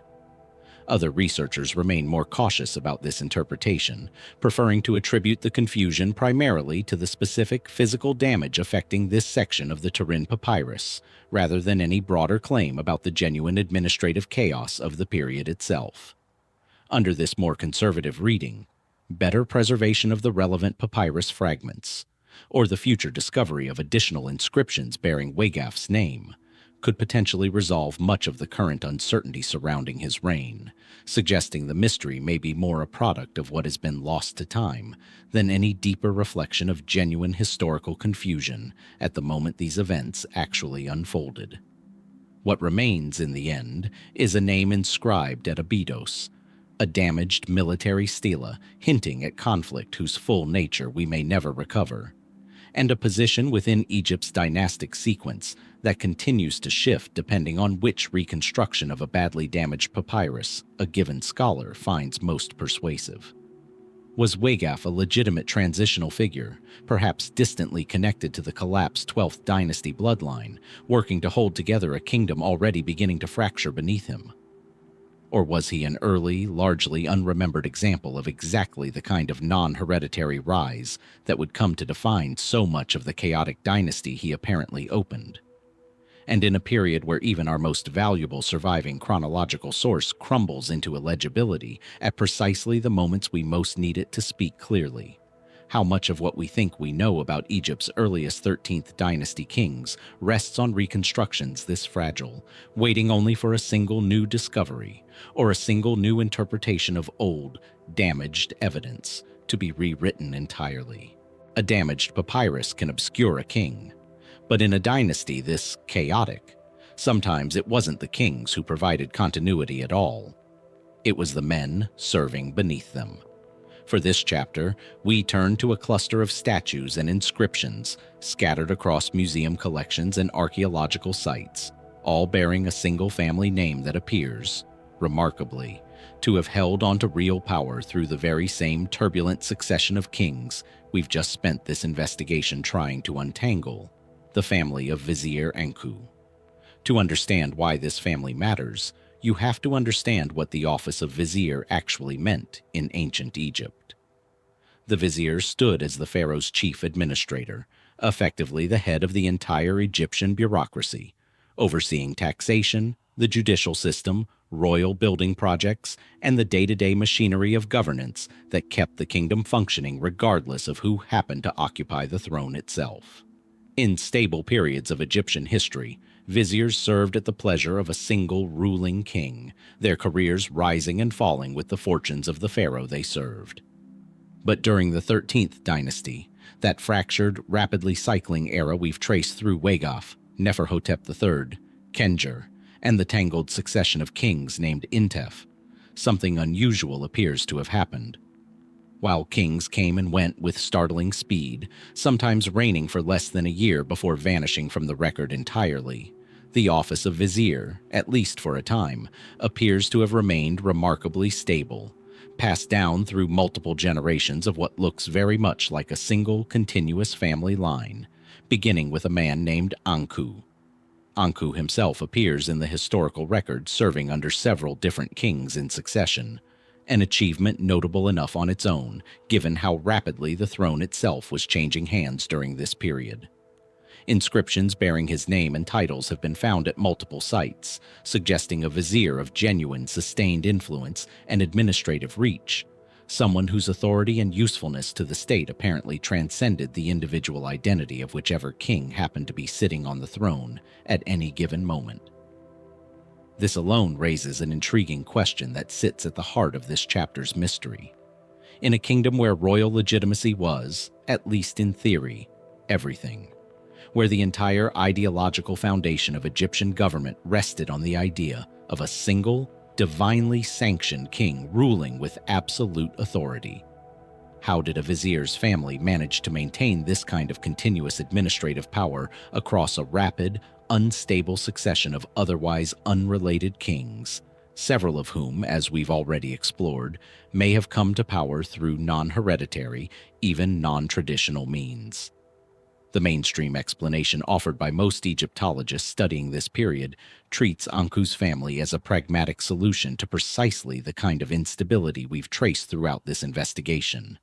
Other researchers remain more cautious about this interpretation, preferring to attribute the confusion primarily to the specific physical damage affecting this section of the Turin papyrus, rather than any broader claim about the genuine administrative chaos of the period itself. Under this more conservative reading, better preservation of the relevant papyrus fragments, or the future discovery of additional inscriptions bearing Wegaf's name, could potentially resolve much of the current uncertainty surrounding his reign, suggesting the mystery may be more a product of what has been lost to time than any deeper reflection of genuine historical confusion at the moment these events actually unfolded. What remains, in the end, is a name inscribed at Abydos, a damaged military stela hinting at conflict whose full nature we may never recover, and a position within Egypt's dynastic sequence that continues to shift depending on which reconstruction of a badly damaged papyrus a given scholar finds most persuasive. Was Wegaf a legitimate transitional figure, perhaps distantly connected to the collapsed 12th Dynasty bloodline, working to hold together a kingdom already beginning to fracture beneath him? Or was he an early, largely unremembered example of exactly the kind of non-hereditary rise that would come to define so much of the chaotic dynasty he apparently opened? And in a period where even our most valuable surviving chronological source crumbles into illegibility at precisely the moments we most need it to speak clearly, how much of what we think we know about Egypt's earliest 13th dynasty kings rests on reconstructions this fragile, waiting only for a single new discovery or a single new interpretation of old, damaged evidence to be rewritten entirely. A damaged papyrus can obscure a king, but in a dynasty this chaotic, sometimes it wasn't the kings who provided continuity at all. It was the men serving beneath them. For this chapter, we turn to a cluster of statues and inscriptions scattered across museum collections and archaeological sites, all bearing a single family name that appears, remarkably, to have held onto real power through the very same turbulent succession of kings we've just spent this investigation trying to untangle, the family of Vizier Ankhu. To understand why this family matters, you have to understand what the office of Vizier actually meant in ancient Egypt. The Vizier stood as the pharaoh's chief administrator, effectively the head of the entire Egyptian bureaucracy, overseeing taxation, the judicial system, royal building projects, and the day-to-day machinery of governance that kept the kingdom functioning regardless of who happened to occupy the throne itself. In stable periods of Egyptian history, viziers served at the pleasure of a single ruling king, their careers rising and falling with the fortunes of the pharaoh they served. But during the 13th dynasty, that fractured, rapidly cycling era we've traced through Wegaf, Neferhotep III, Khendjer, and the tangled succession of kings named Intef, something unusual appears to have happened. While kings came and went with startling speed, sometimes reigning for less than a year before vanishing from the record entirely, the office of vizier, at least for a time, appears to have remained remarkably stable, passed down through multiple generations of what looks very much like a single continuous family line, beginning with a man named Ankhu. Ankhu himself appears in the historical record serving under several different kings in succession, an achievement notable enough on its own, given how rapidly the throne itself was changing hands during this period. Inscriptions bearing his name and titles have been found at multiple sites, suggesting a vizier of genuine, sustained influence and administrative reach, someone whose authority and usefulness to the state apparently transcended the individual identity of whichever king happened to be sitting on the throne at any given moment. This alone raises an intriguing question that sits at the heart of this chapter's mystery. In a kingdom where royal legitimacy was, at least in theory, everything, where the entire ideological foundation of Egyptian government rested on the idea of a single, divinely sanctioned king ruling with absolute authority, how did a vizier's family manage to maintain this kind of continuous administrative power across a rapid, unstable succession of otherwise unrelated kings, several of whom, as we've already explored, may have come to power through non-hereditary, even non-traditional means? The mainstream explanation offered by most Egyptologists studying this period treats Ankhu's family as a pragmatic solution to precisely the kind of instability we've traced throughout this investigation.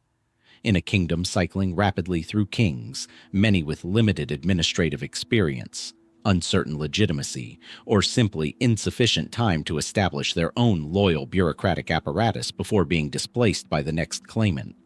In a kingdom cycling rapidly through kings, many with limited administrative experience, uncertain legitimacy, or simply insufficient time to establish their own loyal bureaucratic apparatus before being displaced by the next claimant.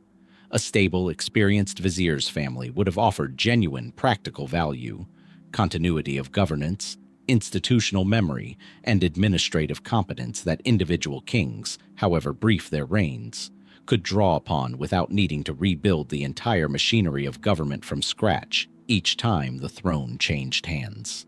A stable, experienced vizier's family would have offered genuine practical value, continuity of governance, institutional memory, and administrative competence that individual kings, however brief their reigns, could draw upon without needing to rebuild the entire machinery of government from scratch each time the throne changed hands.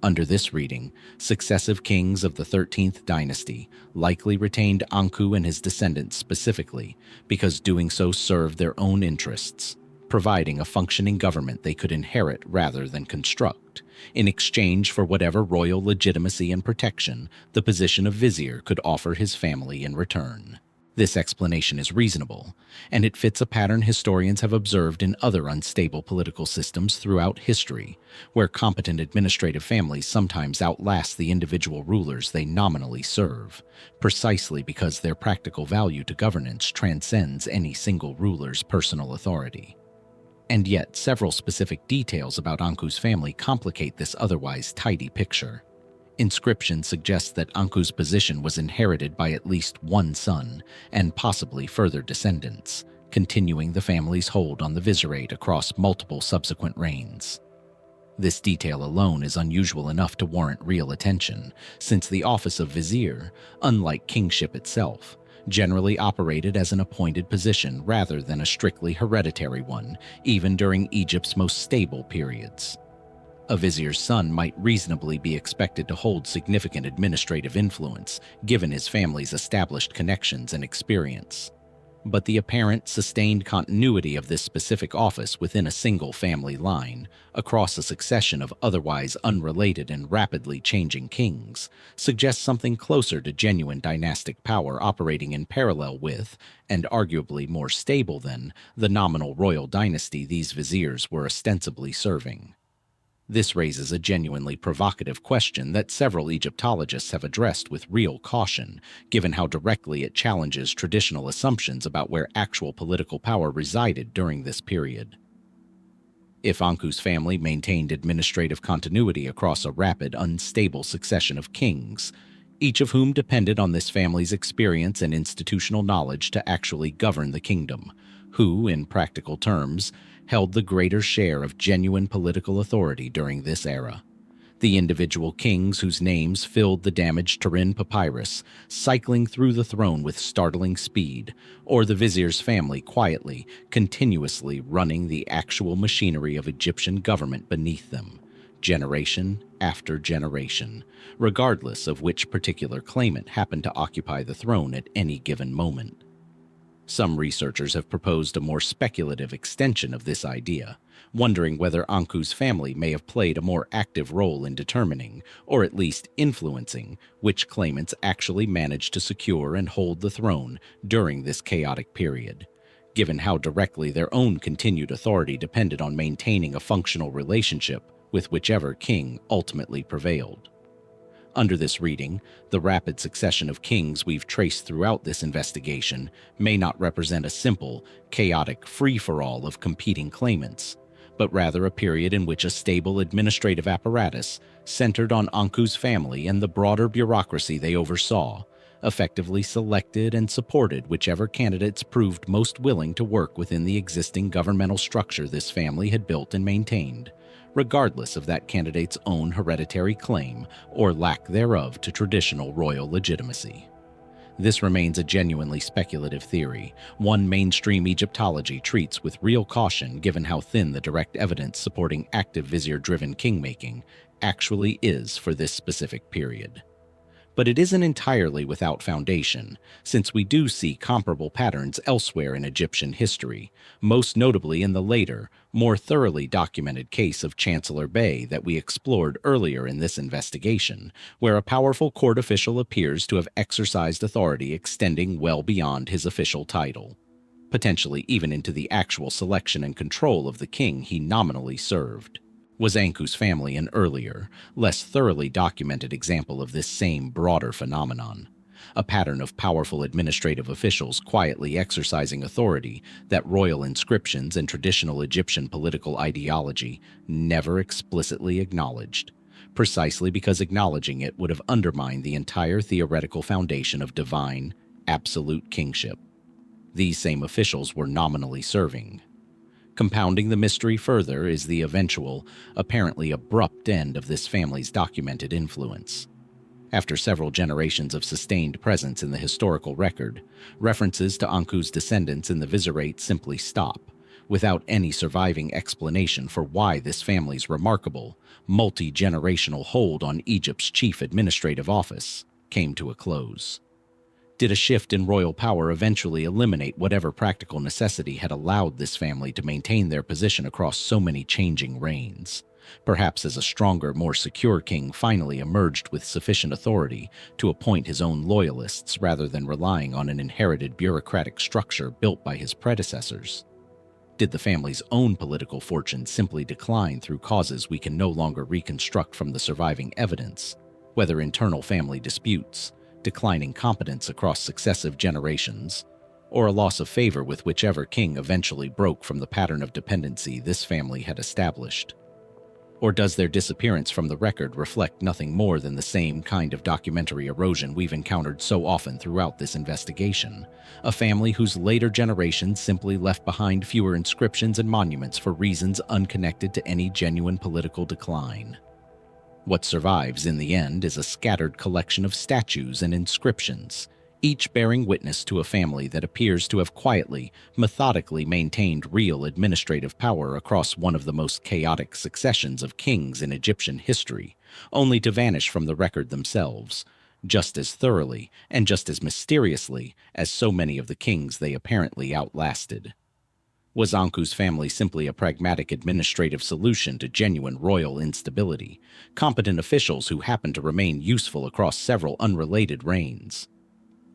Under this reading, successive kings of the 13th dynasty likely retained Ankhu and his descendants specifically because doing so served their own interests, providing a functioning government they could inherit rather than construct, in exchange for whatever royal legitimacy and protection the position of vizier could offer his family in return. This explanation is reasonable, and it fits a pattern historians have observed in other unstable political systems throughout history, where competent administrative families sometimes outlast the individual rulers they nominally serve, precisely because their practical value to governance transcends any single ruler's personal authority. And yet, several specific details about Ankhu's family complicate this otherwise tidy picture. Inscription suggests that Ankhu's position was inherited by at least one son, and possibly further descendants, continuing the family's hold on the vizierate across multiple subsequent reigns. This detail alone is unusual enough to warrant real attention, since the office of vizier, unlike kingship itself, generally operated as an appointed position rather than a strictly hereditary one, even during Egypt's most stable periods. A vizier's son might reasonably be expected to hold significant administrative influence, given his family's established connections and experience. But the apparent, sustained continuity of this specific office within a single family line, across a succession of otherwise unrelated and rapidly changing kings, suggests something closer to genuine dynastic power operating in parallel with, and arguably more stable than, the nominal royal dynasty these viziers were ostensibly serving. This raises a genuinely provocative question that several Egyptologists have addressed with real caution, given how directly it challenges traditional assumptions about where actual political power resided during this period. If Ankhu's family maintained administrative continuity across a rapid, unstable succession of kings, each of whom depended on this family's experience and institutional knowledge to actually govern the kingdom, who, in practical terms, held the greater share of genuine political authority during this era. The individual kings whose names filled the damaged Turin papyrus, cycling through the throne with startling speed, or the vizier's family quietly, continuously running the actual machinery of Egyptian government beneath them, generation after generation, regardless of which particular claimant happened to occupy the throne at any given moment. Some researchers have proposed a more speculative extension of this idea, wondering whether Ankhu's family may have played a more active role in determining, or at least influencing, which claimants actually managed to secure and hold the throne during this chaotic period, given how directly their own continued authority depended on maintaining a functional relationship with whichever king ultimately prevailed. Under this reading, the rapid succession of kings we've traced throughout this investigation may not represent a simple, chaotic free-for-all of competing claimants, but rather a period in which a stable administrative apparatus, centered on Ankhu's family and the broader bureaucracy they oversaw, effectively selected and supported whichever candidates proved most willing to work within the existing governmental structure this family had built and maintained, regardless of that candidate's own hereditary claim or lack thereof to traditional royal legitimacy. This remains a genuinely speculative theory, one mainstream Egyptology treats with real caution given how thin the direct evidence supporting active vizier-driven kingmaking actually is for this specific period. But it isn't entirely without foundation, since we do see comparable patterns elsewhere in Egyptian history, most notably in the later, more thoroughly documented case of Chancellor Bey that we explored earlier in this investigation, where a powerful court official appears to have exercised authority extending well beyond his official title, potentially even into the actual selection and control of the king he nominally served. Was Ankhu's family an earlier, less thoroughly documented example of this same broader phenomenon, a pattern of powerful administrative officials quietly exercising authority that royal inscriptions and traditional Egyptian political ideology never explicitly acknowledged, precisely because acknowledging it would have undermined the entire theoretical foundation of divine, absolute kingship these same officials were nominally serving. Compounding the mystery further is the eventual, apparently abrupt end of this family's documented influence. After several generations of sustained presence in the historical record, references to Ankhu's descendants in the Vizierate simply stop, without any surviving explanation for why this family's remarkable, multi-generational hold on Egypt's chief administrative office came to a close. Did a shift in royal power eventually eliminate whatever practical necessity had allowed this family to maintain their position across so many changing reigns? Perhaps as a stronger, more secure king finally emerged with sufficient authority to appoint his own loyalists rather than relying on an inherited bureaucratic structure built by his predecessors. Did the family's own political fortune simply decline through causes we can no longer reconstruct from the surviving evidence, whether internal family disputes, declining competence across successive generations, or a loss of favor with whichever king eventually broke from the pattern of dependency this family had established? Or does their disappearance from the record reflect nothing more than the same kind of documentary erosion we've encountered so often throughout this investigation? A family whose later generations simply left behind fewer inscriptions and monuments for reasons unconnected to any genuine political decline. What survives in the end is a scattered collection of statues and inscriptions, each bearing witness to a family that appears to have quietly, methodically maintained real administrative power across one of the most chaotic successions of kings in Egyptian history, only to vanish from the record themselves, just as thoroughly and just as mysteriously as so many of the kings they apparently outlasted. Was Ankhu's family simply a pragmatic administrative solution to genuine royal instability, competent officials who happened to remain useful across several unrelated reigns?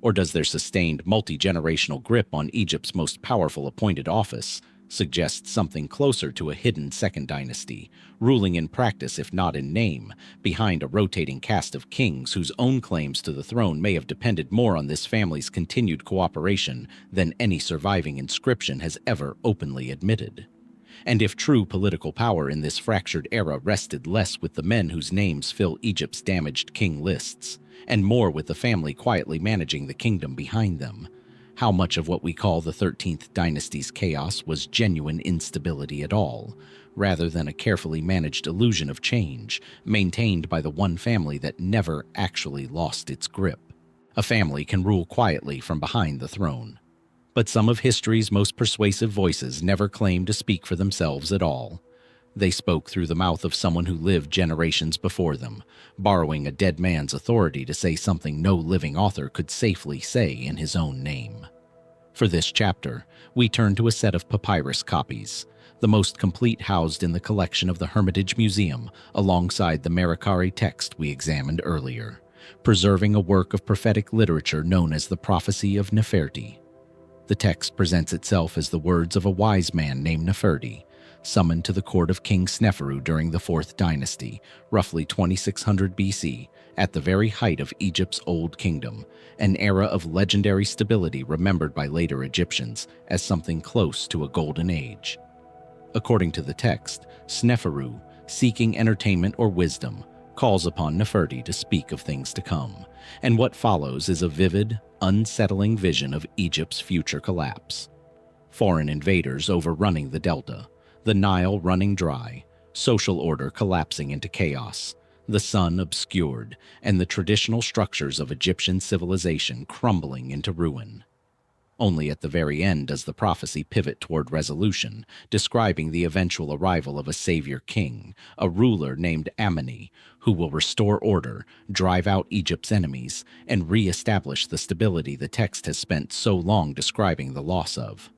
Or does their sustained multi-generational grip on Egypt's most powerful appointed office suggest something closer to a hidden second dynasty, ruling in practice if not in name, behind a rotating cast of kings whose own claims to the throne may have depended more on this family's continued cooperation than any surviving inscription has ever openly admitted? And if true political power in this fractured era rested less with the men whose names fill Egypt's damaged king lists, and more with the family quietly managing the kingdom behind them, how much of what we call the 13th dynasty's chaos was genuine instability at all, rather than a carefully managed illusion of change maintained by the one family that never actually lost its grip? A family can rule quietly from behind the throne, but some of history's most persuasive voices never claimed to speak for themselves at all. They spoke through the mouth of someone who lived generations before them, borrowing a dead man's authority to say something no living author could safely say in his own name. For this chapter, we turn to a set of papyrus copies, the most complete housed in the collection of the Hermitage Museum alongside the Merikare text we examined earlier, preserving a work of prophetic literature known as the Prophecy of Neferti. The text presents itself as the words of a wise man named Neferti, summoned to the court of King Sneferu during the Fourth Dynasty, roughly 2600 BC, at the very height of Egypt's Old Kingdom, an era of legendary stability remembered by later Egyptians as something close to a golden age. According to the text, Sneferu, seeking entertainment or wisdom, calls upon Neferti to speak of things to come, and what follows is a vivid, unsettling vision of Egypt's future collapse. Foreign invaders overrunning the delta, the Nile running dry, social order collapsing into chaos, the sun obscured, and the traditional structures of Egyptian civilization crumbling into ruin. Only at the very end does the prophecy pivot toward resolution, describing the eventual arrival of a savior king, a ruler named Amun, who will restore order, drive out Egypt's enemies, and re-establish the stability the text has spent so long describing the loss of.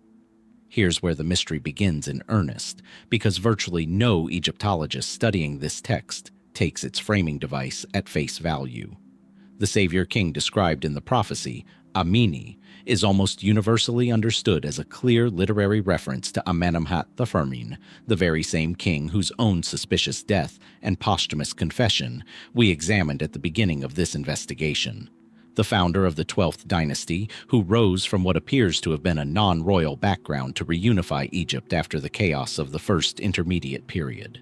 Here's where the mystery begins in earnest, because virtually no Egyptologist studying this text takes its framing device at face value. The savior king described in the prophecy, Amun, is almost universally understood as a clear literary reference to Amenemhat I, the very same king whose own suspicious death and posthumous confession we examined at the beginning of this investigation. The founder of the 12th dynasty, who rose from what appears to have been a non-royal background to reunify Egypt after the chaos of the first intermediate period.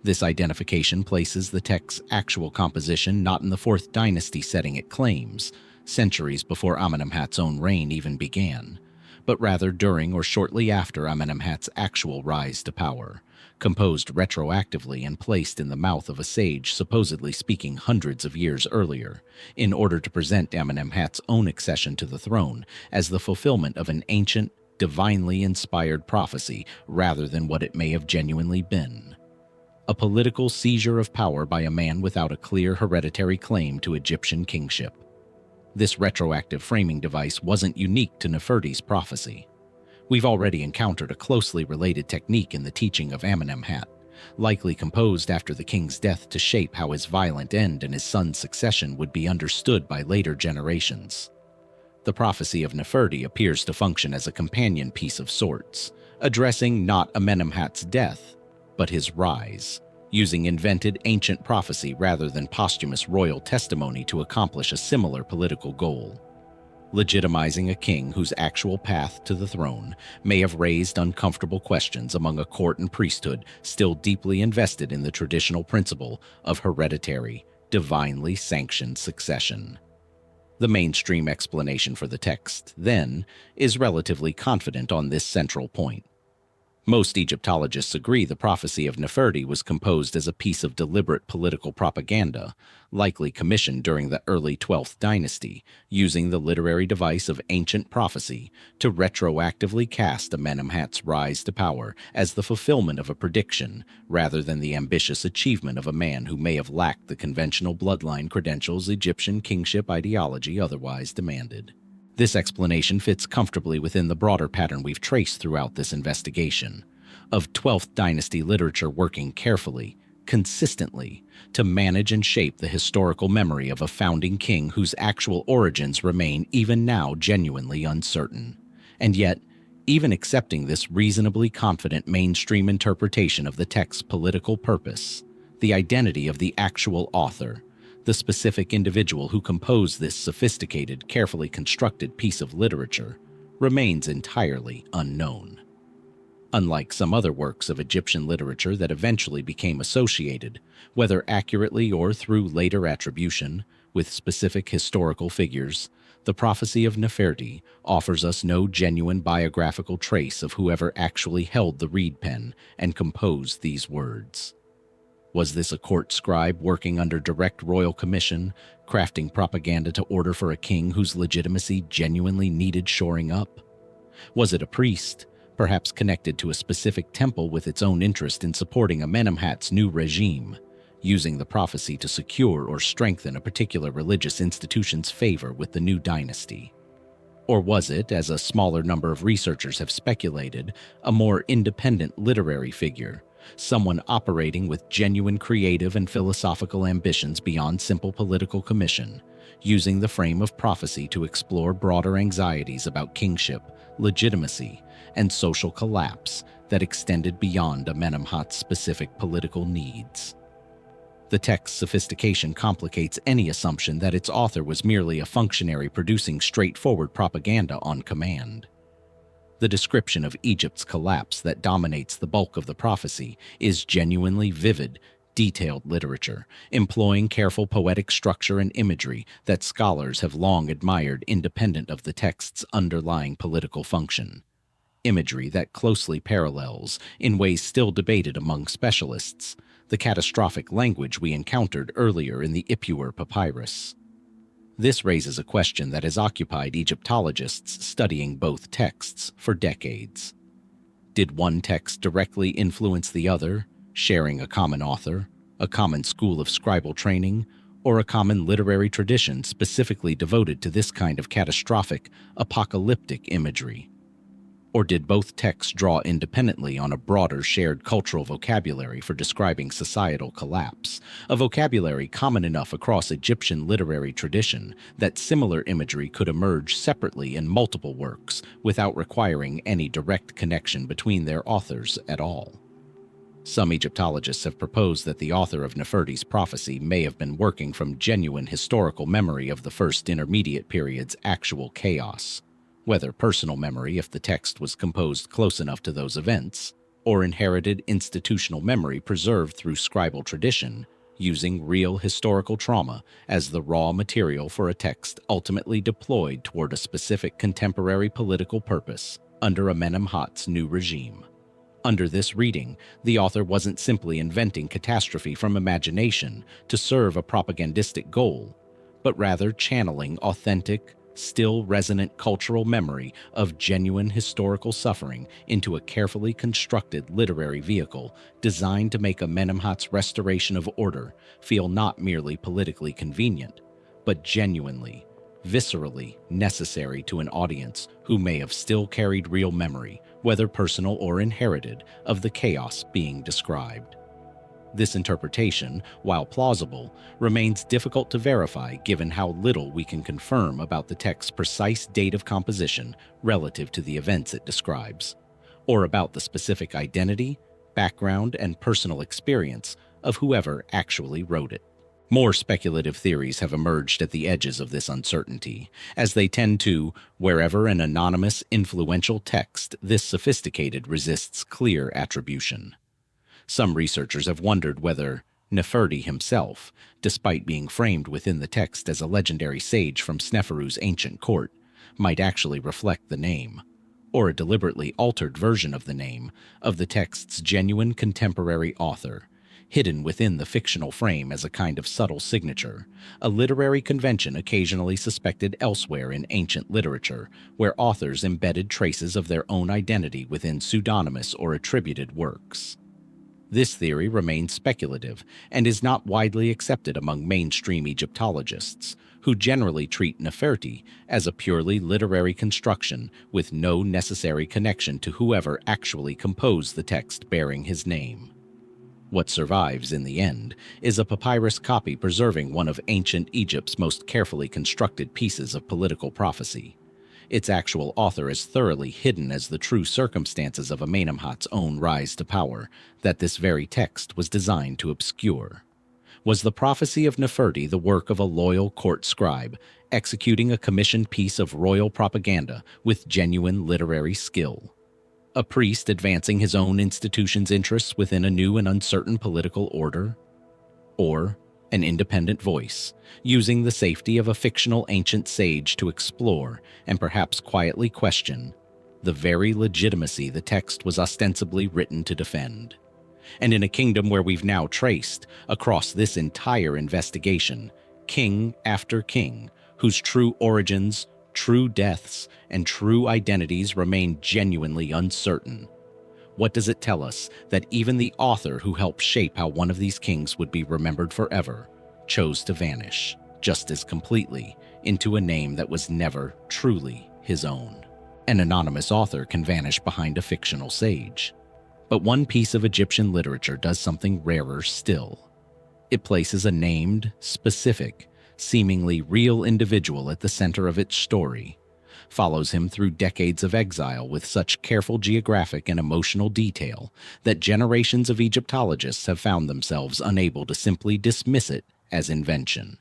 This identification places the text's actual composition not in the Fourth Dynasty setting it claims, centuries before Amenemhat's own reign even began, but rather during or shortly after Amenemhat's actual rise to power, composed retroactively and placed in the mouth of a sage supposedly speaking hundreds of years earlier, in order to present Amenemhat's own accession to the throne as the fulfillment of an ancient, divinely inspired prophecy rather than what it may have genuinely been. A political seizure of power by a man without a clear hereditary claim to Egyptian kingship. This retroactive framing device wasn't unique to Neferti's prophecy. We've already encountered a closely related technique in the teaching of Amenemhat, likely composed after the king's death to shape how his violent end and his son's succession would be understood by later generations. The prophecy of Neferti appears to function as a companion piece of sorts, addressing not Amenemhat's death, but his rise, using invented ancient prophecy rather than posthumous royal testimony to accomplish a similar political goal. Legitimizing a king whose actual path to the throne may have raised uncomfortable questions among a court and priesthood still deeply invested in the traditional principle of hereditary, divinely sanctioned succession. The mainstream explanation for the text, then, is relatively confident on this central point. Most Egyptologists agree the prophecy of Neferti was composed as a piece of deliberate political propaganda, likely commissioned during the early 12th dynasty, using the literary device of ancient prophecy to retroactively cast Amenemhat's rise to power as the fulfillment of a prediction, rather than the ambitious achievement of a man who may have lacked the conventional bloodline credentials Egyptian kingship ideology otherwise demanded. This explanation fits comfortably within the broader pattern we've traced throughout this investigation, of 12th dynasty literature working carefully, consistently, to manage and shape the historical memory of a founding king whose actual origins remain even now genuinely uncertain. And yet, even accepting this reasonably confident mainstream interpretation of the text's political purpose, the identity of the actual author, the specific individual who composed this sophisticated, carefully constructed piece of literature, remains entirely unknown. Unlike some other works of Egyptian literature that eventually became associated, whether accurately or through later attribution, with specific historical figures, the prophecy of Neferti offers us no genuine biographical trace of whoever actually held the reed pen and composed these words. Was this a court scribe working under direct royal commission, crafting propaganda to order for a king whose legitimacy genuinely needed shoring up? Was it a priest, perhaps connected to a specific temple with its own interest in supporting Amenemhat's new regime, using the prophecy to secure or strengthen a particular religious institution's favor with the new dynasty? Or was it, as a smaller number of researchers have speculated, a more independent literary figure, someone operating with genuine creative and philosophical ambitions beyond simple political commission, using the frame of prophecy to explore broader anxieties about kingship, legitimacy, and social collapse that extended beyond Amenemhat's specific political needs? The text's sophistication complicates any assumption that its author was merely a functionary producing straightforward propaganda on command. The description of Egypt's collapse that dominates the bulk of the prophecy is genuinely vivid, detailed literature, employing careful poetic structure and imagery that scholars have long admired independent of the text's underlying political function. Imagery that closely parallels, in ways still debated among specialists, the catastrophic language we encountered earlier in the Ipuwer papyrus. This raises a question that has occupied Egyptologists studying both texts for decades. Did one text directly influence the other, sharing a common author, a common school of scribal training, or a common literary tradition specifically devoted to this kind of catastrophic, apocalyptic imagery? Or did both texts draw independently on a broader shared cultural vocabulary for describing societal collapse, a vocabulary common enough across Egyptian literary tradition that similar imagery could emerge separately in multiple works without requiring any direct connection between their authors at all? Some Egyptologists have proposed that the author of Neferti's prophecy may have been working from genuine historical memory of the first intermediate period's actual chaos, whether personal memory if the text was composed close enough to those events, or inherited institutional memory preserved through scribal tradition, using real historical trauma as the raw material for a text ultimately deployed toward a specific contemporary political purpose under Amenemhat's new regime. Under this reading, the author wasn't simply inventing catastrophe from imagination to serve a propagandistic goal, but rather channeling authentic, still resonant cultural memory of genuine historical suffering into a carefully constructed literary vehicle designed to make Amenemhat's restoration of order feel not merely politically convenient, but genuinely, viscerally necessary to an audience who may have still carried real memory, whether personal or inherited, of the chaos being described. This interpretation, while plausible, remains difficult to verify given how little we can confirm about the text's precise date of composition relative to the events it describes, or about the specific identity, background, and personal experience of whoever actually wrote it. More speculative theories have emerged at the edges of this uncertainty, as they tend to, wherever an anonymous, influential text this sophisticated resists clear attribution. Some researchers have wondered whether Neferti himself, despite being framed within the text as a legendary sage from Sneferu's ancient court, might actually reflect the name, or a deliberately altered version of the name, of the text's genuine contemporary author, hidden within the fictional frame as a kind of subtle signature, a literary convention occasionally suspected elsewhere in ancient literature, where authors embedded traces of their own identity within pseudonymous or attributed works. This theory remains speculative and is not widely accepted among mainstream Egyptologists, who generally treat Neferti as a purely literary construction with no necessary connection to whoever actually composed the text bearing his name. What survives in the end is a papyrus copy preserving one of ancient Egypt's most carefully constructed pieces of political prophecy. Its actual author is thoroughly hidden as the true circumstances of Amenemhat's own rise to power that this very text was designed to obscure. Was the prophecy of Neferti the work of a loyal court scribe, executing a commissioned piece of royal propaganda with genuine literary skill? A priest advancing his own institution's interests within a new and uncertain political order? Or an independent voice, using the safety of a fictional ancient sage to explore and perhaps quietly question the very legitimacy the text was ostensibly written to defend? And in a kingdom where we've now traced, across this entire investigation, king after king, whose true origins, true deaths, and true identities remain genuinely uncertain, what does it tell us that even the author who helped shape how one of these kings would be remembered forever chose to vanish, just as completely, into a name that was never truly his own? An anonymous author can vanish behind a fictional sage. But one piece of Egyptian literature does something rarer still. It places a named, specific, seemingly real individual at the center of its story, follows him through decades of exile with such careful geographic and emotional detail that generations of Egyptologists have found themselves unable to simply dismiss it as invention.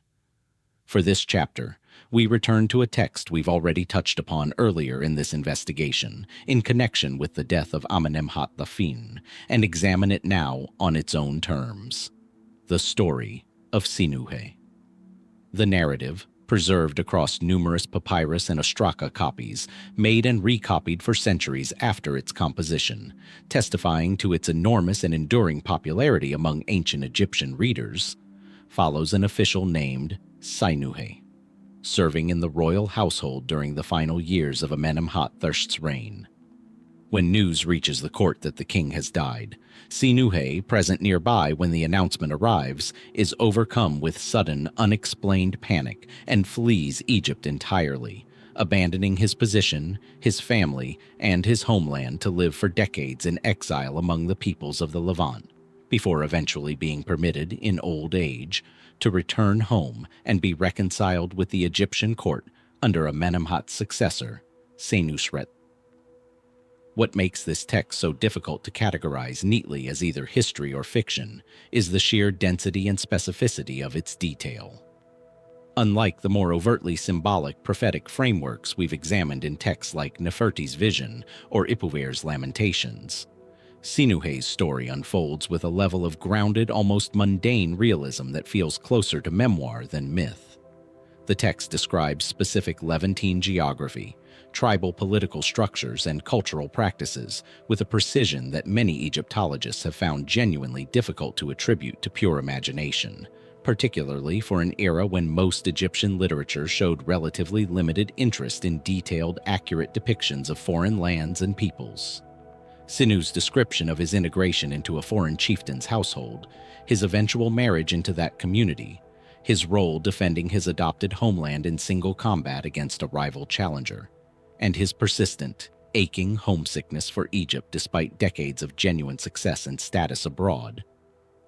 For this chapter, we return to a text we've already touched upon earlier in this investigation in connection with the death of Amenemhat I, and examine it now on its own terms. The story of Sinuhe. The narrative, preserved across numerous papyrus and ostraka copies, made and recopied for centuries after its composition, testifying to its enormous and enduring popularity among ancient Egyptian readers, follows an official named Sinuhe, serving in the royal household during the final years of Amenemhat I's reign. When news reaches the court that the king has died, Sinuhe, present nearby when the announcement arrives, is overcome with sudden, unexplained panic and flees Egypt entirely, abandoning his position, his family, and his homeland to live for decades in exile among the peoples of the Levant, before eventually being permitted, in old age, to return home and be reconciled with the Egyptian court under Amenemhat's successor, Senusret. What makes this text so difficult to categorize neatly as either history or fiction is the sheer density and specificity of its detail. Unlike the more overtly symbolic prophetic frameworks we've examined in texts like Neferti's Vision or Ipuwer's Lamentations, Sinuhe's story unfolds with a level of grounded, almost mundane realism that feels closer to memoir than myth. The text describes specific Levantine geography, tribal political structures, and cultural practices with a precision that many Egyptologists have found genuinely difficult to attribute to pure imagination, particularly for an era when most Egyptian literature showed relatively limited interest in detailed, accurate depictions of foreign lands and peoples. Sinu's description of his integration into a foreign chieftain's household, his eventual marriage into that community, his role defending his adopted homeland in single combat against a rival challenger, and his persistent, aching homesickness for Egypt despite decades of genuine success and status abroad,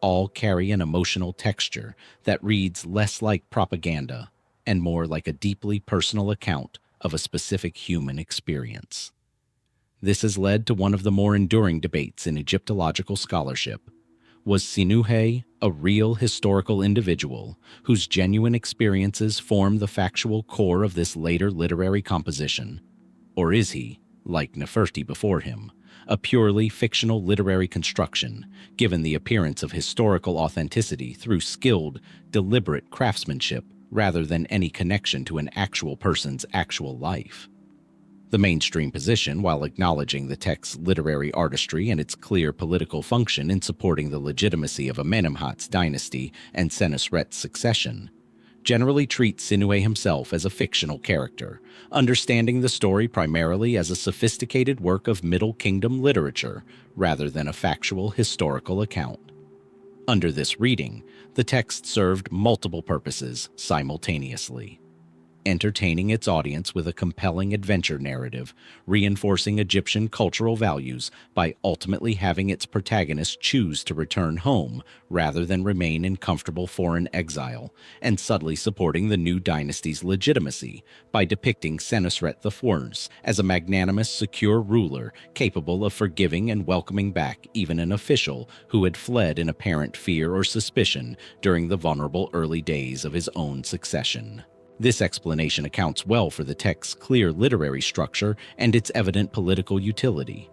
all carry an emotional texture that reads less like propaganda and more like a deeply personal account of a specific human experience. This has led to one of the more enduring debates in Egyptological scholarship. Was Sinuhe a real historical individual whose genuine experiences form the factual core of this later literary composition? Or is he, like Neferti before him, a purely fictional literary construction, given the appearance of historical authenticity through skilled, deliberate craftsmanship rather than any connection to an actual person's actual life? The mainstream position, while acknowledging the text's literary artistry and its clear political function in supporting the legitimacy of Amenemhat's dynasty and Senusret's succession, generally treats Sinuhe himself as a fictional character, understanding the story primarily as a sophisticated work of Middle Kingdom literature rather than a factual historical account. Under this reading, the text served multiple purposes simultaneously: entertaining its audience with a compelling adventure narrative, reinforcing Egyptian cultural values by ultimately having its protagonist choose to return home rather than remain in comfortable foreign exile, and subtly supporting the new dynasty's legitimacy by depicting Senusret IV as a magnanimous, secure ruler capable of forgiving and welcoming back even an official who had fled in apparent fear or suspicion during the vulnerable early days of his own succession. This explanation accounts well for the text's clear literary structure and its evident political utility,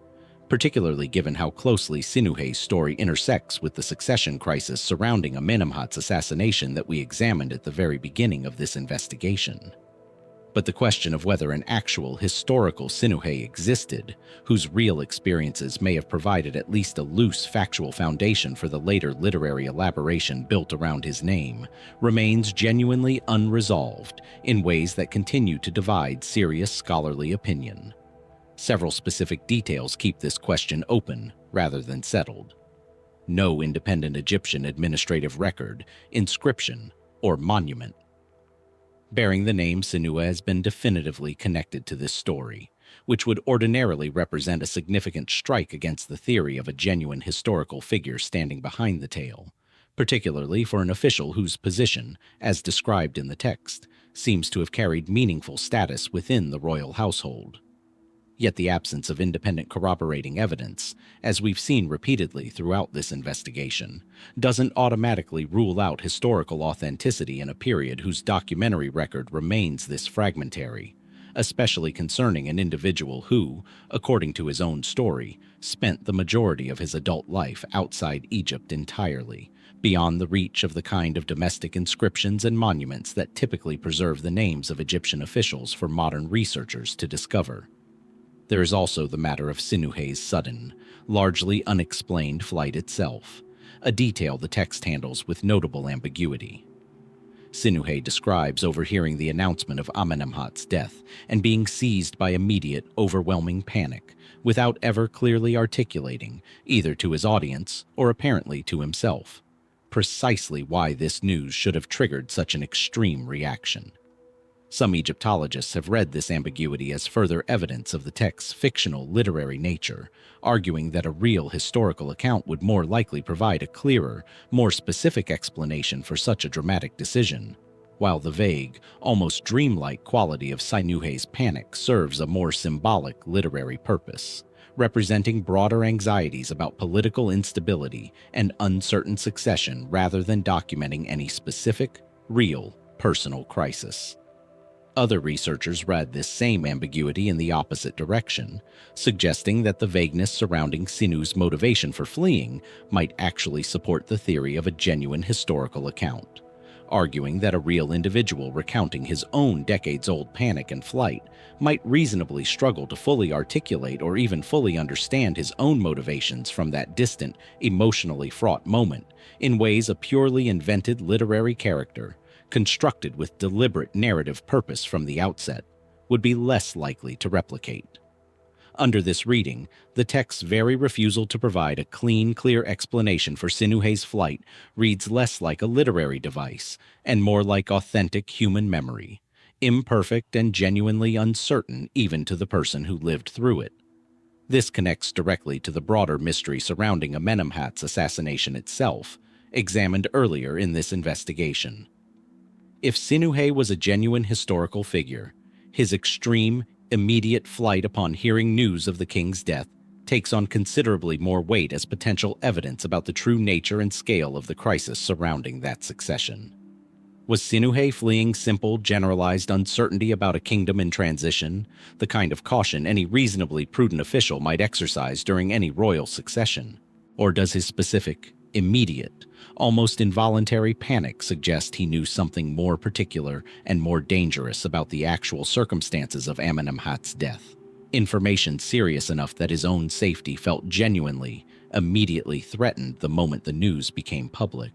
particularly given how closely Sinuhe's story intersects with the succession crisis surrounding Amenemhat's assassination that we examined at the very beginning of this investigation. But the question of whether an actual historical Sinuhe existed, whose real experiences may have provided at least a loose factual foundation for the later literary elaboration built around his name, remains genuinely unresolved in ways that continue to divide serious scholarly opinion. Several specific details keep this question open rather than settled. No independent Egyptian administrative record, inscription, or monument bearing the name Sinuhe has been definitively connected to this story, which would ordinarily represent a significant strike against the theory of a genuine historical figure standing behind the tale, particularly for an official whose position, as described in the text, seems to have carried meaningful status within the royal household. Yet the absence of independent corroborating evidence, as we've seen repeatedly throughout this investigation, doesn't automatically rule out historical authenticity in a period whose documentary record remains this fragmentary, especially concerning an individual who, according to his own story, spent the majority of his adult life outside Egypt entirely, beyond the reach of the kind of domestic inscriptions and monuments that typically preserve the names of Egyptian officials for modern researchers to discover. There is also the matter of Sinuhe's sudden, largely unexplained flight itself, a detail the text handles with notable ambiguity. Sinuhe describes overhearing the announcement of Amenemhat's death and being seized by immediate, overwhelming panic, without ever clearly articulating, either to his audience or apparently to himself, precisely why this news should have triggered such an extreme reaction. Some Egyptologists have read this ambiguity as further evidence of the text's fictional literary nature, arguing that a real historical account would more likely provide a clearer, more specific explanation for such a dramatic decision, while the vague, almost dreamlike quality of Sinuhe's panic serves a more symbolic literary purpose, representing broader anxieties about political instability and uncertain succession rather than documenting any specific, real, personal crisis. Other researchers read this same ambiguity in the opposite direction, suggesting that the vagueness surrounding Sinu's motivation for fleeing might actually support the theory of a genuine historical account, arguing that a real individual recounting his own decades-old panic and flight might reasonably struggle to fully articulate or even fully understand his own motivations from that distant, emotionally fraught moment in ways a purely invented literary character, constructed with deliberate narrative purpose from the outset, would be less likely to replicate. Under this reading, the text's very refusal to provide a clean, clear explanation for Sinuhe's flight reads less like a literary device and more like authentic human memory, imperfect and genuinely uncertain even to the person who lived through it. This connects directly to the broader mystery surrounding Amenemhat's assassination itself, examined earlier in this investigation. If Sinuhe was a genuine historical figure, his extreme, immediate flight upon hearing news of the king's death takes on considerably more weight as potential evidence about the true nature and scale of the crisis surrounding that succession. Was Sinuhe fleeing simple, generalized uncertainty about a kingdom in transition, the kind of caution any reasonably prudent official might exercise during any royal succession? Or does his specific, immediate, almost involuntary panic suggest he knew something more particular and more dangerous about the actual circumstances of Amenemhat's death? Information serious enough that his own safety felt genuinely, immediately threatened the moment the news became public.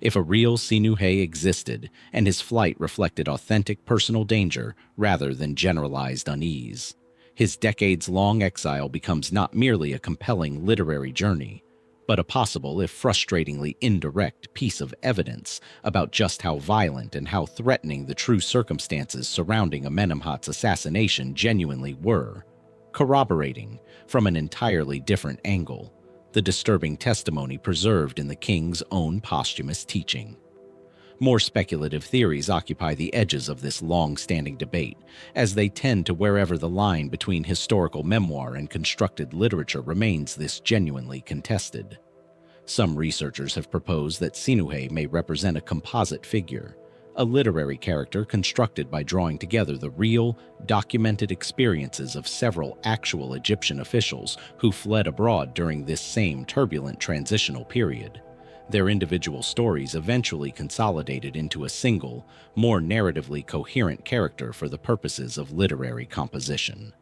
If a real Sinuhe existed and his flight reflected authentic personal danger rather than generalized unease, his decades-long exile becomes not merely a compelling literary journey, but a possible, if frustratingly indirect, piece of evidence about just how violent and how threatening the true circumstances surrounding Amenemhat's assassination genuinely were, corroborating, from an entirely different angle, the disturbing testimony preserved in the king's own posthumous teaching. More speculative theories occupy the edges of this long-standing debate, as they tend to wherever the line between historical memoir and constructed literature remains this genuinely contested. Some researchers have proposed that Sinuhe may represent a composite figure, a literary character constructed by drawing together the real, documented experiences of several actual Egyptian officials who fled abroad during this same turbulent transitional period, their individual stories eventually consolidated into a single, more narratively coherent character for the purposes of literary composition.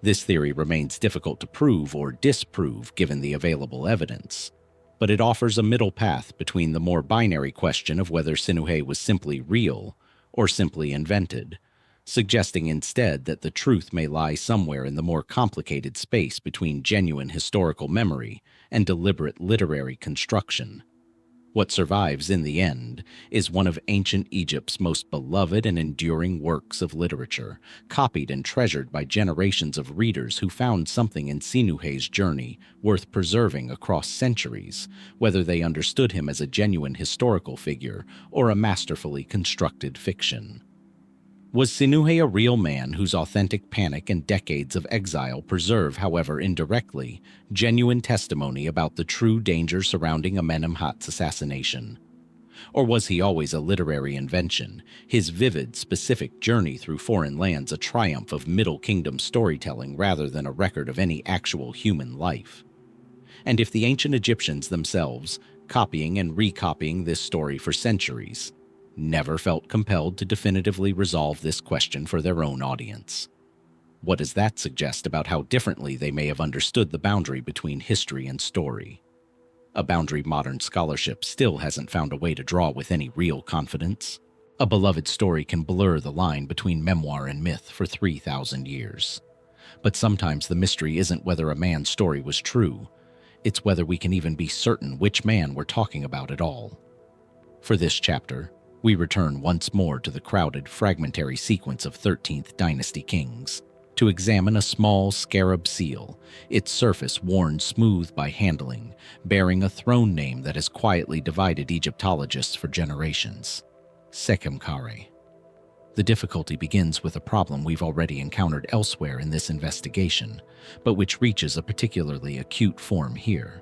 This theory remains difficult to prove or disprove given the available evidence, but it offers a middle path between the more binary question of whether Sinuhe was simply real or simply invented, suggesting instead that the truth may lie somewhere in the more complicated space between genuine historical memory and deliberate literary construction. What survives in the end is one of ancient Egypt's most beloved and enduring works of literature, copied and treasured by generations of readers who found something in Sinuhe's journey worth preserving across centuries, whether they understood him as a genuine historical figure or a masterfully constructed fiction. Was Sinuhe a real man whose authentic panic and decades of exile preserve, however indirectly, genuine testimony about the true danger surrounding Amenemhat's assassination? Or was he always a literary invention, his vivid, specific journey through foreign lands a triumph of Middle Kingdom storytelling rather than a record of any actual human life? And if the ancient Egyptians themselves, copying and recopying this story for centuries, never felt compelled to definitively resolve this question for their own audience, what does that suggest about how differently they may have understood the boundary between history and story? A boundary modern scholarship still hasn't found a way to draw with any real confidence. A beloved story can blur the line between memoir and myth for 3,000 years. But sometimes the mystery isn't whether a man's story was true, it's whether we can even be certain which man we're talking about at all. For this chapter, we return once more to the crowded, fragmentary sequence of 13th Dynasty kings to examine a small scarab seal, its surface worn smooth by handling, bearing a throne name that has quietly divided Egyptologists for generations: Sobekneferu. The difficulty begins with a problem we've already encountered elsewhere in this investigation, but which reaches a particularly acute form here.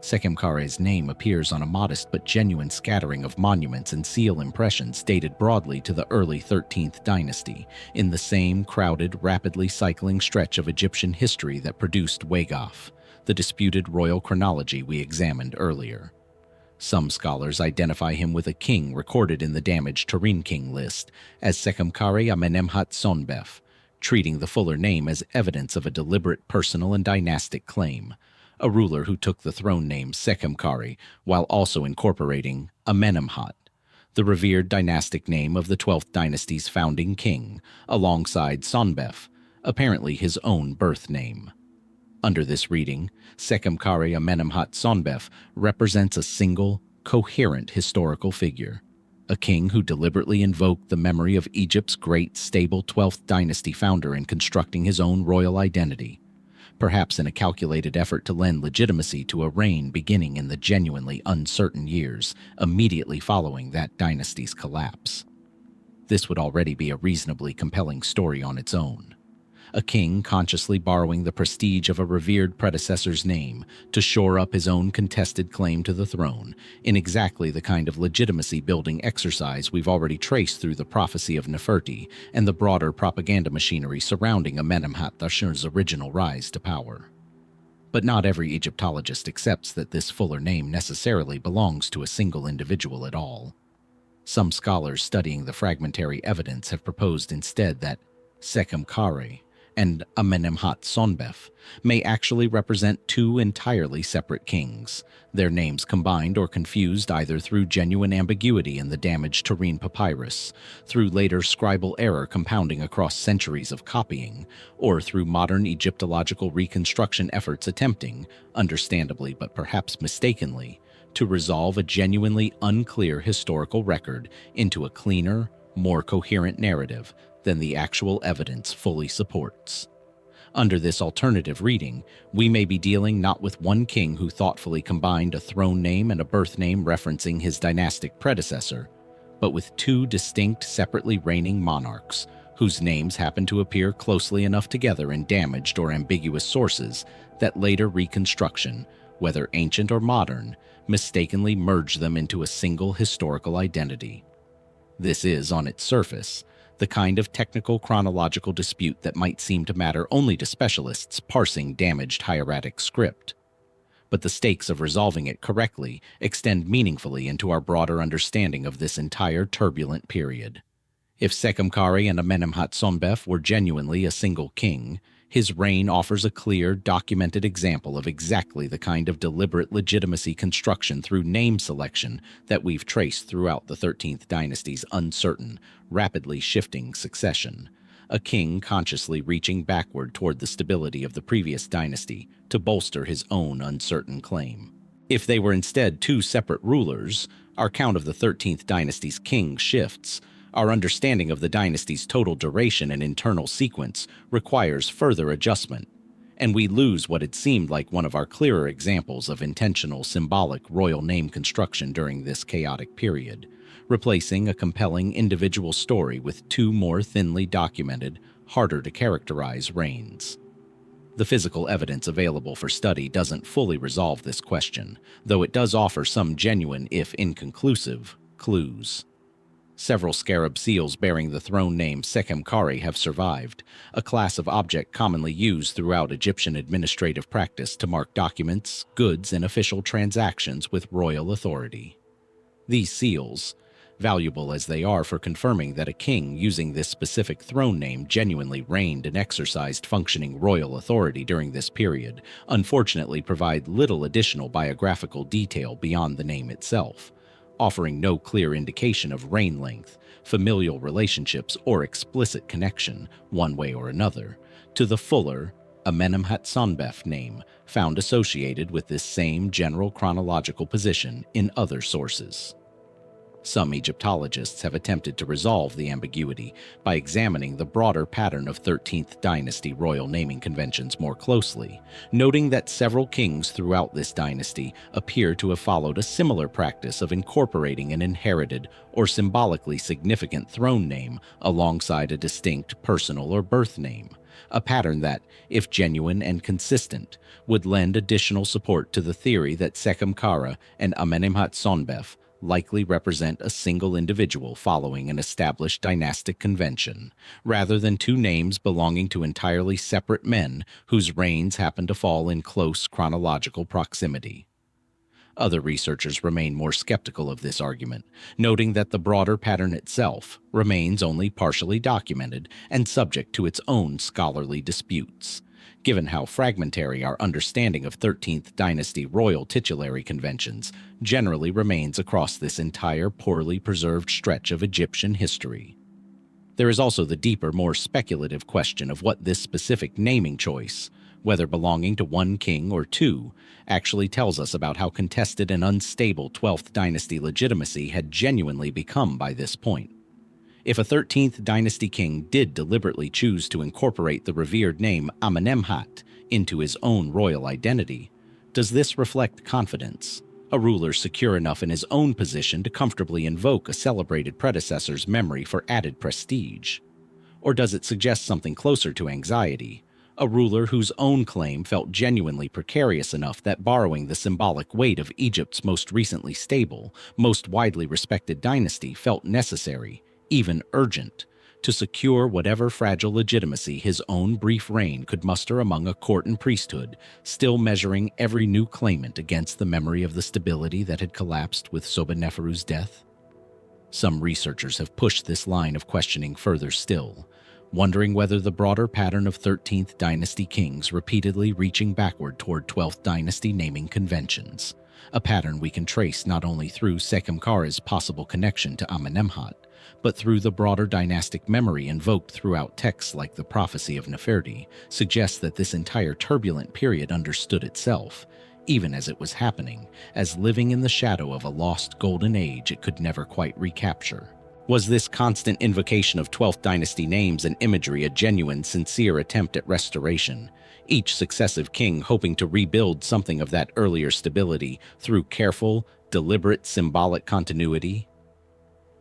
Sekhemkare's name appears on a modest but genuine scattering of monuments and seal impressions dated broadly to the early 13th dynasty, in the same crowded, rapidly cycling stretch of Egyptian history that produced Wegaf, the disputed royal chronology we examined earlier. Some scholars identify him with a king recorded in the damaged Turin king list as Sekhemkare Amenemhat I, treating the fuller name as evidence of a deliberate personal and dynastic claim, a ruler who took the throne name Sekhemkare while also incorporating Amenemhat, the revered dynastic name of the 12th dynasty's founding king, alongside Sonbef, apparently his own birth name. Under this reading, Sekhemkare Amenemhat Sonbef represents a single, coherent historical figure, a king who deliberately invoked the memory of Egypt's great, stable 12th dynasty founder in constructing his own royal identity, perhaps in a calculated effort to lend legitimacy to a reign beginning in the genuinely uncertain years immediately following that dynasty's collapse. This would already be a reasonably compelling story on its own. A king consciously borrowing the prestige of a revered predecessor's name to shore up his own contested claim to the throne, in exactly the kind of legitimacy-building exercise we've already traced through the prophecy of Neferti and the broader propaganda machinery surrounding Amenemhat Tashur's original rise to power. But not every Egyptologist accepts that this fuller name necessarily belongs to a single individual at all. Some scholars studying the fragmentary evidence have proposed instead that Sekhemkare and Amenemhat Sonbef may actually represent two entirely separate kings, their names combined or confused either through genuine ambiguity in the damaged Turin papyrus, through later scribal error compounding across centuries of copying, or through modern Egyptological reconstruction efforts attempting, understandably but perhaps mistakenly, to resolve a genuinely unclear historical record into a cleaner, more coherent narrative than the actual evidence fully supports. Under this alternative reading, we may be dealing not with one king who thoughtfully combined a throne name and a birth name referencing his dynastic predecessor, but with two distinct, separately reigning monarchs whose names happen to appear closely enough together in damaged or ambiguous sources that later reconstruction, whether ancient or modern, mistakenly merged them into a single historical identity. This is, on its surface, the kind of technical chronological dispute that might seem to matter only to specialists parsing damaged hieratic script. But the stakes of resolving it correctly extend meaningfully into our broader understanding of this entire turbulent period. If Sekhemkare and Amenemhat Sonbef were genuinely a single king, his reign offers a clear, documented example of exactly the kind of deliberate legitimacy construction through name selection that we've traced throughout the 13th dynasty's uncertain, rapidly shifting succession, a king consciously reaching backward toward the stability of the previous dynasty to bolster his own uncertain claim. If they were instead two separate rulers, our count of the 13th dynasty's king shifts. Our understanding of the dynasty's total duration and internal sequence requires further adjustment, and we lose what had seemed like one of our clearer examples of intentional symbolic royal name construction during this chaotic period, replacing a compelling individual story with two more thinly documented, harder to characterize reigns. The physical evidence available for study doesn't fully resolve this question, though it does offer some genuine, if inconclusive, clues. Several scarab seals bearing the throne name Sekhemkare have survived, a class of object commonly used throughout Egyptian administrative practice to mark documents, goods, and official transactions with royal authority. These seals, valuable as they are for confirming that a king using this specific throne name genuinely reigned and exercised functioning royal authority during this period, unfortunately provide little additional biographical detail beyond the name itself, offering no clear indication of reign length, familial relationships, or explicit connection, one way or another, to the fuller Amenemhat Sonbef name found associated with this same general chronological position in other sources. Some Egyptologists have attempted to resolve the ambiguity by examining the broader pattern of 13th dynasty royal naming conventions more closely, noting that several kings throughout this dynasty appear to have followed a similar practice of incorporating an inherited or symbolically significant throne name alongside a distinct personal or birth name, a pattern that, if genuine and consistent, would lend additional support to the theory that Sekhemkara and Amenemhat I likely represent a single individual following an established dynastic convention, rather than two names belonging to entirely separate men whose reigns happen to fall in close chronological proximity. Other researchers remain more skeptical of this argument, noting that the broader pattern itself remains only partially documented and subject to its own scholarly disputes. Given how fragmentary our understanding of 13th Dynasty royal titulary conventions generally remains across this entire poorly preserved stretch of Egyptian history. There is also the deeper, more speculative question of what this specific naming choice, whether belonging to one king or two, actually tells us about how contested and unstable 12th Dynasty legitimacy had genuinely become by this point. If a 13th Dynasty king did deliberately choose to incorporate the revered name Amenemhat into his own royal identity, does this reflect confidence, a ruler secure enough in his own position to comfortably invoke a celebrated predecessor's memory for added prestige? Or does it suggest something closer to anxiety, a ruler whose own claim felt genuinely precarious enough that borrowing the symbolic weight of Egypt's most recently stable, most widely respected dynasty felt necessary, even urgent, to secure whatever fragile legitimacy his own brief reign could muster among a court and priesthood, still measuring every new claimant against the memory of the stability that had collapsed with Sobekneferu's death? Some researchers have pushed this line of questioning further still, wondering whether the broader pattern of 13th Dynasty kings repeatedly reaching backward toward 12th Dynasty naming conventions, a pattern we can trace not only through Sekhemkara's possible connection to Amenemhat, but through the broader dynastic memory invoked throughout texts like the Prophecy of Neferti, suggests that this entire turbulent period understood itself, even as it was happening, as living in the shadow of a lost golden age it could never quite recapture. Was this constant invocation of 12th Dynasty names and imagery a genuine, sincere attempt at restoration, each successive king hoping to rebuild something of that earlier stability through careful, deliberate symbolic continuity?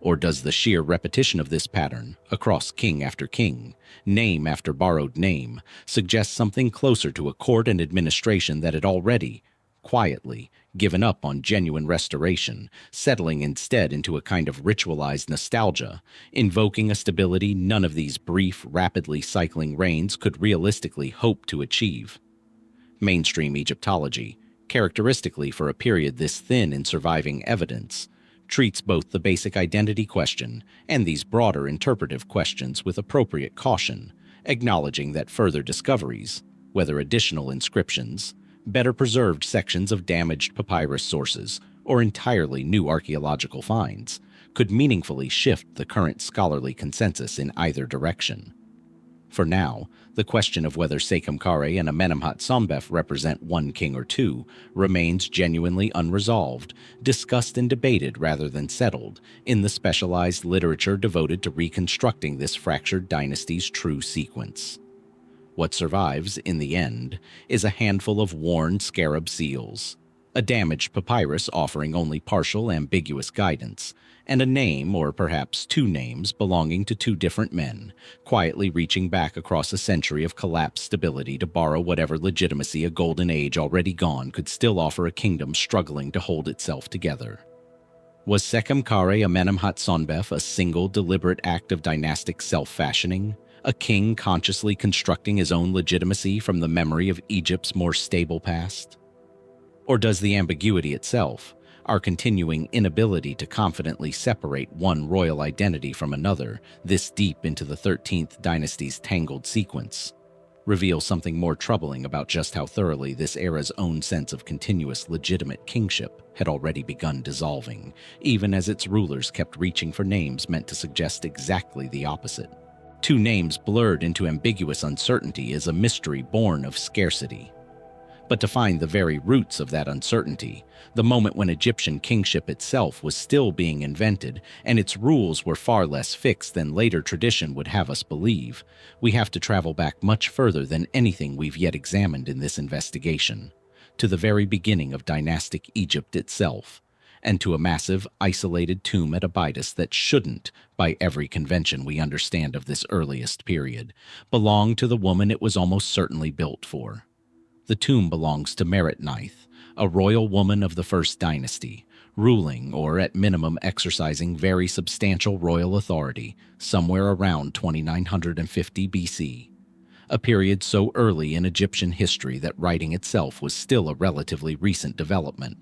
Or does the sheer repetition of this pattern, across king after king, name after borrowed name, suggest something closer to a court and administration that had already, quietly, given up on genuine restoration, settling instead into a kind of ritualized nostalgia, invoking a stability none of these brief, rapidly cycling reigns could realistically hope to achieve? Mainstream Egyptology, characteristically for a period this thin in surviving evidence, treats both the basic identity question and these broader interpretive questions with appropriate caution, acknowledging that further discoveries, whether additional inscriptions, better preserved sections of damaged papyrus sources, or entirely new archaeological finds, could meaningfully shift the current scholarly consensus in either direction. For now, the question of whether Sekhemkara and Amenemhat I represent one king or two remains genuinely unresolved, discussed and debated rather than settled in the specialized literature devoted to reconstructing this fractured dynasty's true sequence. What survives, in the end, is a handful of worn scarab seals, a damaged papyrus offering only partial ambiguous guidance, and a name, or perhaps two names, belonging to two different men, quietly reaching back across a century of collapsed stability to borrow whatever legitimacy a golden age already gone could still offer a kingdom struggling to hold itself together. Was Sekhemkara Amenemhat I a single deliberate act of dynastic self-fashioning, a king consciously constructing his own legitimacy from the memory of Egypt's more stable past? Or does the ambiguity itself, our continuing inability to confidently separate one royal identity from another this deep into the 13th dynasty's tangled sequence, reveal something more troubling about just how thoroughly this era's own sense of continuous legitimate kingship had already begun dissolving, even as its rulers kept reaching for names meant to suggest exactly the opposite? Two names blurred into ambiguous uncertainty is a mystery born of scarcity. But to find the very roots of that uncertainty, the moment when Egyptian kingship itself was still being invented and its rules were far less fixed than later tradition would have us believe, we have to travel back much further than anything we've yet examined in this investigation, to the very beginning of dynastic Egypt itself, and to a massive, isolated tomb at Abydos that shouldn't, by every convention we understand of this earliest period, belong to the woman it was almost certainly built for. The tomb belongs to Meritneith, a royal woman of the First Dynasty, ruling or at minimum exercising very substantial royal authority somewhere around 2950 BC, a period so early in Egyptian history that writing itself was still a relatively recent development,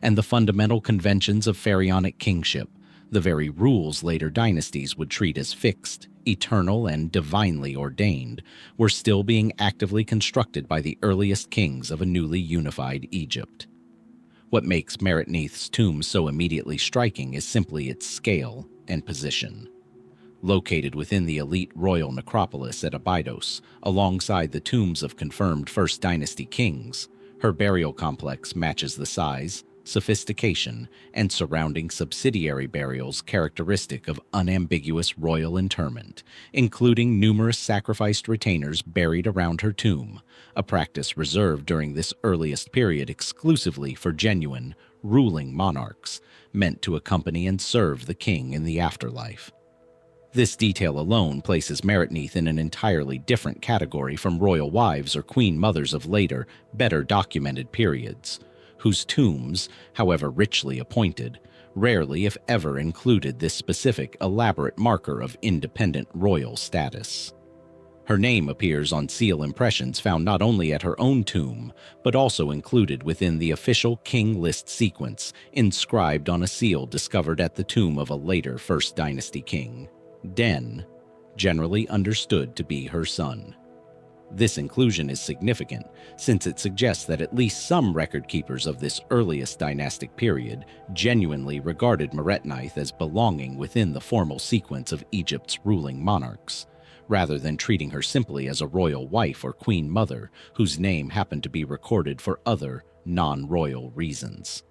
and the fundamental conventions of pharaonic kingship, the very rules later dynasties would treat as fixed, eternal, and divinely ordained, were still being actively constructed by the earliest kings of a newly unified Egypt. What makes Meritneith's tomb so immediately striking is simply its scale and position. Located within the elite royal necropolis at Abydos, alongside the tombs of confirmed First Dynasty kings, her burial complex matches the size, sophistication, and surrounding subsidiary burials characteristic of unambiguous royal interment, including numerous sacrificed retainers buried around her tomb, a practice reserved during this earliest period exclusively for genuine, ruling monarchs, meant to accompany and serve the king in the afterlife. This detail alone places Meritneith in an entirely different category from royal wives or queen mothers of later, better documented periods, whose tombs, however richly appointed, rarely if ever included this specific, elaborate marker of independent royal status. Her name appears on seal impressions found not only at her own tomb, but also included within the official king list sequence inscribed on a seal discovered at the tomb of a later First Dynasty king, Den, generally understood to be her son. This inclusion is significant, since it suggests that at least some record keepers of this earliest dynastic period genuinely regarded Meritneith as belonging within the formal sequence of Egypt's ruling monarchs, rather than treating her simply as a royal wife or queen mother whose name happened to be recorded for other, non-royal reasons.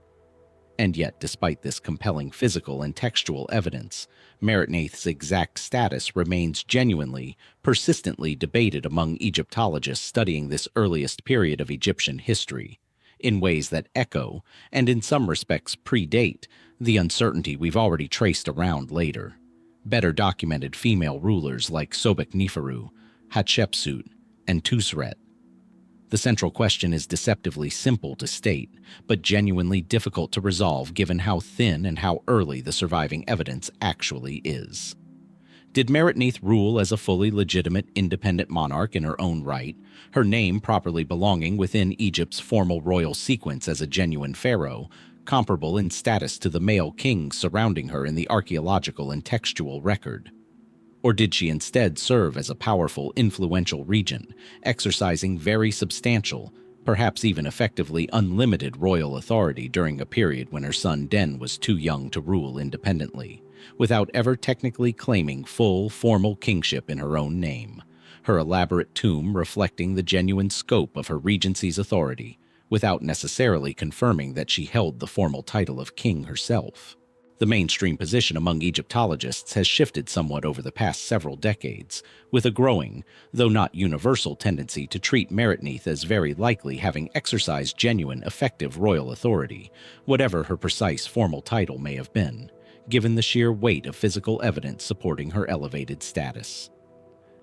And yet, despite this compelling physical and textual evidence, Meritneith's exact status remains genuinely, persistently debated among Egyptologists studying this earliest period of Egyptian history, in ways that echo, and in some respects predate, the uncertainty we've already traced around later. Better documented female rulers like Sobekneferu, Hatshepsut, and Twosret. The central question is deceptively simple to state, but genuinely difficult to resolve given how thin and how early the surviving evidence actually is. Did Meritneith rule as a fully legitimate independent monarch in her own right, her name properly belonging within Egypt's formal royal sequence as a genuine pharaoh, comparable in status to the male kings surrounding her in the archaeological and textual record? Or did she instead serve as a powerful, influential regent, exercising very substantial, perhaps even effectively unlimited royal authority during a period when her son Den was too young to rule independently, without ever technically claiming full, formal kingship in her own name, her elaborate tomb reflecting the genuine scope of her regency's authority, without necessarily confirming that she held the formal title of king herself? The mainstream position among Egyptologists has shifted somewhat over the past several decades, with a growing, though not universal, tendency to treat Meritneith as very likely having exercised genuine, effective royal authority, whatever her precise formal title may have been, given the sheer weight of physical evidence supporting her elevated status.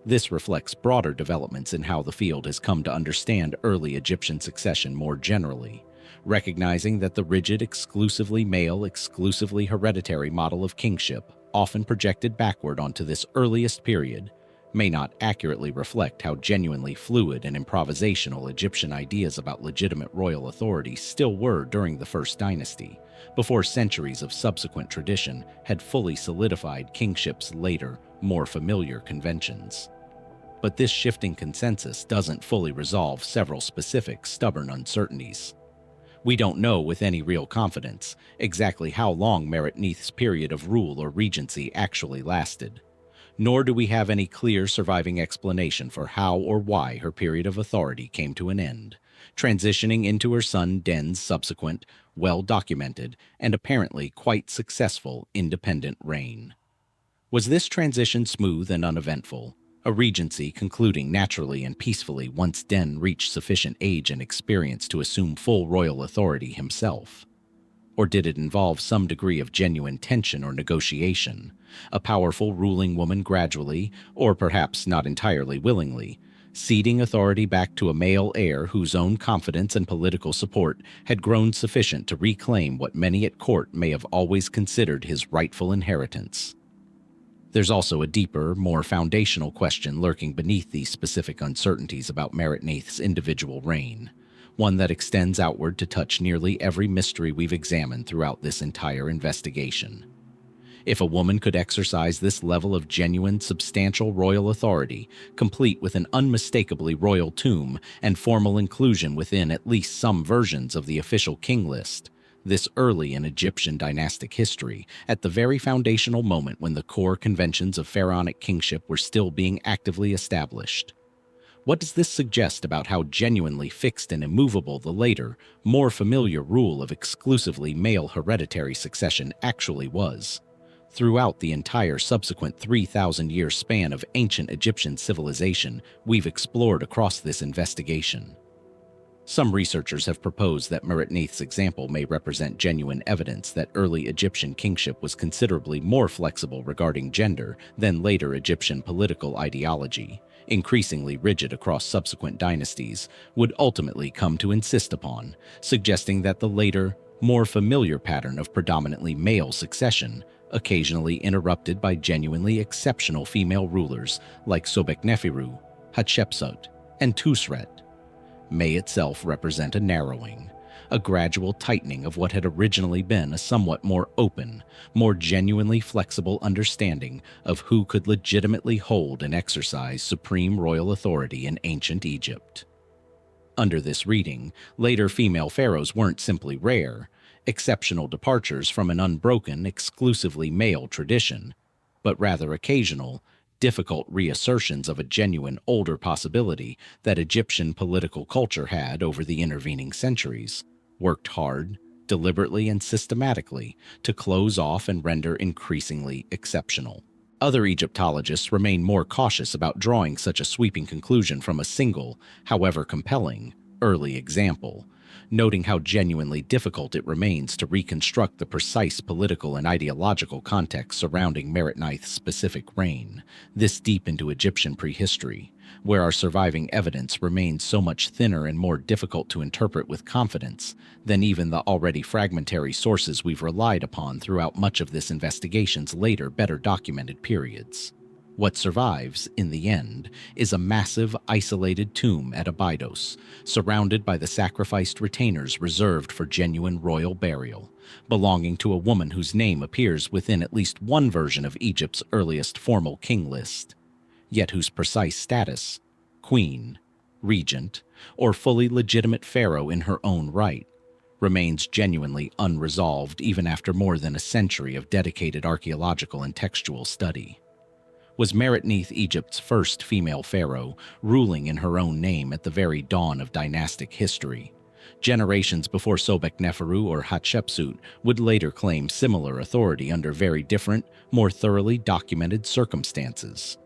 This reflects broader developments in how the field has come to understand early Egyptian succession more generally, recognizing that the rigid, exclusively male, exclusively hereditary model of kingship, often projected backward onto this earliest period, may not accurately reflect how genuinely fluid and improvisational Egyptian ideas about legitimate royal authority still were during the First Dynasty, before centuries of subsequent tradition had fully solidified kingship's later, more familiar conventions. But this shifting consensus doesn't fully resolve several specific, stubborn uncertainties. We don't know with any real confidence exactly how long Meritneith's period of rule or regency actually lasted, nor do we have any clear surviving explanation for how or why her period of authority came to an end, transitioning into her son Den's subsequent, well-documented, and apparently quite successful independent reign. Was this transition smooth and uneventful, a regency concluding naturally and peacefully once Den reached sufficient age and experience to assume full royal authority himself? Or did it involve some degree of genuine tension or negotiation? A powerful ruling woman gradually, or perhaps not entirely willingly, ceding authority back to a male heir whose own confidence and political support had grown sufficient to reclaim what many at court may have always considered his rightful inheritance. There's also a deeper, more foundational question lurking beneath these specific uncertainties about Meritneith's individual reign, one that extends outward to touch nearly every mystery we've examined throughout this entire investigation. If a woman could exercise this level of genuine, substantial royal authority, complete with an unmistakably royal tomb and formal inclusion within at least some versions of the official king list, this early in Egyptian dynastic history, at the very foundational moment when the core conventions of pharaonic kingship were still being actively established. What does this suggest about how genuinely fixed and immovable the later, more familiar rule of exclusively male hereditary succession actually was? Throughout the entire subsequent 3,000-year span of ancient Egyptian civilization we've explored across this investigation. Some researchers have proposed that Meritneith's example may represent genuine evidence that early Egyptian kingship was considerably more flexible regarding gender than later Egyptian political ideology, increasingly rigid across subsequent dynasties, would ultimately come to insist upon, suggesting that the later, more familiar pattern of predominantly male succession, occasionally interrupted by genuinely exceptional female rulers like Sobekneferu, Hatshepsut, and Twosret, may itself represent a narrowing, a gradual tightening of what had originally been a somewhat more open, more genuinely flexible understanding of who could legitimately hold and exercise supreme royal authority in ancient Egypt. Under this reading, later female pharaohs weren't simply rare, exceptional departures from an unbroken, exclusively male tradition, but rather occasional, difficult reassertions of a genuine older possibility that Egyptian political culture had, over the intervening centuries, worked hard, deliberately and systematically to close off and render increasingly exceptional. Other Egyptologists remain more cautious about drawing such a sweeping conclusion from a single, however compelling, early example, noting how genuinely difficult it remains to reconstruct the precise political and ideological context surrounding Meritneith's specific reign, this deep into Egyptian prehistory, where our surviving evidence remains so much thinner and more difficult to interpret with confidence than even the already fragmentary sources we've relied upon throughout much of this investigation's later, better documented periods. What survives, in the end, is a massive, isolated tomb at Abydos, surrounded by the sacrificed retainers reserved for genuine royal burial, belonging to a woman whose name appears within at least one version of Egypt's earliest formal king list, yet whose precise status, queen, regent, or fully legitimate pharaoh in her own right, remains genuinely unresolved even after more than a century of dedicated archaeological and textual study. Was Meritneith Egypt's first female pharaoh, ruling in her own name at the very dawn of dynastic history? Generations before Sobekneferu or Hatshepsut would later claim similar authority under very different, more thoroughly documented circumstances.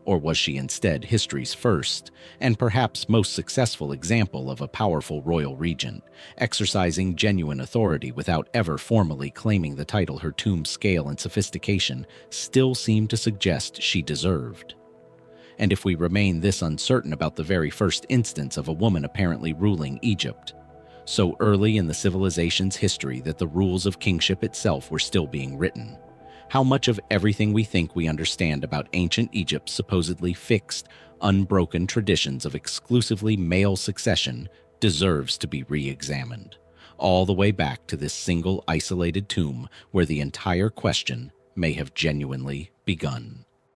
Or was she instead history's first, and perhaps most successful example of a powerful royal regent, exercising genuine authority without ever formally claiming the title her tomb's scale and sophistication still seemed to suggest she deserved? And if we remain this uncertain about the very first instance of a woman apparently ruling Egypt, so early in the civilization's history that the rules of kingship itself were still being written, how much of everything we think we understand about ancient Egypt's supposedly fixed, unbroken traditions of exclusively male succession deserves to be re-examined, all the way back to this single isolated tomb where the entire question may have genuinely begun?